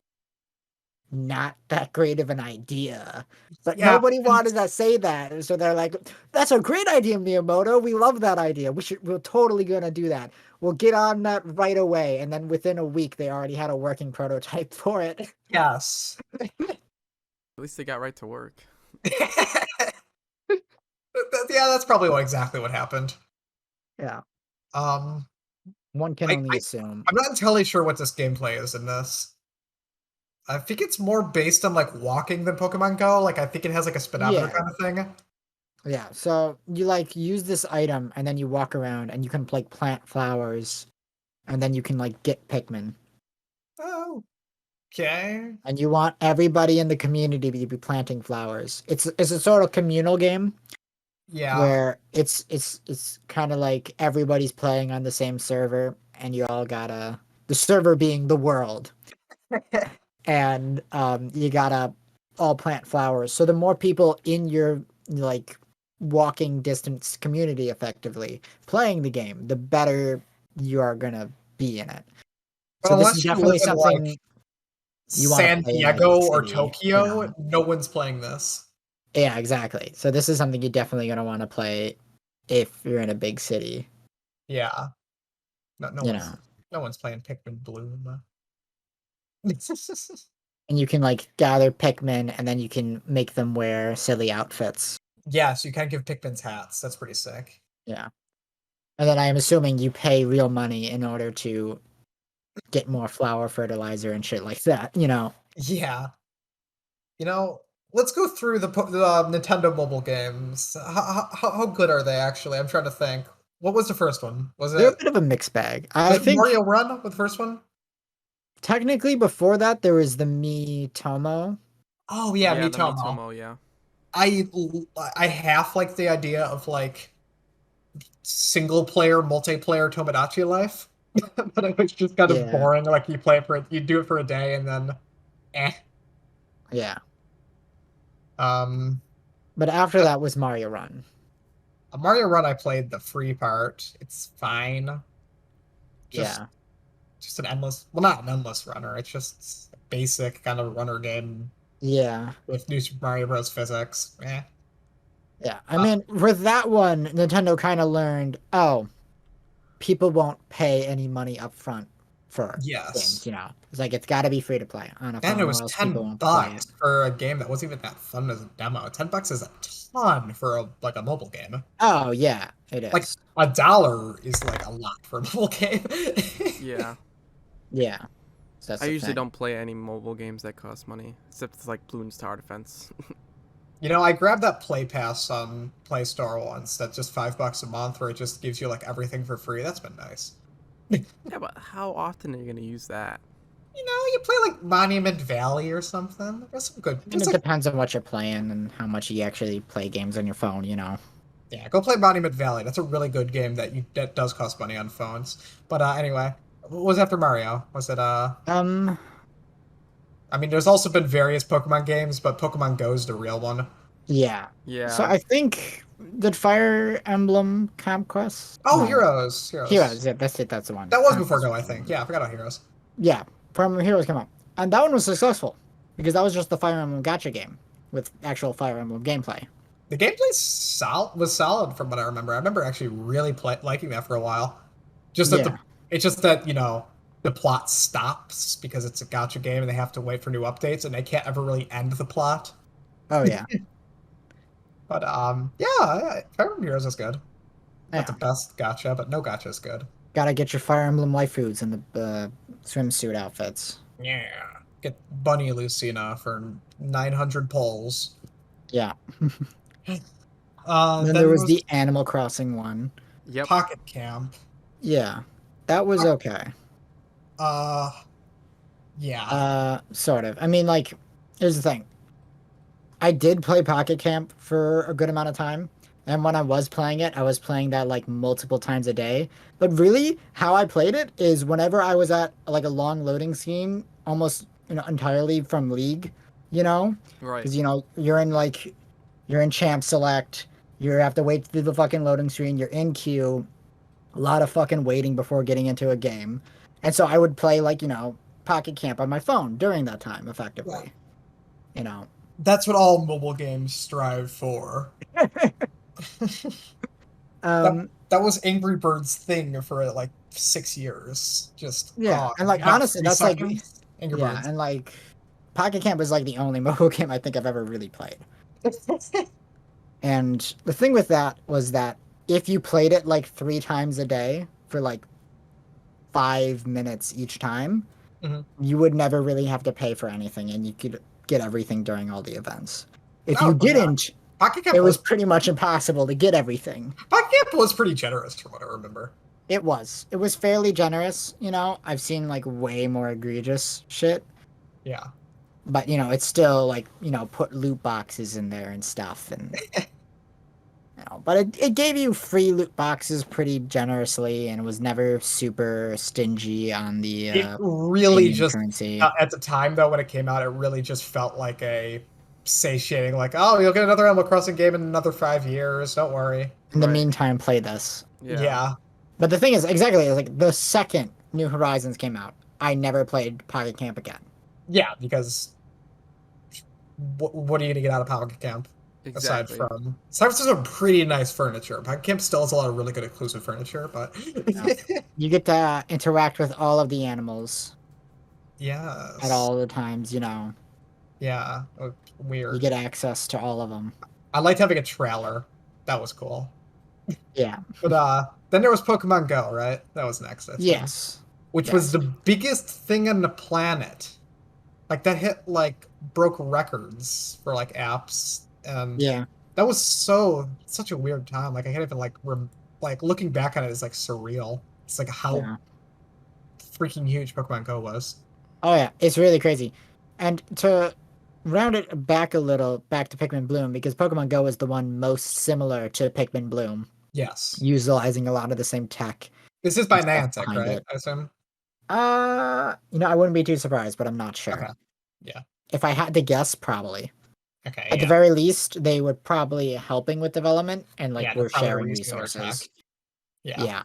not that great of an idea. But nobody wanted to say that. So they're like, that's a great idea, Miyamoto. We love that idea. We're totally gonna do that. We'll get on that right away. And then within a week they already had a working prototype for it. Yes. At least they got right to work. Yeah, that's probably exactly what happened. Yeah. One can only assume. I'm not entirely sure what this gameplay is in this. I think it's more based on like walking than Pokemon Go. Like I think it has like a speedometer kind of thing. Yeah, so you like use this item and then you walk around and you can like plant flowers and then you can like get Pikmin. Oh. Okay. And you want everybody in the community to be planting flowers. It's a sort of communal game. Yeah. Where it's kind of like everybody's playing on the same server and you all gotta the server being the world. And you gotta all plant flowers. So the more people in your like walking distance community effectively playing the game, the better you are gonna be in it. So this is definitely something like San Diego or Tokyo, no one's playing this. Yeah, exactly. So this is something you're definitely gonna want to play if you're in a big city. Yeah. No one's playing Pikmin Bloom. And you can like gather Pikmin and then you can make them wear silly outfits. Yeah, so you can give Pikmin's hats. That's pretty sick. Yeah. And then I'm assuming you pay real money in order to get more flower fertilizer and shit like that, you know? Yeah. Let's go through the Nintendo mobile games. How good are they, actually? I'm trying to think. What was the first one? They're a bit of a mixed bag. I think Mario Run with the first one? Technically, before that, there was the Miitomo. Oh, yeah, Miitomo. Miitomo, yeah. I half like the idea of, like, single-player, multiplayer Tomodachi Life. But it was just kind of boring. Like, you do it for a day, and then, Yeah. But after that was Mario Run. Mario Run, I played the free part. It's fine. Just an endless, well, not an endless runner. It's just a basic kind of runner game. Yeah. With New Super Mario Bros. Physics. Yeah. I mean, with that one, Nintendo kind of learned, people won't pay any money up front for games, you know. It's like, it's got to be free to play on a phone. And it was $10 for a game that wasn't even that fun as a demo. $10 is a ton for a mobile game. Oh, yeah, it is. Like, $1 is like a lot for a mobile game. Yeah. Yeah. So I usually don't play any mobile games that cost money, except like Bloons Tower Defense. I grabbed that Play Pass on Play Store once. That's just $5 a month, where it just gives you like everything for free. That's been nice. Yeah, but how often are you gonna use that? You play like Monument Valley or something. There's some good. And it depends on what you're playing and how much you actually play games on your phone, Yeah, go play Monument Valley. That's a really good game that does cost money on phones. But anyway, what was after Mario? Was it I mean, there's also been various Pokemon games, but Pokemon Go is the real one. Yeah. Yeah. So I think did Fire Emblem Conquest? Oh, No. Heroes. Heroes. Yeah, that's it. That's the one. That was before Go, I think. Yeah, I forgot about Heroes. Yeah, from Heroes came out, and that one was successful because that was just the Fire Emblem gacha game with actual Fire Emblem gameplay. The gameplay was solid from what I remember. I remember actually really liking that for a while. Just that it's just that the plot stops because it's a gacha game and they have to wait for new updates and they can't ever really end the plot. Oh yeah. But Fire Emblem Heroes is good. Not the best gacha, but no gacha is good. Gotta get your Fire Emblem waifus and the swimsuit outfits. Yeah. Get Bunny Lucina for 900 poles. Yeah. Then there was the Animal Crossing one. Yep. Pocket Camp. Yeah. That was okay. Yeah. Sort of. I mean, like, here's the thing. I did play Pocket Camp for a good amount of time. And when I was playing it, I was playing that like multiple times a day. But really, how I played it is whenever I was at like a long loading screen, almost entirely from League, Right. Because you're in Champ Select, you have to wait through the fucking loading screen, you're in queue, a lot of fucking waiting before getting into a game. And so I would play like, Pocket Camp on my phone during that time, effectively. Yeah. That's what all mobile games strive for. That was Angry Birds' thing for like 6 years. Just and like honestly, that's seconds, like Angry Birds. And like Pocket Camp is like the only mobile game I think I've ever really played. And the thing with that was that if you played it like 3 times a day for like 5 minutes each time, you would never really have to pay for anything, and you could get everything during all the events. If you didn't, it was pretty much impossible to get everything. Pocket Camp was pretty generous from what I remember. It was fairly generous. I've seen like way more egregious shit. Yeah. But it's still like put loot boxes in there and stuff, and but it gave you free loot boxes pretty generously, and it was never super stingy on the it really just currency. At the time though when it came out, it really just felt like a satiating, like, oh, you'll get another Animal Crossing game in another 5 years, don't worry. In the meantime, play this. Yeah. But the thing is, exactly, like the second New Horizons came out, I never played Pocket Camp again. Yeah, because what are you gonna get out of Pocket Camp? Exactly. Aside from some pretty nice furniture. Pocket Camp still has a lot of really good exclusive furniture, but you get to interact with all of the animals. Yes. At all the times, Yeah, weird. You get access to all of them. I liked having a trailer. That was cool. Yeah. But then there was Pokemon Go, right? That was next, I think. Yes. Which was the biggest thing on the planet. Like that broke records for like apps, and that was such a weird time. Like I can't even like looking back on it is like surreal. It's like how freaking huge Pokemon Go was. Oh yeah, it's really crazy. And to round it back a little, back to Pikmin Bloom, because Pokemon Go is the one most similar to Pikmin Bloom. Yes. Utilizing a lot of the same tech. This is by Niantic, right? I assume. I wouldn't be too surprised, but I'm not sure. Okay. Yeah. If I had to guess, probably. Okay. At the very least, they were probably helping with development and we're sharing resources. Yeah.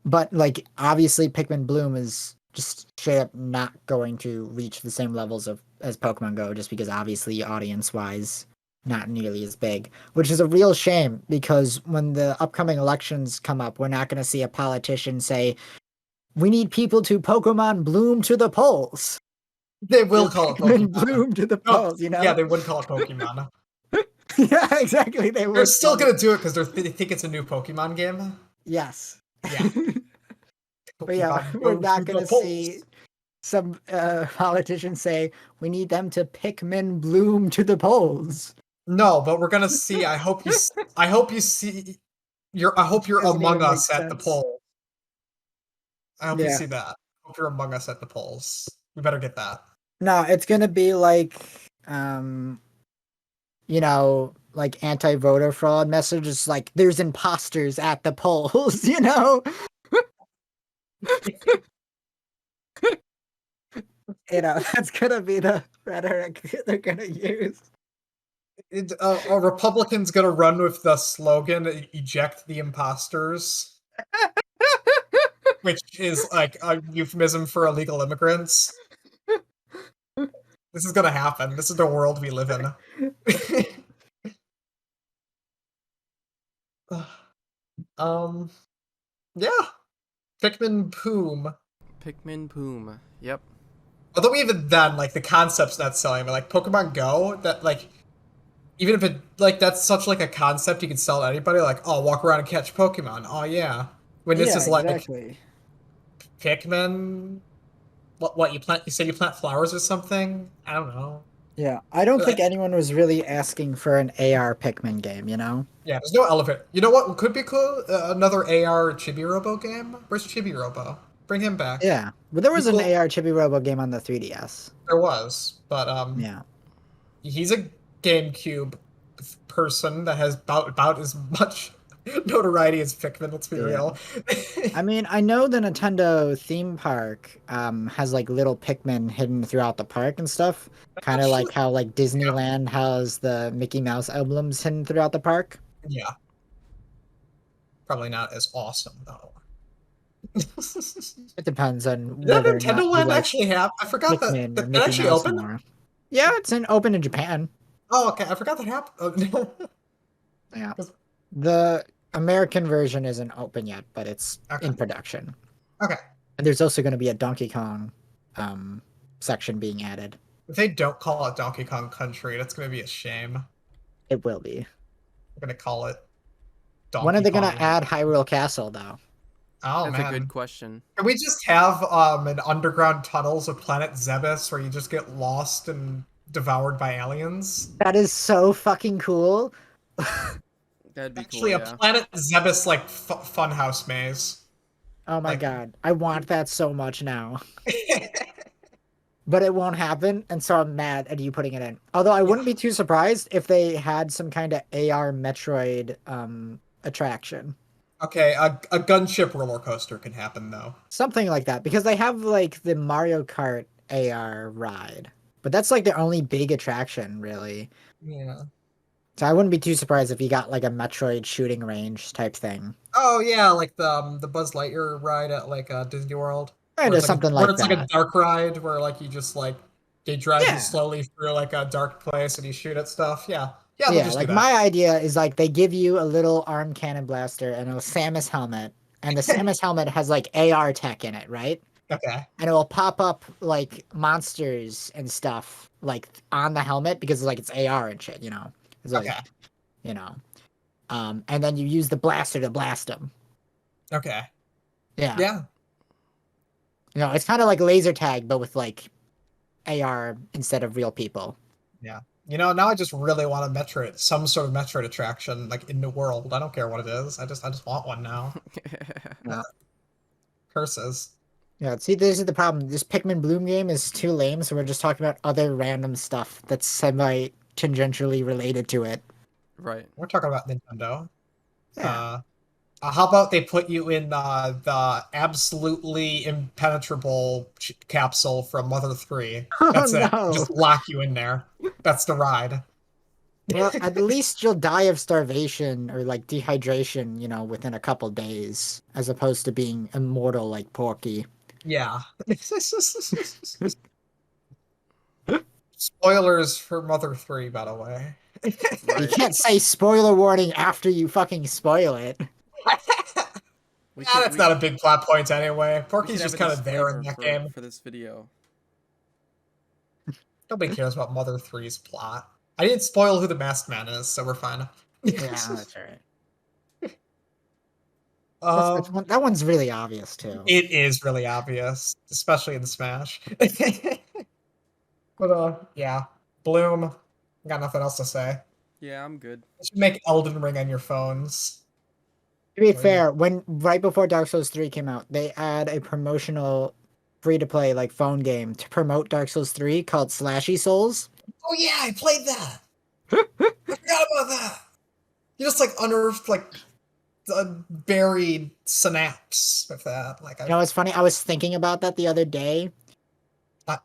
But obviously Pikmin Bloom is just straight up not going to reach the same levels as Pokemon Go, just because obviously audience wise not nearly as big, which is a real shame, because when the upcoming elections come up, we're not going to see a politician say, we need people to Pokemon Bloom to the polls. They will call it Pokemon Bloom to the polls, Yeah, they would call it Pokemon. Yeah, exactly. They're still going to do it because they think it's a new Pokemon game. Yes. Yeah. But yeah, we're not going to see some politicians say, we need them to Pikmin Bloom to the polls. No, but we're gonna see. I hope you're Among Us at the poll. I hope you see that. I hope you're among us at the polls. We better get that. No, it's gonna be like, like anti-voter fraud messages, like there's imposters at the polls, that's gonna be the rhetoric they're gonna use. A Republican's gonna run with the slogan "Eject the imposters," which is like a euphemism for illegal immigrants. This is gonna happen. This is the world we live in. Yeah. Pikmin Bloom. Pikmin Bloom. Yep. Although even then, like, the concept's not selling, but like Pokemon Go, that like, even if it like that's such like a concept you can sell to anybody, like, oh, walk around and catch Pokemon. Oh yeah. When this is like exactly. Pikmin, what you plant? You say you plant flowers or something? I don't know. Yeah, I don't think anyone was really asking for an AR Pikmin game, Yeah, there's no elevator. You know what could be cool? Another AR Chibi-Robo game? Where's Chibi-Robo? Bring him back. Yeah, but there was an AR Chibi-Robo game on the 3DS. There was, but yeah, he's a GameCube person that has about as much notoriety as Pikmin, let's be real. I mean, I know the Nintendo theme park has like little Pikmin hidden throughout the park and stuff. Kind of like how like Disneyland has the Mickey Mouse emblems hidden throughout the park. Yeah. Probably not as awesome though. It depends on Did whether Nintendo Land actually have? I forgot Pikmin that actually opened. More. Yeah, it's open in Japan. Oh, okay. I forgot that happened. Yeah. The American version isn't open yet, but it's in production. Okay. And there's also going to be a Donkey Kong section being added. If they don't call it Donkey Kong Country, that's going to be a shame. It will be. We're going to call it Donkey Kong. When are they going to add Hyrule Castle, though? Oh, that's a good question. Can we just have an underground tunnels of Planet Zebes where you just get lost and devoured by aliens? That is so fucking cool. That'd be actually cool, a Planet Zebes like funhouse maze. Oh my god, I want that so much now. But it won't happen, and so I'm mad at you putting it in. Although I wouldn't be too surprised if they had some kind of AR Metroid attraction. Okay, a gunship roller coaster can happen though. Something like that, because they have like the Mario Kart AR ride, but that's like the only big attraction, really. Yeah. So I wouldn't be too surprised if you got like a Metroid shooting range type thing. Oh yeah, like the Buzz Lightyear ride at like Disney World. Or something like that. It's like a dark ride where like you just like they drive you slowly through like a dark place and you shoot at stuff. Yeah. Yeah, like my idea is like they give you a little arm cannon blaster and a Samus helmet, and the Samus helmet has like AR tech in it, right? Okay. And it will pop up like monsters and stuff like on the helmet because like it's AR and shit, It's like, and then you use the blaster to blast them. Okay. Yeah. It's kind of like laser tag, but with like AR instead of real people. Yeah. Now I just really want a Metroid, some sort of Metroid attraction, like in the world. I don't care what it is. I just want one now. Yeah. Curses. Yeah, see, this is the problem. This Pikmin Bloom game is too lame, so we're just talking about other random stuff that's semi-tangentially related to it. Right. We're talking about Nintendo. Yeah. How about they put you in the absolutely impenetrable capsule from Mother 3? That's it. Just lock you in there. That's the ride. Well, at least you'll die of starvation or like dehydration, within a couple days, as opposed to being immortal like Porky. Yeah. Spoilers for Mother 3, by the way. Right. You can't say spoiler warning after you fucking spoil it. That's not a big plot point anyway. Porky's just kind of there in that game. For this video. Nobody cares about Mother 3's plot. I didn't spoil who the masked man is, so we're fine. Yeah, that's right. That one's really obvious, too. It is really obvious, especially in Smash. But, yeah. Bloom. Got nothing else to say. Yeah, I'm good. You should make Elden Ring on your phones. To be fair, right before Dark Souls 3 came out, they had a promotional free-to-play like phone game to promote Dark Souls 3 called Slashy Souls. Oh yeah, I played that. I forgot about that. You just like unearthed like a buried synapse with that. Like, you know, it's funny. I was thinking about that the other day,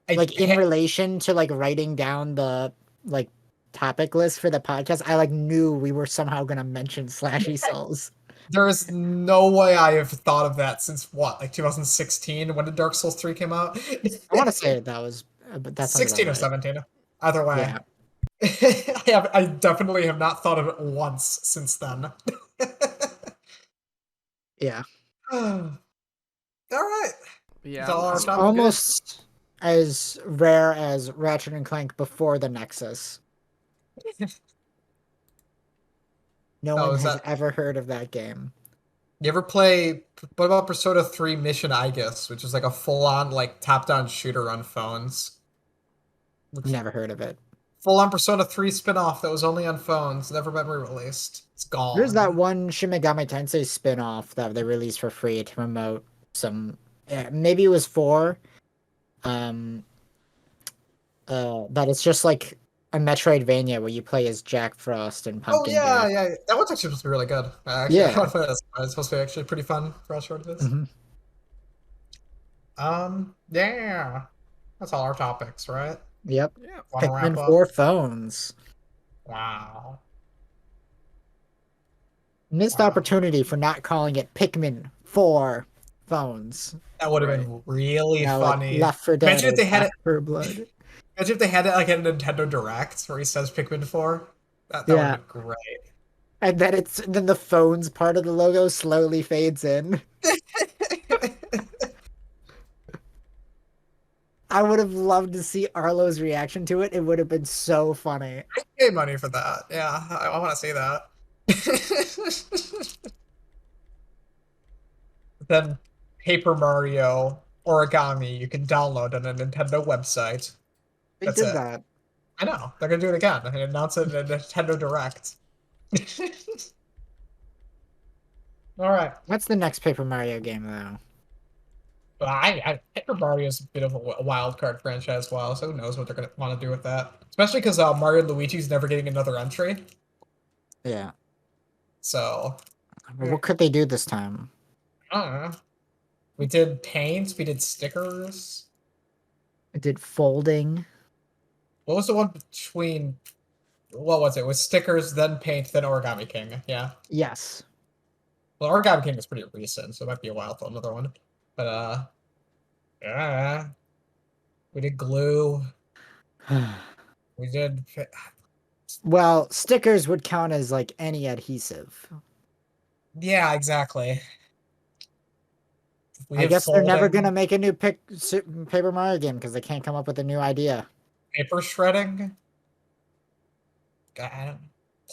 in relation to like writing down the like topic list for the podcast. I like knew we were somehow gonna mention Slashy Souls. There is no way I have thought of that since what, like 2016? When did Dark Souls 3 came out? I want to say that was, but that's 16 or right. 17. Either way. Yeah. I definitely have not thought of it once since then. Yeah. All right. Yeah. It's almost as rare as Ratchet and Clank before the Nexus. No one has ever heard of that game. You ever play, what about Persona 3 Mission Aegis, which is like a full-on like top-down shooter on phones? Never heard of it. Full-on Persona 3 spin-off that was only on phones, never been re-released. It's gone. There's that one Shin Megami Tensei spin-off that they released for free to promote some, maybe it was 4, that it's just like a Metroidvania where you play as Jack Frost and Pumpkin Jack. Yeah. That one's actually supposed to be really good. Yeah. It's supposed to be actually pretty fun for how short it is. Mm-hmm. Yeah. That's all our topics, right? Yep. Yeah. Pikmin 4 phones. Wow. Missed opportunity for not calling it Pikmin 4 phones. That would have been really funny. Like Left 4 Dead. Imagine if they had it for Blood. Imagine if they had it like a Nintendo Direct where he says Pikmin 4. That would be great. And then the phones part of the logo slowly fades in. I would have loved to see Arlo's reaction to it. It would have been so funny. I pay money for that. Yeah, I want to see that. Then Paper Mario Origami you can download on a Nintendo website. They did that. I know. They're going to do it again and announce it in a Nintendo Direct. All right. What's the next Paper Mario game, though? Paper Mario is a bit of a wild card franchise, so who knows what they're going to want to do with that. Especially because Mario and Luigi's never getting another entry. Yeah. So. What could they do this time? I don't know. We did paints. We did stickers. We did folding. What was the one between... What was it? It was stickers, then paint, then Origami King. Yeah. Yes. Well, Origami King is pretty recent, so it might be a while for another one. But, yeah. We did glue. We did... Well, stickers would count as, like, any adhesive. Yeah, exactly. I guess they're never going to make a new Paper Mario game because they can't come up with a new idea. Paper shredding?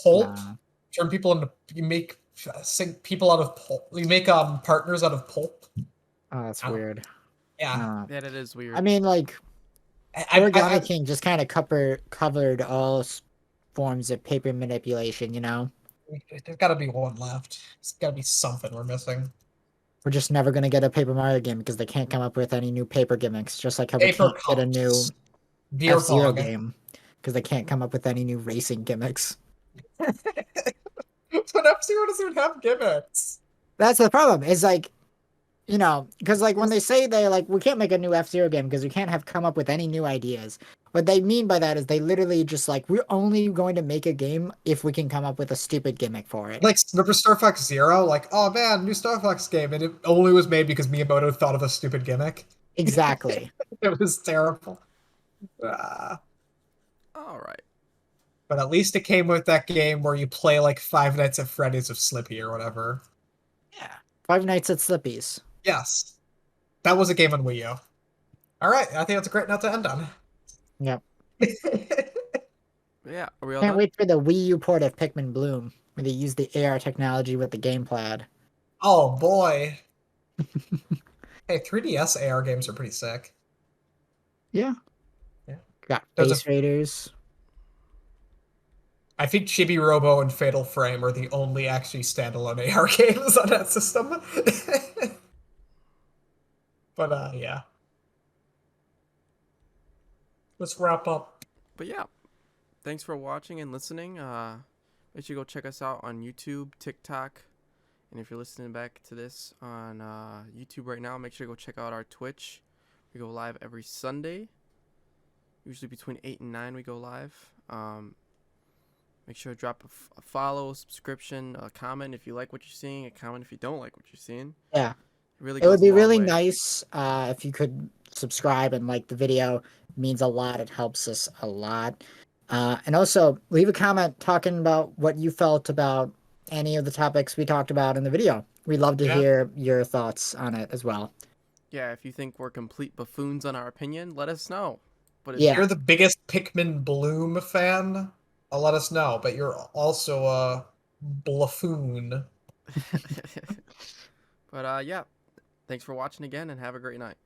Pulp? Nah. Turn people into... You make people out of pulp. You make partners out of pulp. Oh, that's weird. Yeah. That it is weird. I mean, like, Origami King just kind of covered all forms of paper manipulation, you know? There's got to be one left. There's got to be something we're missing. We're just never going to get a Paper Mario game because they can't come up with any new paper gimmicks, just like how we can't get a new F-Zero game because they can't come up with any new racing gimmicks. But F-Zero doesn't even have gimmicks. That's the problem. It's like, you know, because like when they say we can't make a new F-Zero game because we can't come up with any new ideas. What they mean by that is they literally just like, we're only going to make a game if we can come up with a stupid gimmick for it. Like, remember Star Fox Zero? Like, oh man, new Star Fox game. And it only was made because Miyamoto thought of a stupid gimmick. Exactly. It was terrible. All right. But at least it came with that game where you play like Five Nights at Freddy's of Slippy or whatever. Yeah. Five Nights at Slippy's. Yes. That was a game on Wii U. All right. I think that's a great note to end on. Yep. Yeah. Are we all Can't done? wait for the Wii U port of Pikmin Bloom, where they use the AR technology with the game pad. Oh, boy. Hey, 3DS AR games are pretty sick. Yeah. Yeah. Got Space Raiders. I think Chibi Robo and Fatal Frame are the only actually standalone AR games on that system. But yeah. Let's wrap up. But yeah, thanks for watching and listening. Make sure you go check us out on YouTube, TikTok, and if you're listening back to this on YouTube right now, make sure you go check out our Twitch. We go live every Sunday. Usually between 8 and 9 we go live. Make sure to drop a follow, subscription, a comment if you like what you're seeing, a comment if you don't like what you're seeing. Yeah. It would be really nice if you could subscribe and like the video. It means a lot. It helps us a lot. And also leave a comment talking about what you felt about any of the topics we talked about in the video. We'd love to hear your thoughts on it as well. Yeah, if you think we're complete buffoons on our opinion, let us know. But if you're the biggest Pikmin Bloom fan, let us know. But you're also a buffoon. But yeah, thanks for watching again and have a great night.